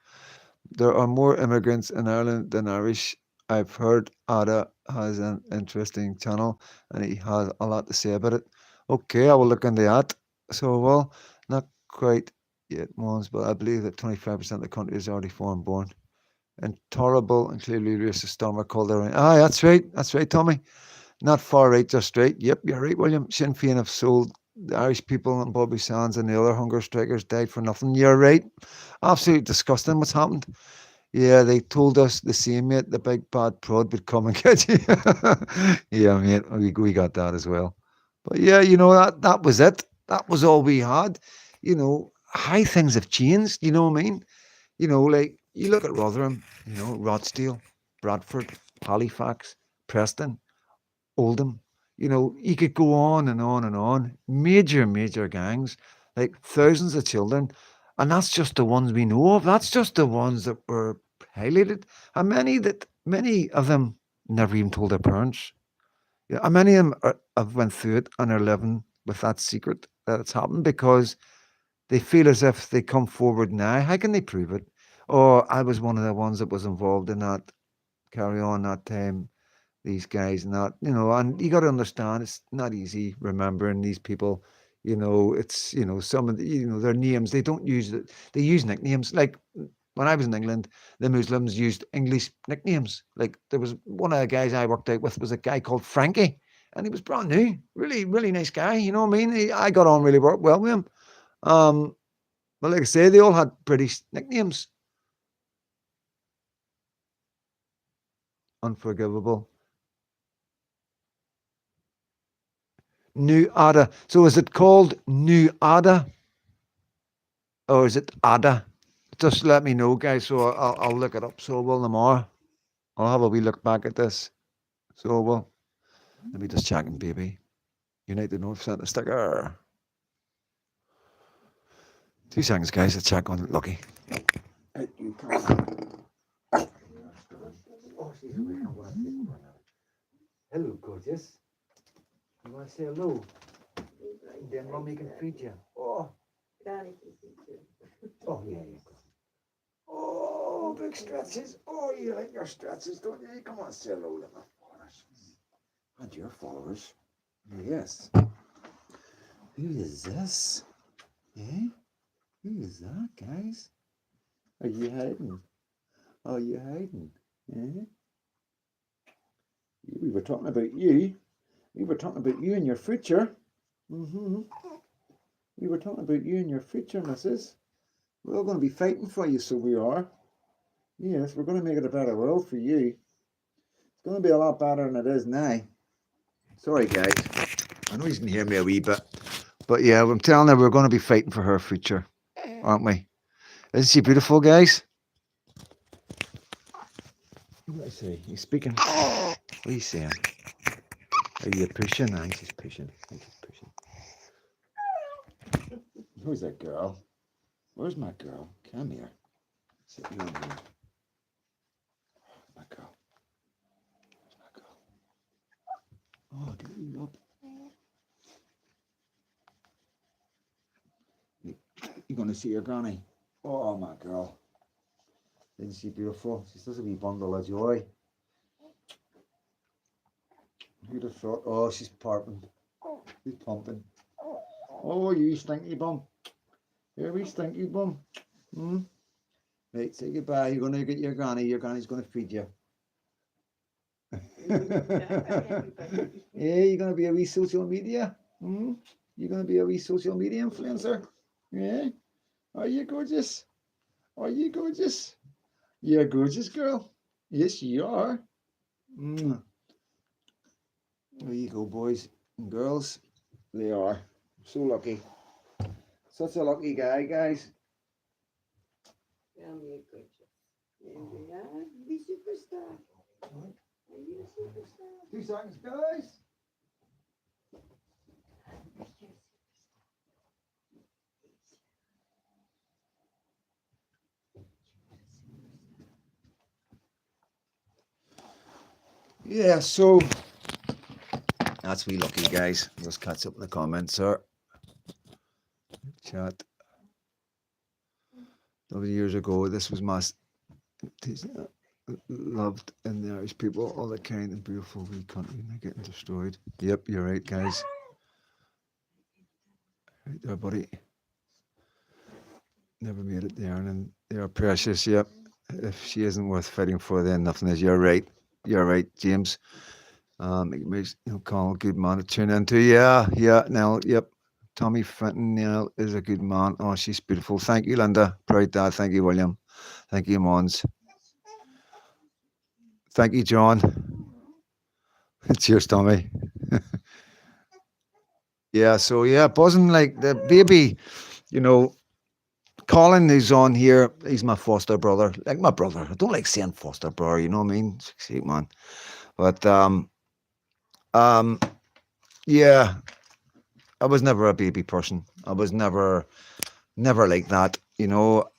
There are more immigrants in Ireland than Irish. I've heard Ada has an interesting channel and he has a lot to say about it. Okay, I will look into that. So, well, not quite yet, Mons, but I believe that 25% of the country is already foreign born. Intolerable and clearly racist Stormer called their own. That's right, Tommy. Not far right, just straight. Yep, you're right, William. Sinn Féin have sold the Irish people and Bobby Sands and the other hunger strikers died for nothing. You're right. Absolutely disgusting what's happened. Yeah, they told us the same, mate. The big bad prod would come and get you. Yeah, mate, we got that as well. But yeah, that was it. That was all we had. How things have changed, you know what I mean? Like, you look at Rotherham, Rochdale, Bradford, Halifax, Preston, Oldham. You could go on and on and on. Major, major gangs, like thousands of children. And that's just the ones we know of. That's just the ones that were highlighted. And many of them never even told their parents. Yeah, and many of them have went through it and are living with that secret that it's happened because they feel as if they come forward now. How can they prove it? Oh, I was one of the ones that was involved in that carry on that time. These guys and that, and you got to understand it's not easy remembering these people. It's some of the, their names. They don't use it. They use nicknames. Like when I was in England, the Muslims used English nicknames. Like there was one of the guys I worked out with was a guy called Frankie, and he was brand new, really, really nice guy. You know what I mean? I got on really well with him. But like I say, they all had British nicknames. Unforgivable. New Ada. So is it called New Ada? Or is it Ada? Just let me know, guys, so I'll look it up. So I will tomorrow. I'll have a wee look back at this. So I will. Let me just check in, baby. United North sent a sticker. 2 seconds, guys. I'll check on Lucky. You come. Oh, she's away. Hello, gorgeous. You want to say hello? Then Mummy can feed you. Oh. Granny can feed you. Oh, yeah, you go. Oh, big stretches. Oh, you like your stretches, don't you? Come on, say hello to my followers. And your followers. Yes. Who is this? Eh? Who is that, guys? Are you hiding? Are you hiding? Eh? We were talking about you. We were talking about you and your future. We were talking about you and your future, missus. We're all going to be fighting for you, so we are. Yes, we're going to make it a better world for you. It's going to be a lot better than it is now. Sorry, guys. I know you can hear me a wee bit. But yeah, I'm telling her we're going to be fighting for her future, aren't we? Isn't she beautiful, guys? What do I say? You speaking? What are you saying? Are you pushing? I think she's pushing. Who's that girl? Where's my girl? Come here. Sit down here. My girl. Where's my girl? Oh, do you up? You going to see your granny? Oh, my girl. Isn't she beautiful? She's just a wee bundle of joy. Who'd have thought? Oh, she's parting. She's pumping. Oh, you stinky bum. Here we stinky bum. Right, say goodbye. You're going to get your granny. Your granny's going to feed you. Yeah, you're going to be a wee social media? You're going to be a wee social media influencer? Yeah? Are you gorgeous? Are you gorgeous? You're a gorgeous girl. Yes, you are. There you go, boys and girls. They are. So lucky. Such a lucky guy, guys. Tell me, gorgeous. Yeah, be superstar. Are you a superstar? 2 seconds, guys. Yeah, so that's wee lucky, guys. Just catch up in the comments, sir. Chat. Years ago, this was my loved in the Irish people, all the kind and beautiful wee country, and they're getting destroyed. Yep, you're right, guys. Right there, buddy. Never made it there, and they are precious. Yep. If she isn't worth fighting for, then nothing is. You're right. You're right, James. It makes Colin a good man to tune into. Yeah, Nell. Yep. Tommy Fenton, Nell is a good man. Oh, she's beautiful. Thank you, Linda. Proud dad. Thank you, William. Thank you, Mons. Thank you, John. Cheers, Tommy. Yeah, so yeah, buzzing like the baby, Colin who's on here, he's my foster brother, like my brother. I don't like saying foster brother, you know what I mean? Sweet man. But yeah, I was never a baby person. I was never like that.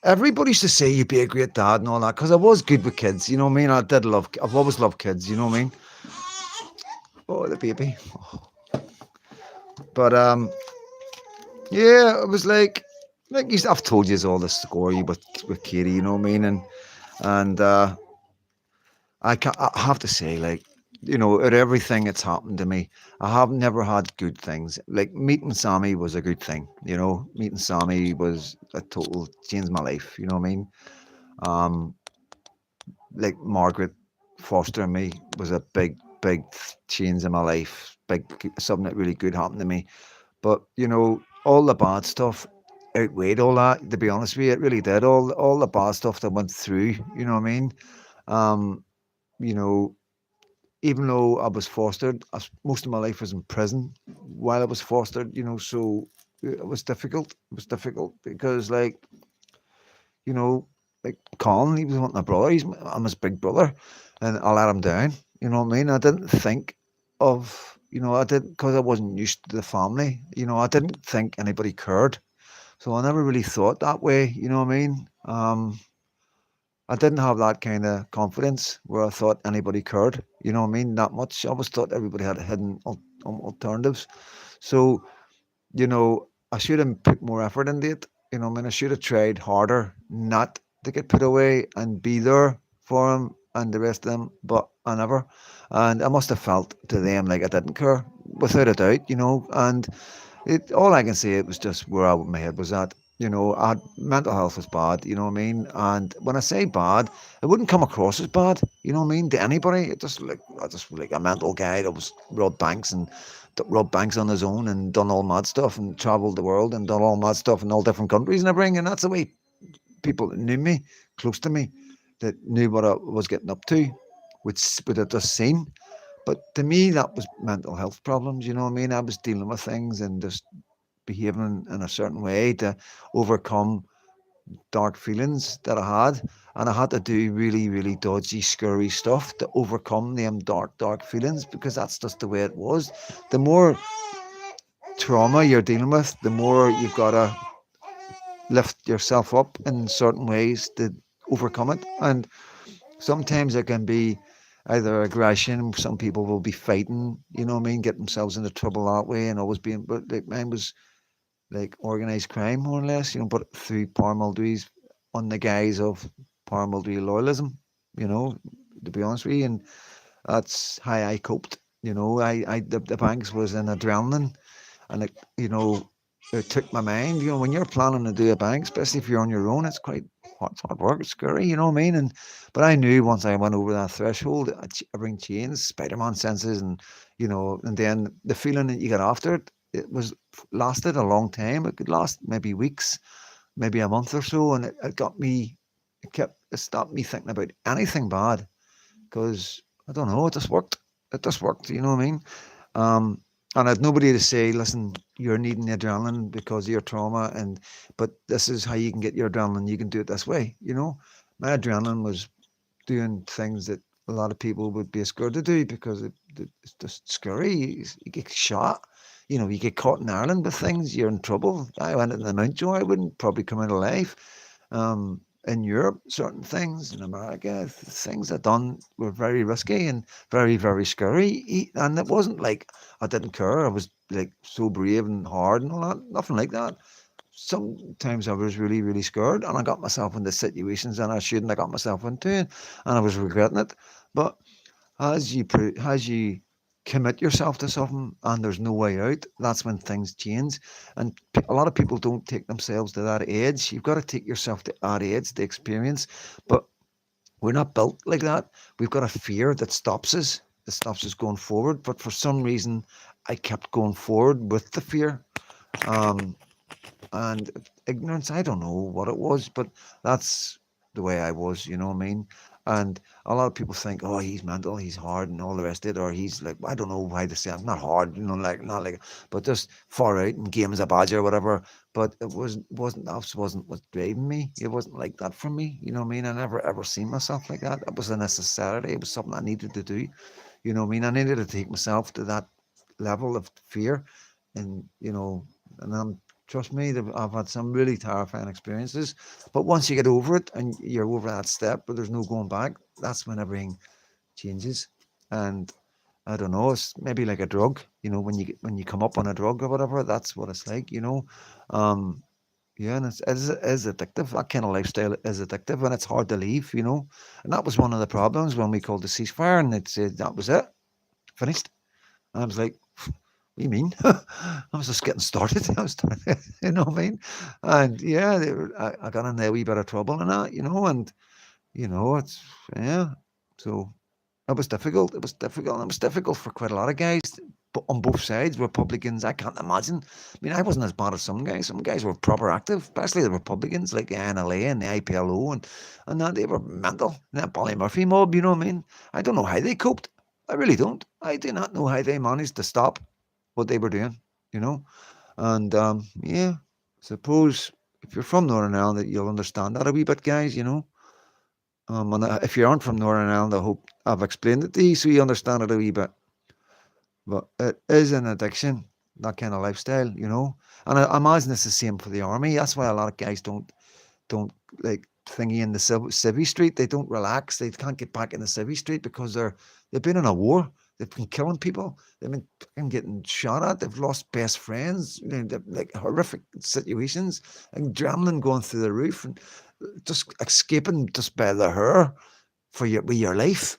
Everybody used to say you'd be a great dad and all that because I was good with kids. You know what I mean? I've always loved kids. You know what I mean? Oh, the baby. But yeah, it was like I've told you all the story with Katie, you know what I mean, and I have to say, like, at everything that's happened to me, I have never had good things. Like meeting Sammy was a good thing, Meeting Sammy was a total changed my life, you know what I mean? Um, like Margaret fostering me was a big change in my life. Big something that really good happened to me. But all the bad stuff outweighed all that. To be honest with you, it really did. All the bad stuff that went through, you know what I mean? Um, you know, even though I was fostered, most of my life was in prison while I was fostered. So it was difficult. It was difficult because, you know, like Colin, he was wanting a brother. I'm his big brother, and I let him down. You know what I mean? I didn't think of, I didn't because I wasn't used to the family. I didn't think anybody cared. So I never really thought that way. You know what I mean? I didn't have that kind of confidence where I thought anybody cared. You know what I mean? That much. I always thought everybody had hidden alternatives. So I should have put more effort into it. I mean, I should have tried harder not to get put away and be there for him and the rest of them, but I never. And I must have felt to them like I didn't care, without a doubt. And all I can say, it was just where my head was at. Mental health was bad, you know what I mean? And when I say bad, it wouldn't come across as bad, you know what I mean, to anybody. It just like I just like a mental guy that was robbed banks and robbed banks on his own and done all mad stuff and travelled the world and done all mad stuff in all different countries and everything. And that's the way people that knew me, close to me, that knew what I was getting up to, would have just seen. But to me, that was mental health problems. You know what I mean? I was dealing with things and just behaving in a certain way to overcome dark feelings that I had. And I had to do really, really dodgy, scary stuff to overcome them dark feelings because that's just the way it was. The more trauma you're dealing with, the more you've got to lift yourself up in certain ways to overcome it. And sometimes it can be either aggression, some people will be fighting, you know what I mean, get themselves into trouble that way and always being, but like mine was like organized crime, more or less, but through paramilitaries on the guise of paramilitary loyalism, to be honest with you. And that's how I coped. The banks was an adrenaline, and it took my mind. When you're planning to do a bank, especially if you're on your own, it's quite hard work. It's scary, you know what I mean? But I knew once I went over that threshold, everything changed. Spider-Man senses, and then the feeling that you get after it, it was lasted a long time. It could last maybe weeks, maybe a month or so, and it got me. It stopped me thinking about anything bad because I don't know. It just worked. It just worked. You know what I mean? Um, and I had nobody to say, listen, you're needing adrenaline because of your trauma, but this is how you can get your adrenaline. You can do it this way. My adrenaline was doing things that a lot of people would be scared to do because it's just scary. You get shot. You get caught in Ireland with things, you're in trouble. I went into the Mountjoy, I wouldn't probably come out alive. In Europe, certain things in America, things I done were very risky and very, very scary. And it wasn't like I didn't care. I was like so brave and hard and all that. Nothing like that. Sometimes I was really, really scared and I got myself into situations that I shouldn't have got myself into, and I was regretting it. But as you commit yourself to something and there's no way out, that's when things change. And a lot of people don't take themselves to that edge. You've got to take yourself to that edge, the experience. But we're not built like that. We've got a fear that stops us going forward. But for some reason, I kept going forward with the fear. Um, and ignorance, I don't know what it was, but that's the way I was, you know what I mean? And a lot of people think, oh, he's mental, he's hard, and all the rest of it, or he's like, I don't know why they say I'm not hard, like not like, but just far out and game as a badger or whatever. But that wasn't what's driving me. It wasn't like that for me, you know what I mean? I never ever seen myself like that. It was a necessity. It was something I needed to do, you know what I mean? I needed to take myself to that level of fear, and and trust me, I've had some really terrifying experiences. But once you get over it and you're over that step, but there's no going back, that's when everything changes. And I don't know. It's maybe like a drug. When you come up on a drug or whatever, that's what it's like. Um, yeah, and it is addictive. That kind of lifestyle is addictive, and it's hard to leave. And that was one of the problems when we called the ceasefire, and it said that was it, finished. And I was like, what do you mean? I was just getting started. I was, you know what I mean? And yeah, I got in a wee bit of trouble and that, and it's yeah. So it was difficult. It was difficult. And it was difficult for quite a lot of guys on both sides. Republicans, I can't imagine. I mean, I wasn't as bad as some guys. Some guys were proper active, especially the Republicans, like the NLA and the IPLO, and that they were mental. And that Murphy mob, you know what I mean? I don't know how they coped. I really don't. I do not know how they managed to stop what they were doing, you know? And yeah, suppose if you're from Northern Ireland, you'll understand that a wee bit, guys, and if you aren't from Northern Ireland, I hope I've explained it to you so you understand it a wee bit. But it is an addiction, that kind of lifestyle, And I imagine it's the same for the army. That's why a lot of guys don't like thingy in the civvy street. They don't relax. They can't get back in the civvy street because they've been in a war. They've been killing people. They've been getting shot at. They've lost best friends. Like horrific situations. Adrenaline going through the roof and just escaping just by the hair with your life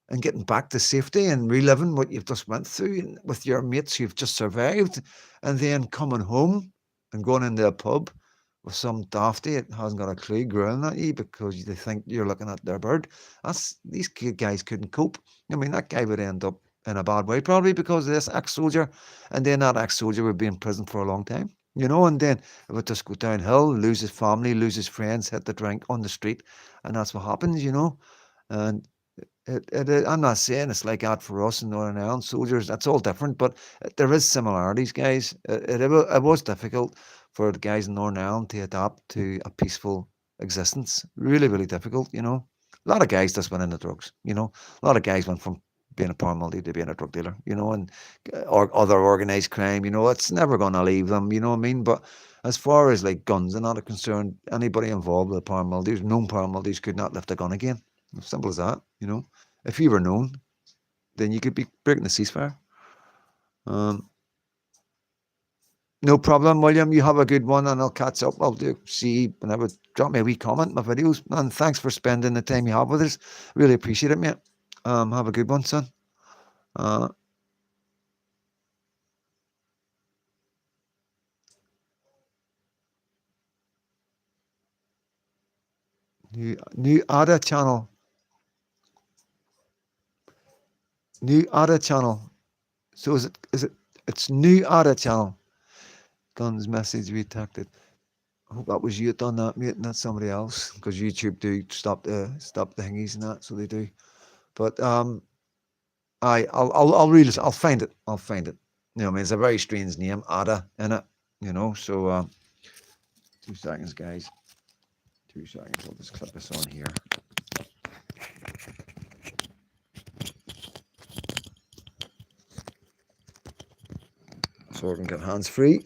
and getting back to safety and reliving what you've just went through with your mates who've just survived, and then coming home and going into a pub with some dafty that hasn't got a clue growling at you because they think you're looking at their bird. These guys couldn't cope. I mean, that guy would end up in a bad way probably because of this ex-soldier, and then that ex-soldier would be in prison for a long time. And then it would just go downhill, lose his family, lose his friends, hit the drink on the street, and that's what happens, And I'm not saying it's like that for us in Northern Ireland soldiers. That's all different, but there is similarities, guys. It was difficult for the guys in Northern Ireland to adapt to a peaceful existence. Really, really difficult. A lot of guys just went into drugs. A lot of guys went from being a paramilitary to being a drug dealer. And or other organized crime. It's never going to leave them. You know what I mean? But as far as like guns and that are concerned, anybody involved with paramilitaries, known paramilitaries, could not lift a gun again. As simple as that, If you were known, then you could be breaking the ceasefire. No problem, William. You have a good one, and I'll catch up. I'll see you whenever. Drop me a wee comment in my videos, and thanks for spending the time you have with us. Really appreciate it, mate. Have a good one, son. New Ada channel. New Ada channel. So it's new Ada channel. Guns message retacted. I hope that was you that done that, mate, not somebody else, because YouTube do stop the thingies and that, so they do. But I'll read it. I'll find it. I mean, it's a very strange name, Ada, in it. So 2 seconds, guys. 2 seconds. I'll just clip this on here. So I can get hands free.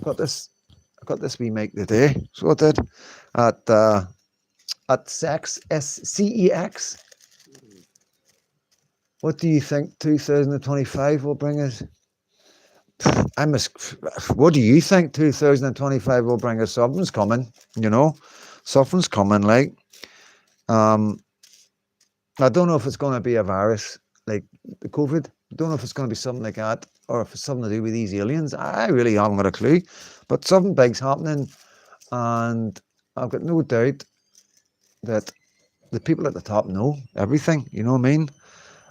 I got this wee mic today. So I did at SCEX. What do you think 2025 will bring us? What do you think 2025 will bring us? Something's coming, Something's coming. Like, I don't know if it's going to be a virus like the COVID. I don't know if it's going to be something like that, or if it's something to do with these aliens. I really haven't got a clue. But something big's happening, and I've got no doubt that the people at the top know everything. You know what I mean?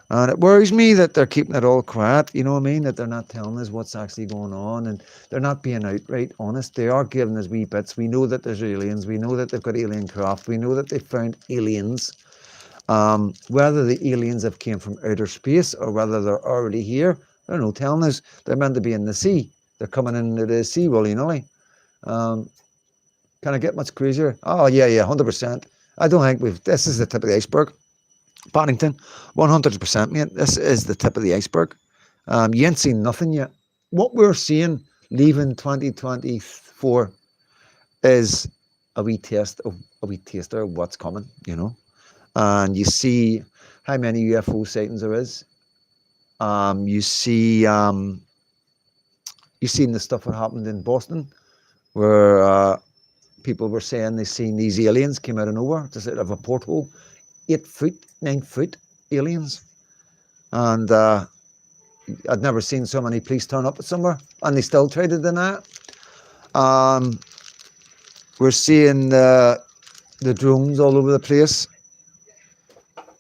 And it worries me that they're keeping it all quiet, you know what I mean? That they're not telling us what's actually going on, and they're not being outright honest. They are giving us wee bits. We know that there's aliens. We know that they've got alien craft. We know that they found aliens. Whether the aliens have came from outer space or whether they're already here, they're no telling us. They're meant to be in the sea. They're coming into the sea willy-nilly. Can I get much crazier? Oh, yeah, 100%. I don't think this is the tip of the iceberg. Paddington, 100%, mate. This is the tip of the iceberg. You ain't seen nothing yet. What we're seeing leaving 2024 is a wee taster of what's coming, And you see how many UFO sightings there is. You see, you've seen the stuff that happened in Boston, where people were saying they seen these aliens came out of nowhere, just out of a porthole, 8 foot, 9 foot aliens, and I'd never seen so many police turn up at somewhere, and they still tried to deny it. We're seeing the drones all over the place.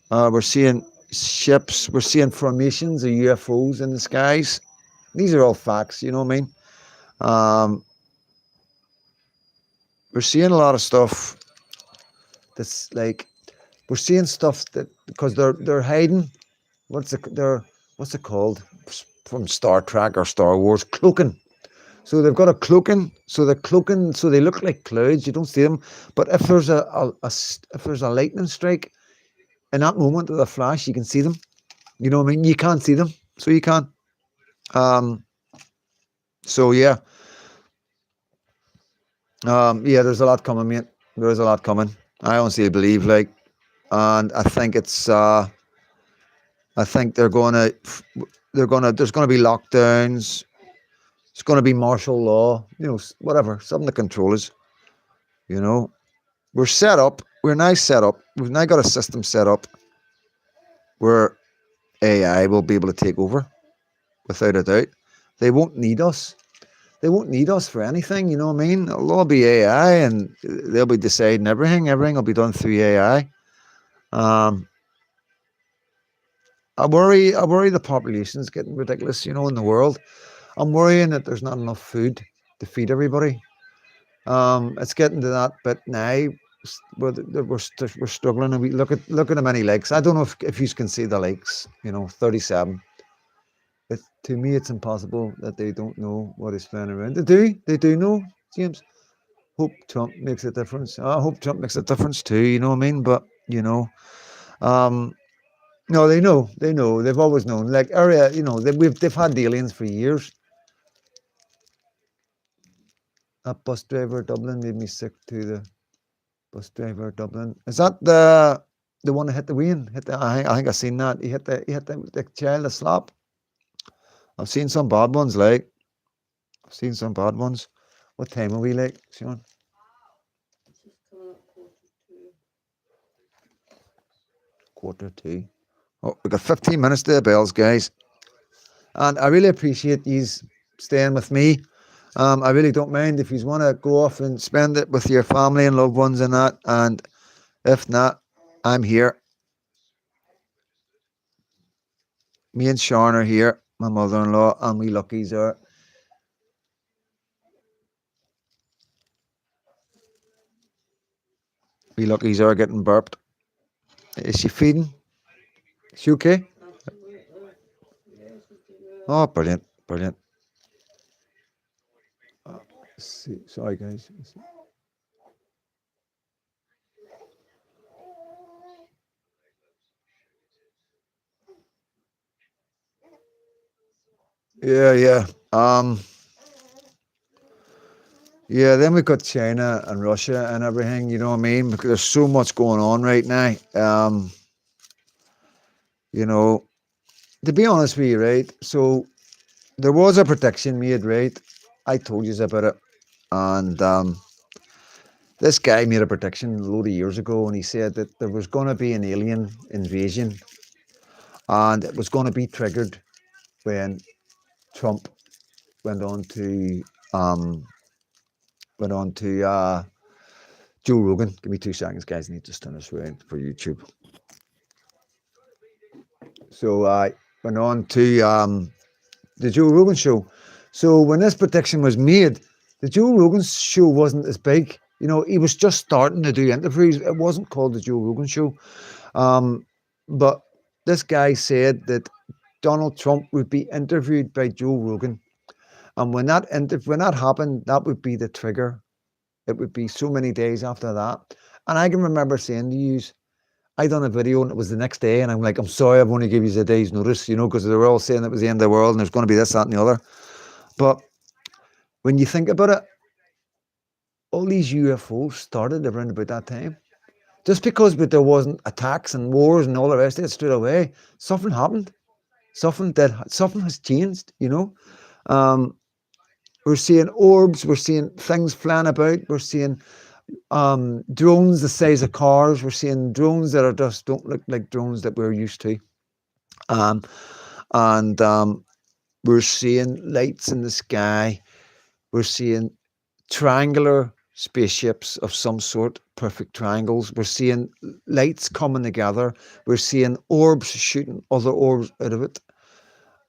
We're seeing ships. We're seeing formations of UFOs in the skies. These are all facts, you know what I mean? We're seeing a lot of stuff that's like, we're seeing stuff that, because they're hiding, what's it called from Star Trek or Star Wars? Cloaking. So they've got a cloaking. So they're cloaking. So they look like clouds. You don't see them. But if there's if there's a lightning strike, in that moment of the flash, you can see them. You know what I mean? You can't see them, so you can't. So yeah. Yeah, there's a lot coming, mate. There is a lot coming. I honestly believe, like, and I think it's. I think there's gonna be lockdowns. It's gonna be martial law. You know, whatever, something to control us. You know, we're set up. We're now set up. We've now got a system set up where AI will be able to take over, without a doubt. They won't need us. They won't need us for anything, you know what I mean? It'll all be AI, and they'll be deciding everything. Everything will be done through AI. I worry the population's getting ridiculous, you know, in the world. I'm worrying that there's not enough food to feed everybody. It's getting to that bit now where we're struggling, and we look at the many lakes. I don't know if you can see the lakes, you know, 37. To me, it's impossible that they don't know what is flying around. They do know, James. Hope Trump makes a difference. I hope Trump makes a difference too, you know what I mean? But, you know, no, they know, they've always known. Like, area, you know, they've had aliens for years. That bus driver at Dublin made me sick too. The bus driver at Dublin. Is that the one that hit the ween? I think I seen that. He hit the child a slap. I've seen some bad ones, like. I've seen some bad ones. What time are we, like, Sean? Just coming up quarter to. 1:45. Oh, we've got 15 minutes to the bells, guys. And I really appreciate you staying with me. I really don't mind if you want to go off and spend it with your family and loved ones and that. And if not, I'm here. Me and Sean are here, my mother-in-law, and we luckies are. We luckies are getting burped. Is she feeding? Is she okay? Absolutely. Yes, we do. Oh, brilliant, brilliant. Sorry, guys. Yeah. Yeah, then we've got China and Russia and everything, you know what I mean? Because there's so much going on right now. You know, to be honest with you, right? So there was a prediction made, right? I told you about it. And this guy made a prediction a load of years ago, and he said that there was going to be an alien invasion, and it was going to be triggered when Trump went on to Joe Rogan. Give me 2 seconds, guys. I need to turn this around for YouTube. So I went on to the Joe Rogan show. So when this prediction was made, the Joe Rogan show wasn't as big. You know, he was just starting to do interviews. It wasn't called the Joe Rogan show. But this guy said that Donald Trump would be interviewed by Joe Rogan. And when that happened, that would be the trigger. It would be so many days after that. And I can remember saying to you, I done a video and it was the next day, and I'm like, I'm sorry, I've only given you a day's notice, you know, because they were all saying it was the end of the world and there's going to be this, that, and the other. But when you think about it, all these UFOs started around about that time. Just because there wasn't attacks and wars and all the rest of it straight away, something happened. Something has changed, you know. Um, we're seeing orbs, we're seeing things flying about, we're seeing drones the size of cars, we're seeing drones that are just don't look like drones that we're used to. Um, and we're seeing lights in the sky, we're seeing triangular spaceships of some sort, perfect triangles. We're seeing lights coming together. We're seeing orbs shooting other orbs out of it.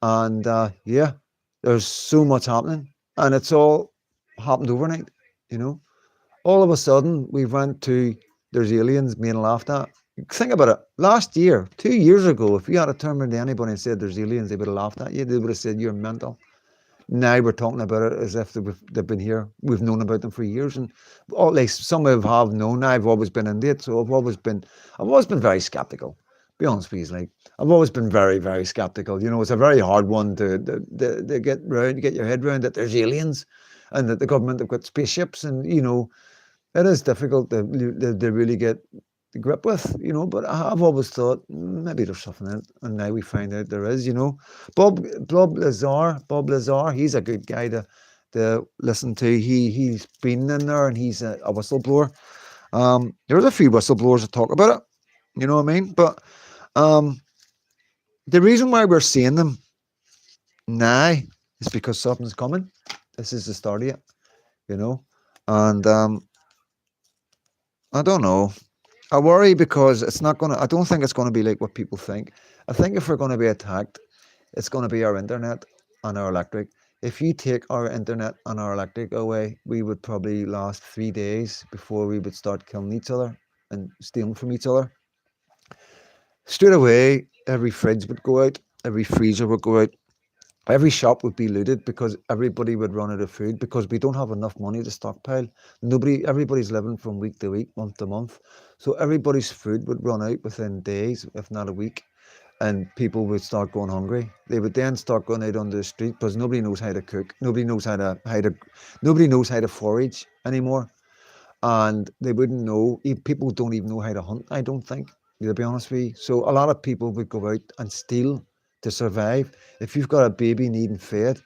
And yeah, there's so much happening. And it's all happened overnight, you know. All of a sudden, we went to there's aliens being laughed at. Think about it. Last year, 2 years ago, if you had turned around to anybody and said there's aliens, they would have laughed at you. They would have said you're mental. Now we're talking about it as if they've been here. We've known about them for years, and at least some have known. I've always been into it, so I've always been very skeptical. Be honest with you, like I've always been very, very skeptical. You know, it's a very hard one to get round, get your head around that there's aliens, and that the government have got spaceships, and you know, it is difficult to really get the grip with, you know. But I've always thought maybe there's something in it, and now we find out there is, you know. Bob Lazar, he's a good guy to listen to. He's been in there and he's a whistleblower. There's a few whistleblowers that talk about it, you know what I mean. But um, the reason why we're seeing them now is because something's coming. This is the start of it, you know, and I don't know. I worry because it's not gonna. I don't think it's gonna be like what people think. I think if we're gonna be attacked, it's gonna be our internet and our electric. If you take our internet and our electric away, we would probably last 3 days before we would start killing each other and stealing from each other. Straight away, every fridge would go out, every freezer would go out, every shop would be looted because everybody would run out of food because we don't have enough money to stockpile. Everybody's living from week to week, month to month. So everybody's food would run out within days, if not a week, and people would start going hungry. They would then start going out on the street because nobody knows how to cook. Nobody knows how to forage anymore, and they wouldn't know. People don't even know how to hunt. I don't think, to be honest with you. So a lot of people would go out and steal to survive. If you've got a baby needing fed,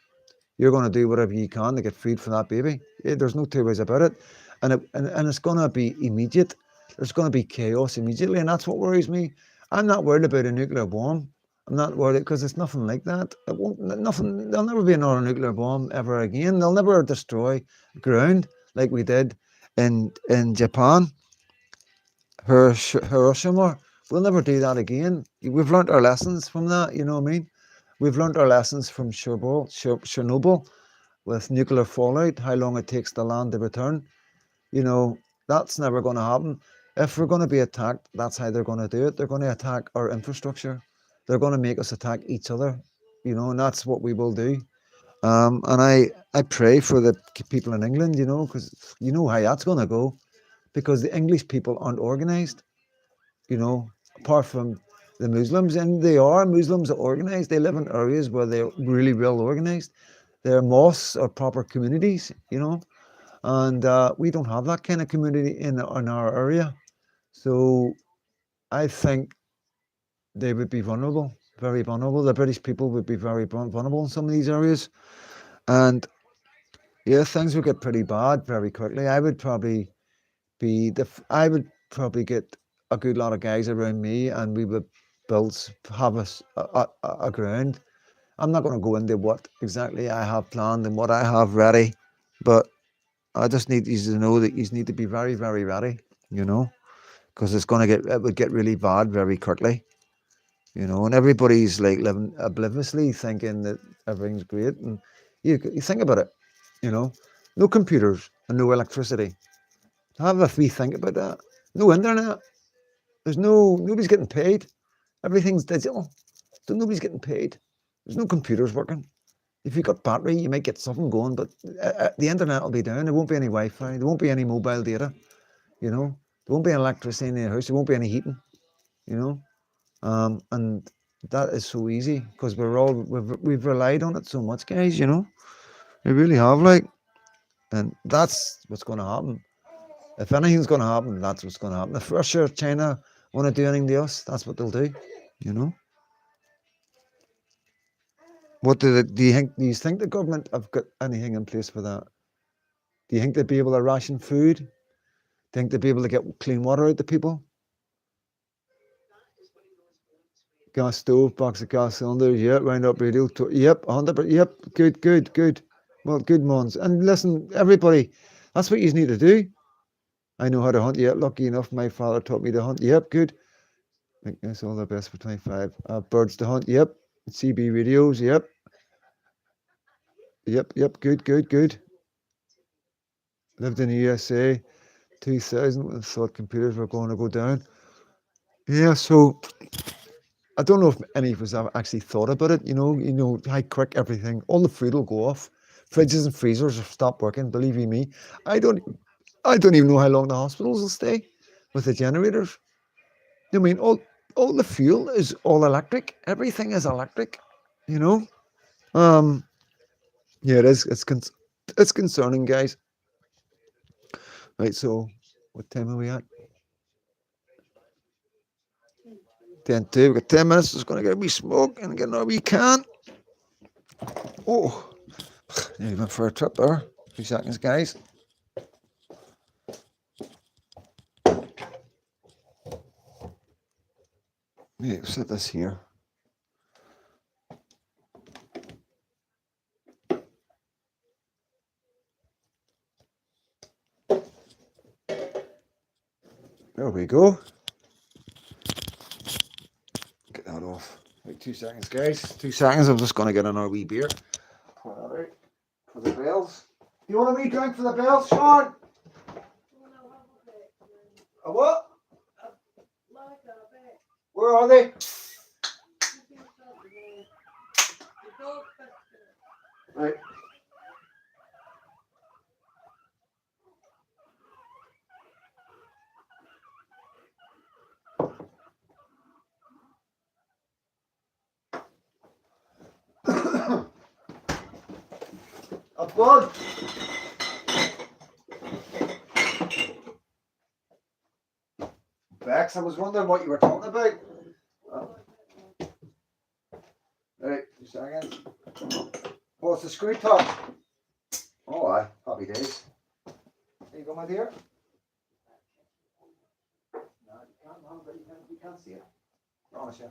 you're going to do whatever you can to get food for that baby. There's no two ways about it. And it's going to be immediate. There's going to be chaos immediately. And that's what worries me. I'm not worried about a nuclear bomb. I'm not worried because it's nothing like that. It won't, nothing, there'll never be another nuclear bomb ever again. They'll never destroy ground like we did in Japan, Hiroshima. We'll never do that again. We've learned our lessons from that, you know what I mean? We've learned our lessons from Chernobyl with nuclear fallout, how long it takes the land to return. You know, that's never going to happen. If we're going to be attacked, that's how they're going to do it. They're going to attack our infrastructure. They're going to make us attack each other, you know, and that's what we will do. And I pray for the people in England, you know, because you know how that's going to go, because the English people aren't organized, you know, apart from the Muslims, and Muslims are organized. They live in areas where they're really well organized. Their mosques are proper communities, you know, and we don't have that kind of community in our area. So I think they would be vulnerable, very vulnerable. The British people would be very vulnerable in some of these areas, and yeah, things would get pretty bad very quickly. I would probably get a good lot of guys around me, and we would have a ground. I'm not going to go into what exactly I have planned and what I have ready, but I just need you to know that you need to be very, very ready, you know, because it would get really bad very quickly, you know, and everybody's like living obliviously thinking that everything's great. And you think about it, you know, no computers and no electricity. Have a wee think about that. No internet. Nobody's getting paid. Everything's digital. So nobody's getting paid. There's no computers working. If you've got battery, you might get something going, but the internet will be down. There won't be any Wi-Fi. There won't be any mobile data. You know, there won't be electricity in the house. There won't be any heating. You know, and that is so easy because we've relied on it so much, guys. You know, we really have, like, and that's what's going to happen. If anything's going to happen, that's what's going to happen. If Russia or China want to do anything to us, that's what they'll do. You know. What do you think? Do you think the government have got anything in place for that? Do you think they'd be able to ration food? Do you think they'd be able to get clean water out to people? Gas stove, box of gas cylinders, yep, round up radio, yep, 100%, yep, good. Well, good ones. And listen, everybody, that's what you need to do. I know how to hunt, yep, lucky enough, my father taught me to hunt, yep, good. I think that's all the best for 25. Birds to hunt, yep. CB radios, yep. Yep, good. Lived in the USA, 2000, when I thought computers were going to go down. Yeah, so I don't know if any of us have actually thought about it. You know how quick everything, all the food will go off. Fridges and freezers have stopped working. Believe you me, I don't even know how long the hospitals will stay with the generators. I mean, all the fuel is all electric. Everything is electric. You know, yeah, it is. It's concerning, guys. Right. So, what time are we at? 10:02. We've got 10 minutes. Just going to get a wee smoke and get another wee can. Oh, nearly went for a trip there. 2 seconds, guys. Yeah, set this here. There we go. Get that off. Wait 2 seconds, guys. 2 seconds. I'm just going to get another wee beer. Pour that out for the bells. You want a wee drink for the bells, Sean? A what? Where are they? Right. A bug. Bex, I was wondering what you were talking about. Right, 2 seconds. Oh, it's a screw top. Oh, aye, happy days. There you go, my dear. No, you can't, Mom, but you can't see it. Promise you.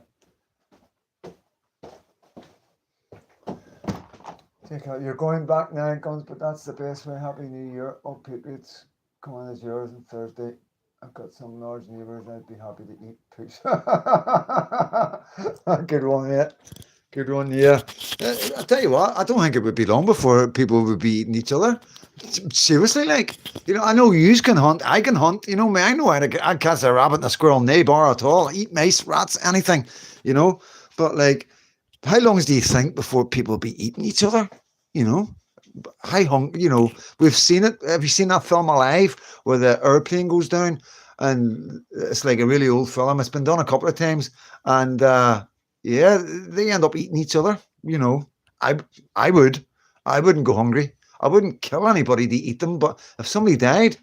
Take out. You're going back now, Guns, but that's the best way. Happy New Year. Oh, Patriots. Come on, it's yours on Thursday. I've got some large neighbours I'd be happy to eat. Peace. Good one, yeah. Good one, yeah. I'll tell you what, I don't think it would be long before people would be eating each other. Seriously, like, I know you can hunt, I can hunt, me, I know I'd catch a rabbit and a squirrel, no bar at all, eat mice, rats, anything, but like, how long do you think before people will be eating each other, we've seen it. Have you seen that film Alive where the airplane goes down and it's like a really old film? It's been done a couple of times and yeah, they end up eating each other. I wouldn't go hungry. I wouldn't kill anybody to eat them, but if somebody died,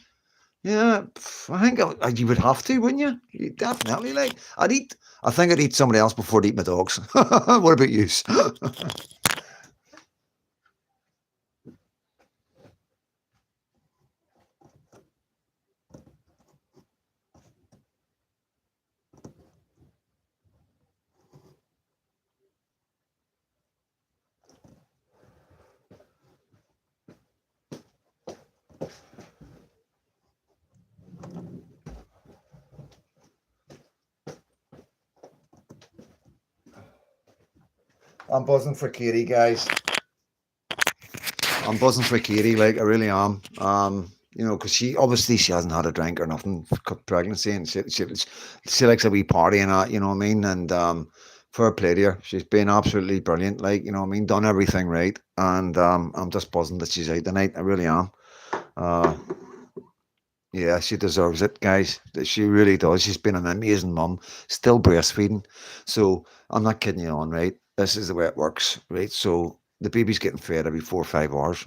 yeah, I think you would have to, wouldn't you? You definitely, like, I think I'd eat somebody else before I'd eat my dogs. What about you? I'm buzzing for Katie, guys. I'm buzzing for Katie, like I really am. Because she hasn't had a drink or nothing for pregnancy, and she likes a wee party and that, you know what I mean. And fair play to her, she's been absolutely brilliant, like, you know what I mean, done everything right, and I'm just buzzing that she's out tonight. I really am. Yeah, she deserves it, guys. She really does. She's been an amazing mum, still breastfeeding. So I'm not kidding you on, right? This is the way it works, right? So the baby's getting fed every 4 or 5 hours.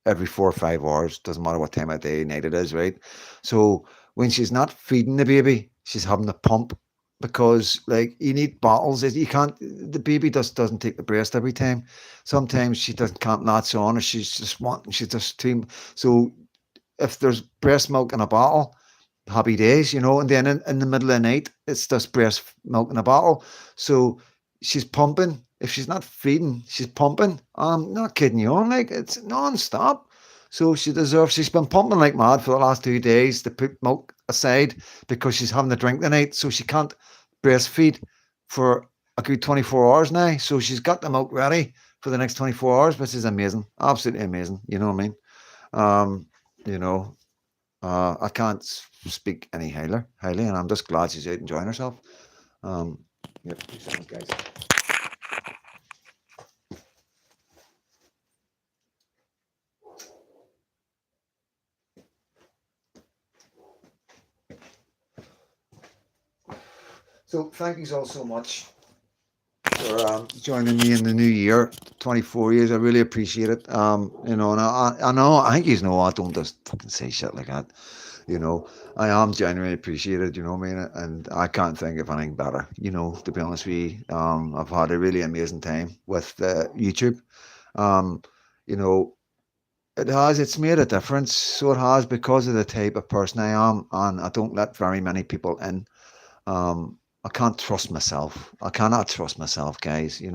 every 4 or 5 hours. Doesn't matter what time of day, night it is, right? So when she's not feeding the baby, she's having to pump because like you need bottles. You can't. The baby just doesn't take the breast every time. Sometimes she doesn't can't latch on, or she's just wanting. She's just too. So if there's breast milk in a bottle, happy days, and then in the middle of the night, it's just breast milk in a bottle. So she's pumping. If she's not feeding, she's pumping. I'm not kidding you on, like it's non-stop. So she's been pumping like mad for the last 2 days to put milk aside because she's having to drink the night. So she can't breastfeed for a good 24 hours now. So she's got the milk ready for the next 24 hours, which is amazing. Absolutely amazing. You know what I mean? Um, you know, I can't speak any highly, and I'm just glad she's out enjoying herself. Yep, guys. So thank you all so much for joining me in the new year, 24 years. I really appreciate it. And I know, I think you know, I don't just fucking say shit like that. I am genuinely appreciated, you know what I mean? And I can't think of anything better, to be honest with you. I've had a really amazing time with YouTube. Um, you know, it's made a difference. So it has because of the type of person I am, and I don't let very many people in. I can't trust myself. I cannot trust myself, guys. If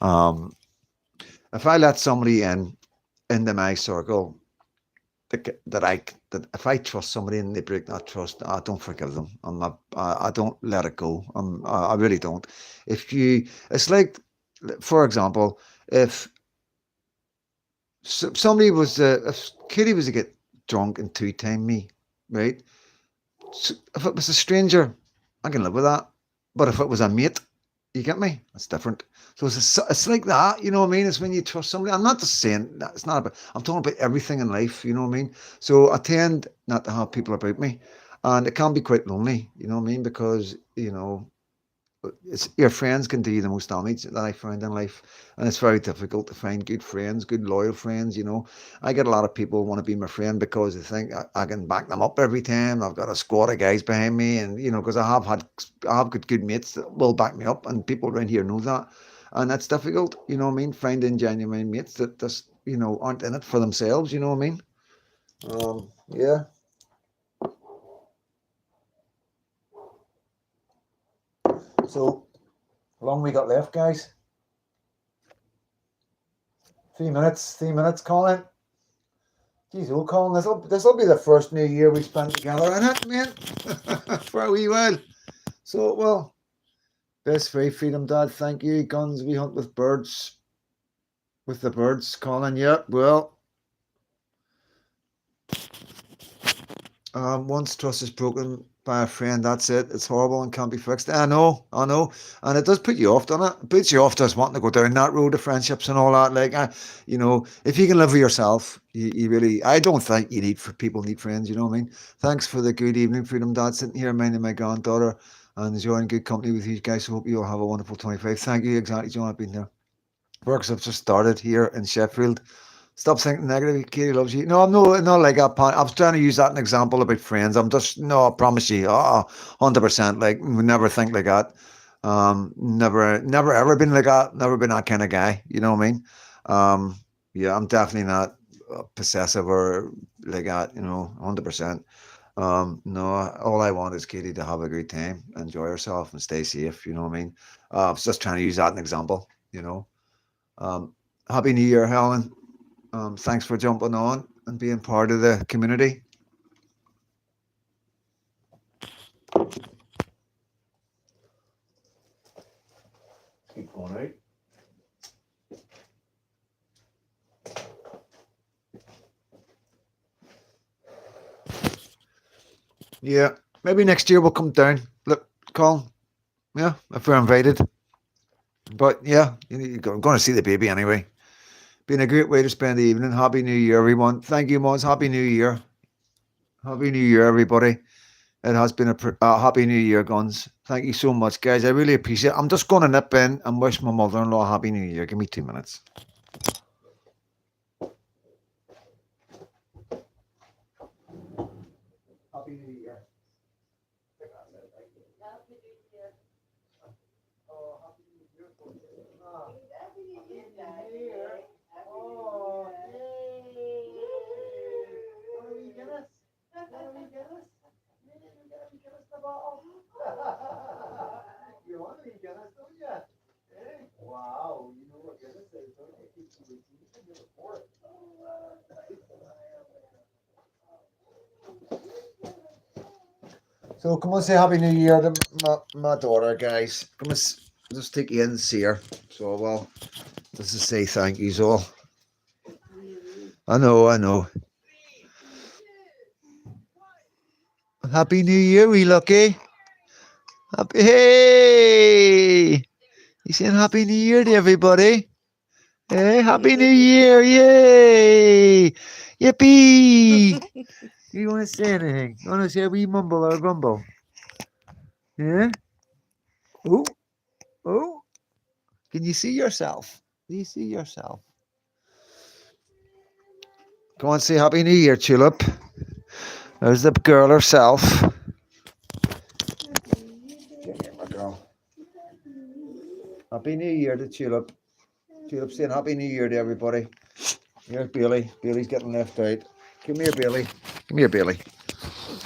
I let somebody into my circle, that if I trust somebody and they break that trust, I don't forgive them. I don't let it go. I really don't. It's like, for example, if somebody if Katie was to get drunk and two-time me, right? So if it was a stranger, I can live with that. But if it was a mate, you get me? That's different. So it's like that, you know what I mean? It's when you trust somebody. I'm not just saying that. It's not about, I'm talking about everything in life, you know what I mean? So I tend not to have people about me. And it can be quite lonely, you know what I mean? Because, your friends can do you the most damage that I find in life, and it's very difficult to find good friends, good loyal friends. I get a lot of people want to be my friend because they think I can back them up every time. I've got a squad of guys behind me, and because I have good mates that will back me up, and people around here know that, and that's difficult. You know what I mean? Finding genuine mates that just aren't in it for themselves. You know what I mean? Yeah. So, how long we got left, guys? 3 minutes. 3 minutes, Colin. Jeez, old Colin, this'll be the first New Year we spent together in it, man. For a wee while. So, well, best free Freedom Dad, thank you. Guns, we hunt with birds. With the birds, Colin. Yeah, well. Once trust is broken by a friend, that's it. It's horrible and can't be fixed. I know. And it does put you off, doesn't it? It puts you off just wanting to go down that road of friendships and all that. Like, if you can live with yourself, you really, I don't think people need friends, you know what I mean? Thanks for the good evening, Freedom Dad, sitting here minding my granddaughter and enjoying good company with you guys. Hope you all have a wonderful 25. Thank you, exactly, John. I've been there. Works have just started here in Sheffield. Stop thinking negative. Katie loves you. No, I'm not like that. I was trying to use that an example about friends. No, I promise you, 100%. Like, we never think like that. Never ever been like that. Never been that kind of guy. You know what I mean? Yeah, I'm definitely not possessive or like that. 100%. No, all I want is Katie to have a good time, enjoy herself, and stay safe. You know what I mean? I was just trying to use that an example. Happy New Year, Helen. Thanks for jumping on and being part of the community. Keep going out. Yeah, maybe next year we'll come down. Look, Colin. Yeah, if we're invited. But yeah, I'm going to see the baby anyway. Been a great way to spend the evening. Happy New Year, everyone. Thank you, Moz. Happy New Year. Happy New Year, everybody. It has been a happy New Year, Guns. Thank you so much, guys. I really appreciate it. I'm just going to nip in and wish my mother-in-law a happy New Year. Give me 2 minutes. Happy New Year. Oh, Happy New Year. Happy New Year. Oh, yay. What are we Guinness? What are we Guinness? Maybe we get a wee Guinness in the bottle. You want a wee Guinness, don't you? Eh? Wow, you know what Guinness is, don't you? Keeps you routine. You can give it for it. So come on, say Happy New Year to my daughter, guys. Come on, just take you in and see her. So well, just to say thank yous all. I know. Happy New Year, we lucky. Happy, hey! You saying Happy New Year to everybody? Hey, Happy New Year, yay! Yippee! You want to say anything? You want to say a wee mumble or grumble? Yeah? Oh, oh. Can you see yourself? Do you see yourself? Come on, say Happy New Year, Tulip. There's the girl herself. Get here, my girl. Happy New Year to Tulip. Tulip saying Happy New Year to everybody. Here's Bailey. Bailey's getting left out. Come here, Bailey. Come here, Bailey.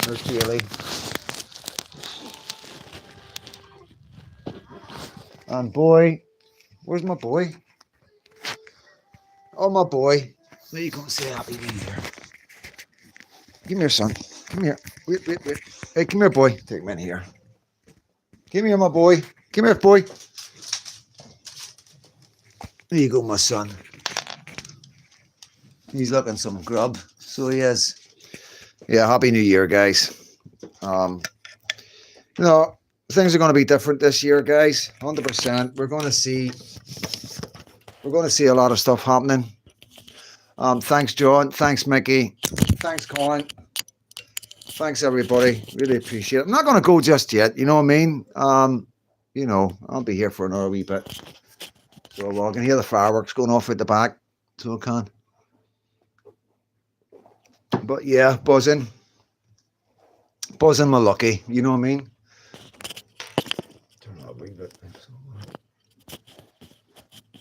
There's Bailey. And boy, where's my boy? Oh, my boy. There you go and say Happy New Year. Come here, son. Come here. Wait. Hey, come here, boy. Take me in here. Come here, my boy. Come here, boy. There you go, my son. He's looking some grub. So he is. Yeah, Happy New Year, guys. You know, things are going to be different this year, guys. 100%. We're going to see a lot of stuff happening. Thanks, John. Thanks, Mickey. Thanks, Colin. Thanks, everybody. Really appreciate it. I'm not going to go just yet. You know what I mean? You know, I'll be here for another wee bit. So I can hear the fireworks going off at the back. So I can. But yeah, buzzing my lucky. You know what I mean? Turn that a wee bit.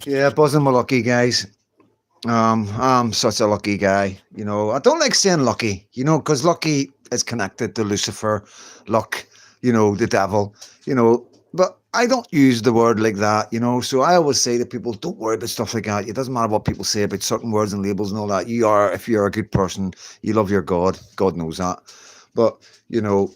Yeah, buzzing my lucky, guys. I'm such a lucky guy. You know, I don't like saying lucky, you know, because lucky is connected to Lucifer, luck, you know, the devil, you know, but I don't use the word like that, you know. So I always say to people, don't worry about stuff like that. It doesn't matter what people say about certain words and labels and all that. If you're a good person, you love your God. God knows that. But, you know,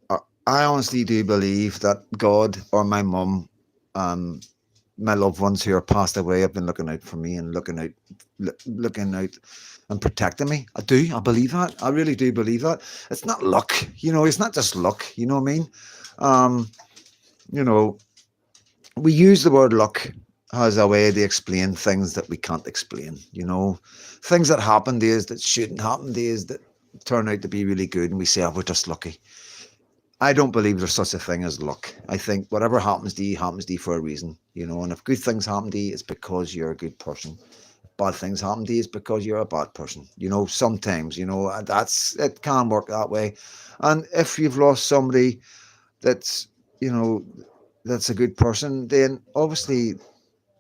I honestly do believe that God or my mum, my loved ones who are passed away have been looking out for me and looking out and protecting me. I believe that. I really do believe that. It's not luck, you know. It's not just luck, you know what I mean? You know, we use the word luck as a way to explain things that we can't explain, you know. Things that happen to us that shouldn't happen to us that turn out to be really good, and we say, oh, we're just lucky. I don't believe there's such a thing as luck. I think whatever happens to you for a reason, you know. And if good things happen to you, it's because you're a good person. If bad things happen to you, it's because you're a bad person. You know, sometimes, you know, it can work that way. And if you've lost somebody that's, you know, that's a good person, then obviously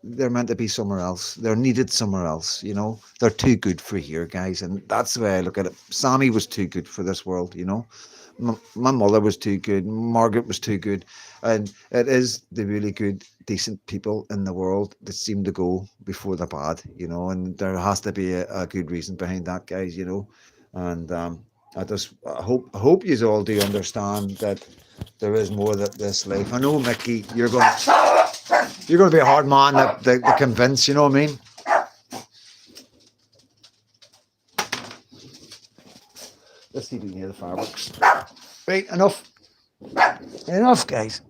they're meant to be somewhere else. They're needed somewhere else, you know. They're too good for here, guys. And that's the way I look at it. Sammy was too good for this world, you know. My mother was too good. Margaret was too good. And it is the really good, decent people in the world that seem to go before the bad, you know. And there has to be a good reason behind that, guys, you know. And I hope you all do understand that there is more than this life. I know, Mickey, you're going to be a hard man to convince, you know what I mean? Let's see if we can hear the fireworks. Right, enough. Enough, guys.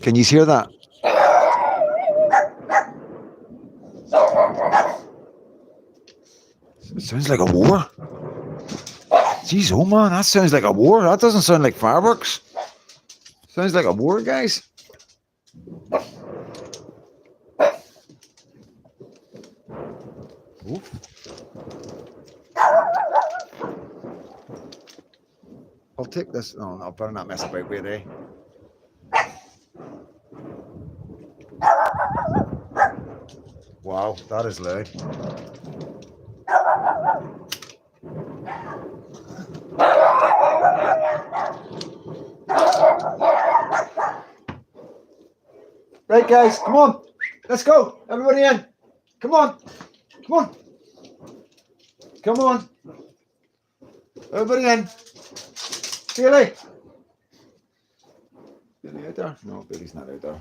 Can you hear that? It sounds like a war. Jeez, oh man, that sounds like a war. That doesn't sound like fireworks. Sounds like a war, guys. Oof. I'll take this. No, no, better not mess about with it. Wow, that is loud. Right, guys, come on. Let's go. Everybody in. Come on. Come on. Come on. Everybody in. Billy. Billy out there? No, Billy's not out there.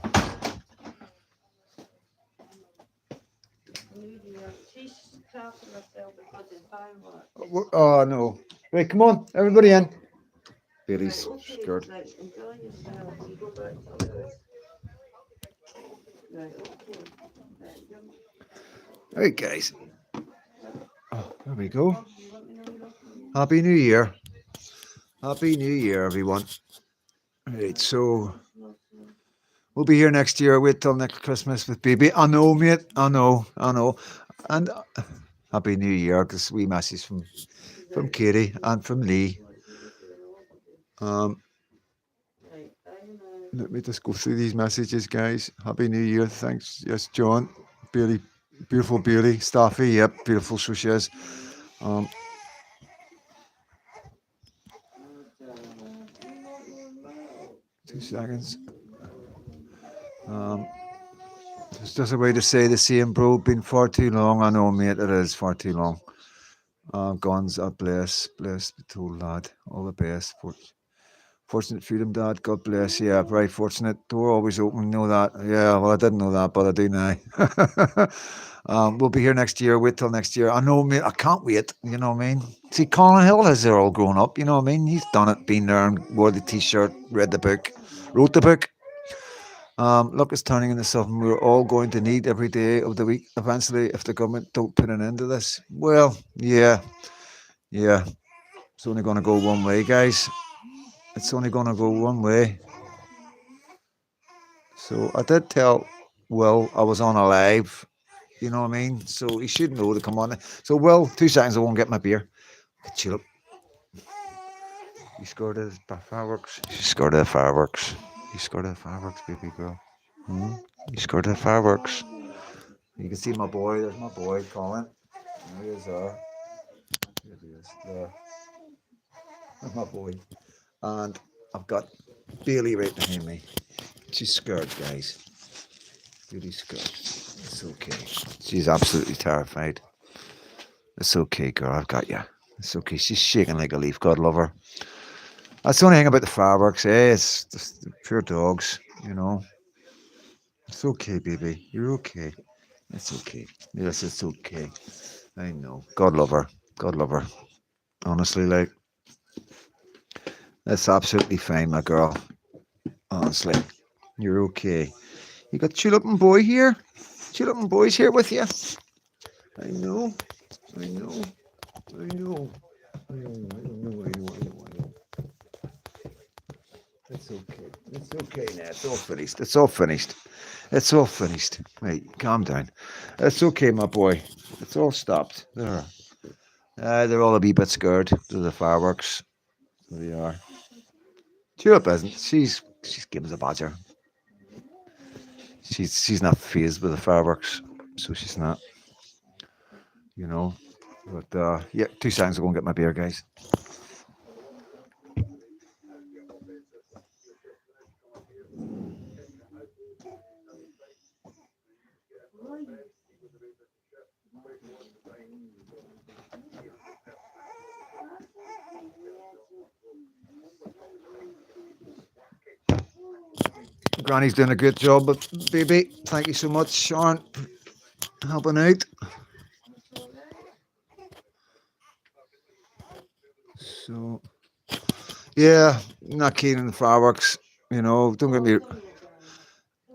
She's talking herself because it's fireworks. Oh, no. Right, come on. Everybody in. Billy's Right, okay, scared. right, enjoy yourself. You go back to yours. Right, okay. Right, Right, guys. Oh, there we go. you let me know you're okay. Happy New Year. Happy New Year, everyone. Right, so we'll be here next year. Wait till next Christmas with baby. I know, mate. I know. And Happy New Year, because we message from Katie and from Lee. Right, I know. Let me just go through these messages, guys. Happy New Year. Thanks. Yes, John. Bailey. Beautiful Bailey. Staffy. Yep. Beautiful. So she is. 2 seconds. It's just a way to say the same, bro. Been far too long. I know, mate. It is far too long. Guns are blessed. Blessed, be told, lad. All the best. Fortunate freedom, Dad. God bless. Yeah, very fortunate. Door always open. Know that. Yeah, well, I didn't know that, but I do now. We'll be here next year. Wait till next year. I know, mate. I can't wait. You know what I mean? See, Colin Hill has they're all grown up. You know what I mean? He's done it, been there and wore the t-shirt, read the book, wrote the book. Look, it's turning into something we're all going to need every day of the week eventually if the government don't put an end to this. Well, yeah. It's only going to go one way, guys. It's only going to go one way. So I did tell Will I was on a live, you know what I mean? So he should know to come on. So, Will, 2 seconds, I won't get my beer. Chill up. You scored the fireworks. You scored the fireworks. You scored the fireworks, baby girl. You scored the fireworks. You can see my boy. There's my boy, Colin. There he is there. There he is. There. There's my boy. And I've got Bailey right behind me. She's scared, guys. Really scared. It's okay. She's absolutely terrified. It's okay, girl. I've got you. It's okay. She's shaking like a leaf. God love her. That's the only thing about the fireworks, eh? It's just the pure dogs, you know. It's okay, baby. You're okay. It's okay. Yes, it's okay. I know. God love her. God love her. Honestly, like, that's absolutely fine, my girl. Honestly, you're okay. You got Tulipin Boy here? Tulipin Boy's here with you? I know. I know. I know. I know. It's okay. It's okay now. It's all finished. It's all finished. It's all finished. Wait, calm down. It's okay, my boy. It's all stopped. There. They're all a wee bit scared to the fireworks. So they are. Tulip isn't. She's game as a badger. She's not phased with the fireworks, so she's not. You know. But yeah, 2 seconds. I'll go and get my beer, guys. Granny's doing a good job, but baby, thank you so much, Sean, helping out. So, yeah, not keen on the fireworks, you know. Don't get me.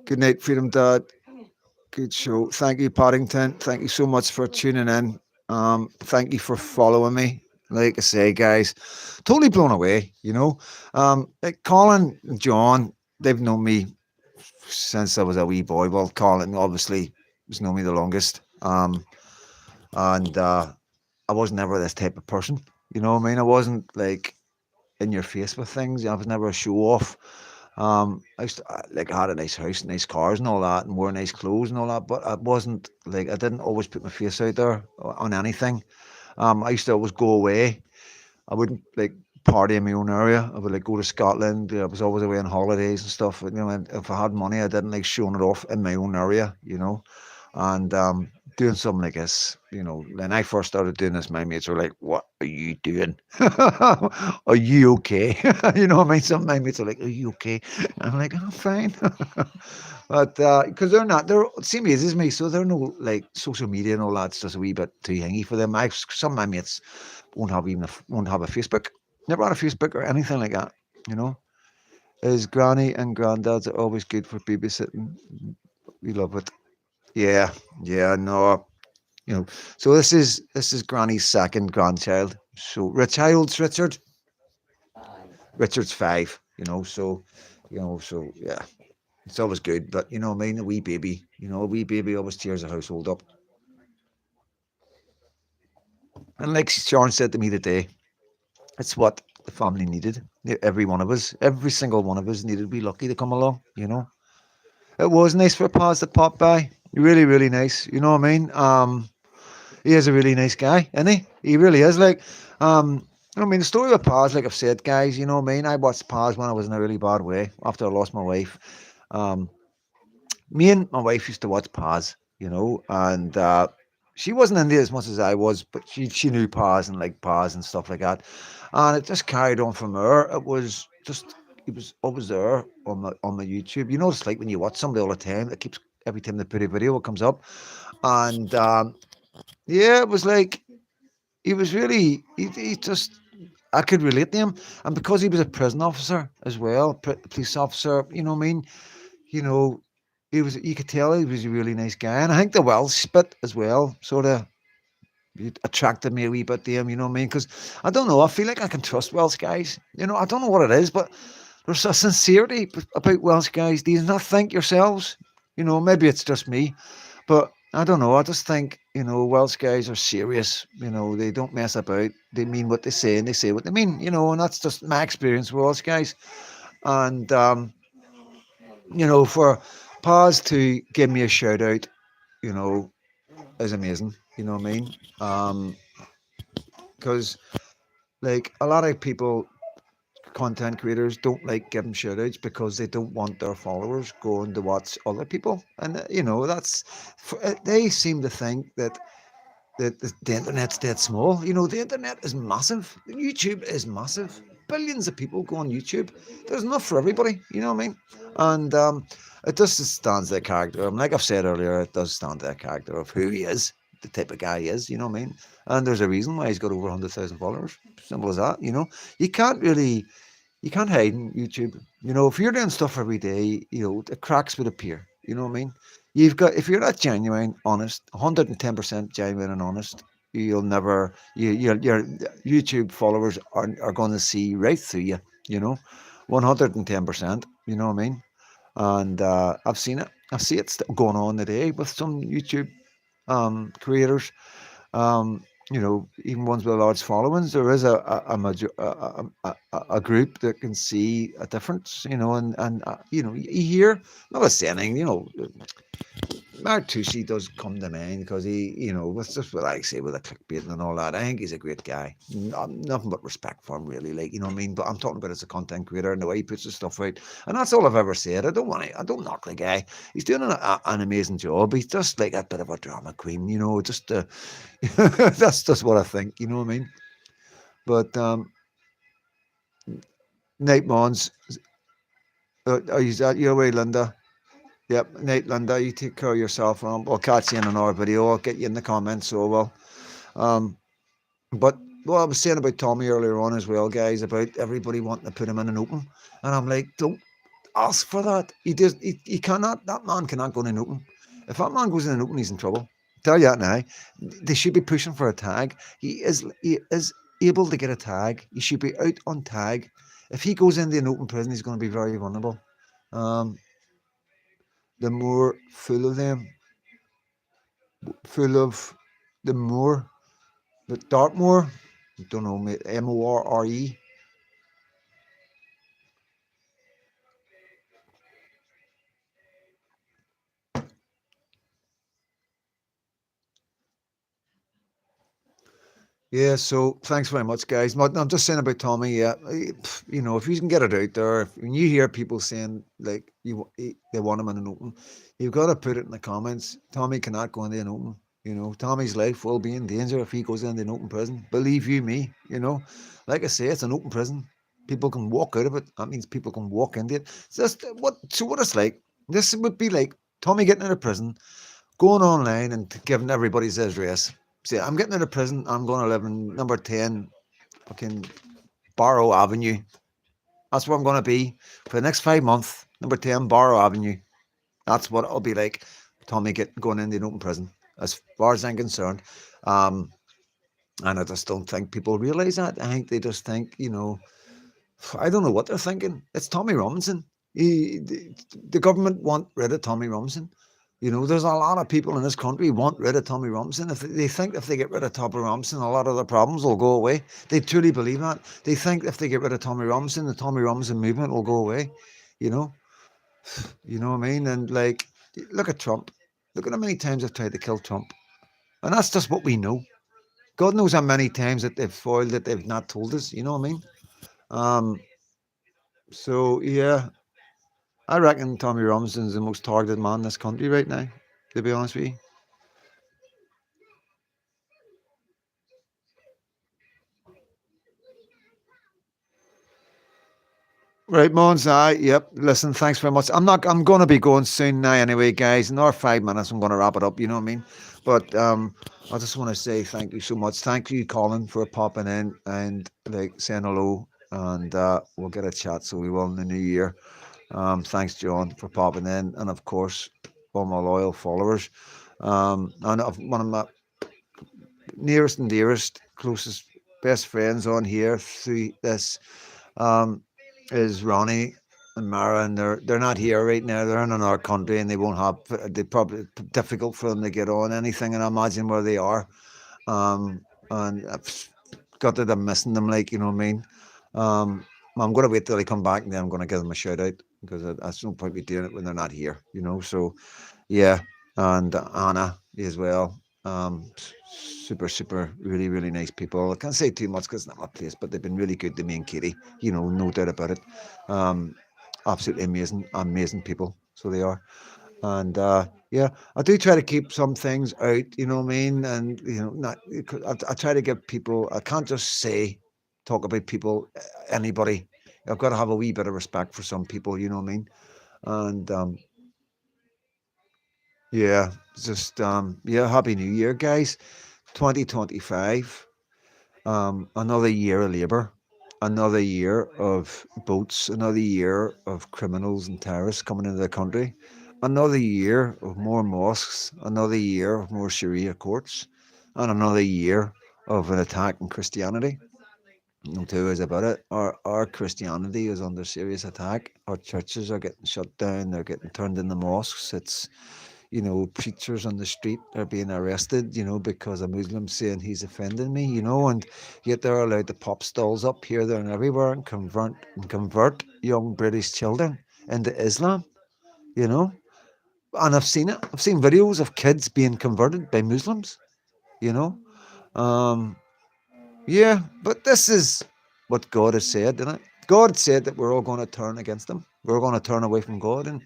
Good night, Freedom Dad. Good show. Thank you, Paddington. Thank you so much for tuning in. Thank you for following me. Like I say, guys, totally blown away. You know, like Colin and John, they've known me since I was a wee boy. Well, Colin obviously has known me the longest. and I was never this type of person. You know what I mean? I wasn't like in your face with things. I was never a show off. I used to, like I had a nice house, nice cars, and all that, and wore nice clothes and all that. But I wasn't like I didn't always put my face out there on anything. I used to always go away. I wouldn't like party in my own area. I would like go to Scotland. I was always away on holidays and stuff. You know, and if I had money, I didn't like showing it off in my own area. You know, and doing something like this, you know, when I first started doing this, my mates were like, "What are you doing? Are you okay?" You know what I mean? Some of my mates are like, "Are you okay?" And I'm like, "I'm fine." But because they're same age as me, so they're no like social media and all that's just a wee bit too hangy for them. Some of my mates won't have a Facebook, never had a Facebook or anything like that. You know, his granny and granddads are always good for babysitting. We love it. Yeah, yeah, no, you know. So this is Granny's second grandchild. So Richard's Five. Richard's 5. You know, so so yeah, it's always good. But you know, what I mean, a wee baby. You know, a wee baby always cheers a household up. And like Sean said to me today, it's what the family needed. Every one of us, every single one of us needed to be lucky to come along. You know, it was nice for Paz that popped by. Really, really nice. You know what I mean? He is a really nice guy, isn't he? He really is. Like, I mean, the story of Paz, like I've said, guys, you know what I mean? I watched Paz when I was in a really bad way after I lost my wife. Um, Me and my wife used to watch Paz, you know, and she wasn't into it as much as I was, but she knew Paz and like Paz and stuff like that. And it just carried on from there. It was always there on my YouTube. You know, it's like when you watch somebody all the time, it keeps every time they put a video, it comes up. And yeah, it was like he was really he just I could relate to him, and because he was a prison officer as well, police officer, you know what I mean. You know, you could tell he was a really nice guy, and I think the Welsh bit as well sort of attracted me a wee bit to him. You know what I mean? Because I don't know, I feel like I can trust Welsh guys. You know, I don't know what it is, but there's a sincerity about Welsh guys. Do you not think yourselves? You know, maybe it's just me, but I don't know. I just think, you know, Welsh guys are serious. You know, they don't mess about. They mean what they say and they say what they mean, you know, and that's just my experience with Welsh guys. And, you know, for Paz to give me a shout out, you know, is amazing. You know what I mean? Because, like, a lot of people, content creators, don't like giving shout outs because they don't want their followers going to watch other people. And, you know, they seem to think that the internet's dead small. You know, the internet is massive. YouTube is massive. Billions of people go on YouTube. There's enough for everybody. You know what I mean? And it just stands their character. I mean, like I've said earlier, it does stand their character of who he is, the type of guy he is. You know what I mean? And there's a reason why he's got over 100,000 followers. Simple as that. You know, you can't really you can't hide in YouTube. You know, if you're doing stuff every day, you know, the cracks would appear. You know what I mean? You've got if you're not genuine, honest, 110% genuine and honest, you'll never your YouTube followers are going to see right through you. You know, 110%. You know what I mean? And I've seen it. I see it going on today with some YouTube creators. You know, even ones with large followings, there is a group that can see a difference. You know, and you know, you hear not saying, you know, Martucci does come to mind because he, you know, with just what I say with the clickbait and all that. I think he's a great guy. Nothing but respect for him, really. Like, you know what I mean? But I'm talking about as a content creator and the way he puts his stuff out. And that's all I've ever said. I don't knock the guy. He's doing an amazing job. He's just like a bit of a drama queen, you know, just that's just what I think, you know what I mean? But Nate Mons, are you at your way, Linda? Yep, Nate, Linda, you take care of yourself. We'll catch you in another video. I'll get you in the comments. So, well, um, but what I was saying about Tommy earlier on as well, guys, about everybody wanting to put him in an open, and I'm like, don't ask for that. He cannot. That man cannot go in an open. If that man goes in an open, he's in trouble. Tell you that now. They should be pushing for a tag. He is able to get a tag. He should be out on tag. If he goes into an open prison, he's going to be very vulnerable. Um, the more full of them, full of the Moor, the Dartmoor. I don't know, Morre. Yeah, so thanks very much, guys. But I'm just saying about Tommy. Yeah, you know, if you can get it out there, when you hear people saying like they want him in an open, you've got to put it in the comments. Tommy cannot go into an open. You know, Tommy's life will be in danger if he goes into an open prison. Believe you me. You know, like I say, it's an open prison. People can walk out of it. That means people can walk into it. It's just what it's like. This would be like Tommy getting out of prison, going online and giving everybody his address. See, I'm getting out of prison. I'm going to live in number 10, fucking Barrow Avenue. That's where I'm going to be for the next 5 months. Number 10, Barrow Avenue. That's what it'll be like. Tommy going into an open prison, as far as I'm concerned. Um, and I just don't think people realise that. I think they just think, you know, I don't know what they're thinking. It's Tommy Robinson. The government want rid of Tommy Robinson. You know, there's a lot of people in this country want rid of Tommy Robinson. If they think if they get rid of Tommy Robinson, a lot of the problems will go away. They truly believe that. They think if they get rid of Tommy Robinson, the Tommy Robinson movement will go away. You know, you know what I mean? And like, look at Trump. Look at how many times they've tried to kill Trump, and that's just what we know. God knows how many times that they've foiled that they've not told us. You know what I mean? Um, so yeah, I reckon Tommy Robinson's the most targeted man in this country right now, to be honest with you. Right, Mons, yep. Listen, thanks very much. I'm gonna be going soon now anyway, guys. In another 5 minutes I'm gonna wrap it up, you know what I mean? But I just wanna say thank you so much. Thank you, Colin, for popping in and like saying hello, and we'll get a chat, so we will in the new year. Thanks, John, for popping in, and of course all my loyal followers. And one of my nearest and dearest, closest, best friends on here through this um, is Ronnie and Mara, and they're not here right now. They're in another country, and they won't have. They probably difficult for them to get on anything, and I imagine where they are. And I've got that I'm missing them, like you know what I mean. Um, I'm gonna wait till they come back, and then I'm gonna give them a shout out because there's no point me doing it when they're not here, you know. So yeah, and Anna as well. Super, really, really nice people. I can't say too much because it's not my place, but they've been really good to me and Katie. You know, no doubt about it. Um, Absolutely amazing people. So they are. And yeah, I do try to keep some things out. You know what I mean? And you know, not. I try to give people. I can't just say talk about people, anybody. I've got to have a wee bit of respect for some people. You know what I mean? And yeah, just yeah, happy New Year, guys. 2025. Another year of labour, another year of boats, another year of criminals and terrorists coming into the country, another year of more mosques, another year of more Sharia courts, and another year of an attack on Christianity. No two ways about it. Our Christianity is under serious attack. Our churches are getting shut down. They're getting turned into mosques. It's you know, preachers on the street are being arrested, you know, because a Muslim saying he's offending me, you know, and yet they're allowed to pop stalls up here, there, and everywhere and convert young British children into Islam, you know. And I've seen it. I've seen videos of kids being converted by Muslims, you know. Um, yeah, but this is what God has said, isn't it? God said that we're all going to turn against Him. We're going to turn away from God, and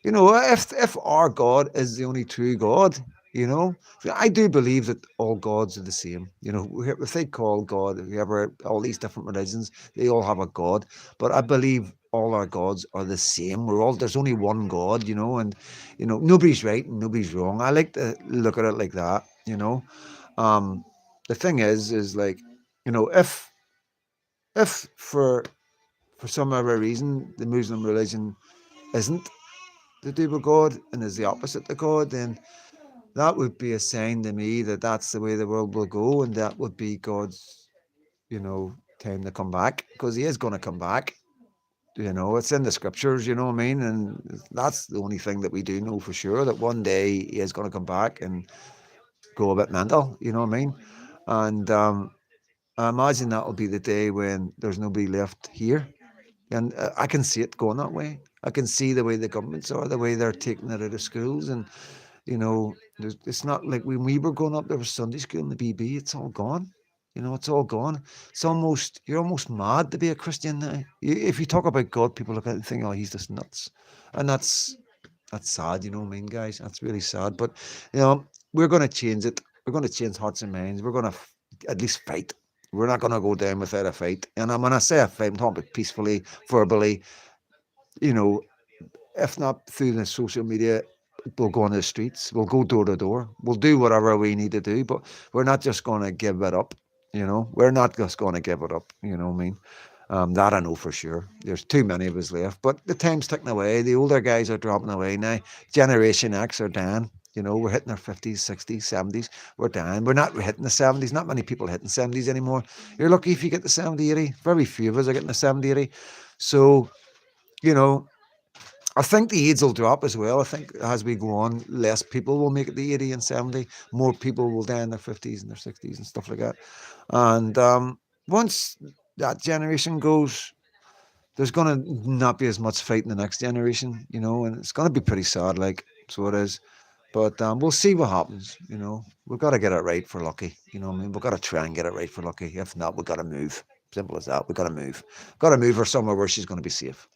you know, if our God is the only true God, you know, I do believe that all gods are the same. You know, if they call God, whoever, all these different religions, they all have a God. But I believe all our gods are the same. There's only one God, you know, and you know, nobody's right and nobody's wrong. I like to look at it like that, you know. Um, the thing is like, you know, if for some other reason the Muslim religion isn't to do with God and is the opposite to God, then that would be a sign to me that that's the way the world will go, and that would be God's, you know, time to come back because He is going to come back. You know, it's in the scriptures. You know what I mean, and that's the only thing that we do know for sure that one day He is going to come back, and go a bit mental. You know what I mean? And I imagine that'll be the day when there's nobody left here. And I can see it going that way. I can see the way the governments are, the way they're taking it out of schools. And, it's not like when we were growing up, there was Sunday school in the BB. It's all gone. It's all gone. You're almost mad to be a Christian now. If you talk about God, people look at it and think, oh, he's just nuts. And that's sad, you know what I mean, guys? That's really sad. But, we're going to change it. We're going to change hearts and minds. We're going to at least fight. We're not going to go down without a fight. And when I say a fight, I'm talking about peacefully, verbally, you know, if not through the social media, we'll go on the streets, we'll go door to door, we'll do whatever we need to do, but we're not just going to give it up. We're not just going to give it up. You know what I mean? That I know for sure. There's too many of us left, but the time's ticking away. The older guys are dropping away now. Generation X are dying. We're hitting our 50s, 60s, 70s. We're dying. We're not hitting the 70s. Not many people hitting 70s anymore. You're lucky if you get the 70, 80. Very few of us are getting the 70, 80. So, you know, I think the age will drop as well. I think as we go on, less people will make it to 80 and 70. More people will die in their 50s and their 60s and stuff like that. And once that generation goes, there's going to not be as much fight in the next generation, and it's going to be pretty sad, like, so it is. But we'll see what happens, We've got to get it right for Lucky, you know what I mean? We've got to try and get it right for Lucky. If not, we've got to move. Simple as that. We've got to move. Got to move her somewhere where she's going to be safe.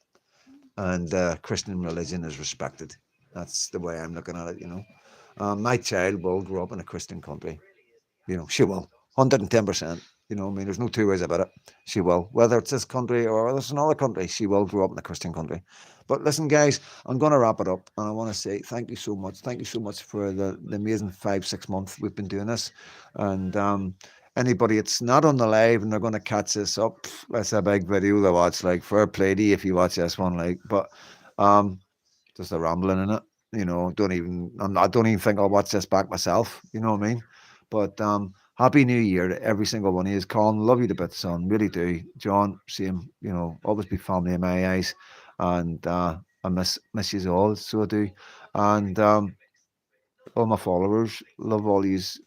And Christian religion is respected. That's the way I'm looking at it. My child will grow up in a Christian country. She will, 110%. I mean, there's no two ways about it. She will, whether it's this country or whether it's another country, she will grow up in a Christian country. But listen, guys, I'm going to wrap it up, and I want to say thank you so much. Thank you so much for the amazing 5-6 months we've been doing this, and anybody that's not on the live and they're going to catch this up, that's a big video to watch. Like, fair play to you if you watch this one. Like, but just a rambling in it. I don't even think I'll watch this back myself. You know what I mean? But Happy New Year to every single one of you. Colin, love you to bits, son. Really do. John, same. Always be family in my eyes, and I miss you all. So I do, and all my followers, love all yous,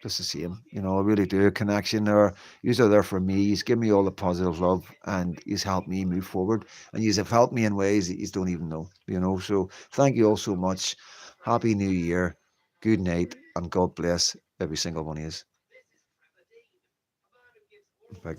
just the same. I really do. A connection there. Yous are there for me. Yous give me all the positive love, and yous help me move forward. And yous have helped me in ways that yous don't even know. So thank you all so much. Happy New Year. Good night, and God bless every single one of yous. If I can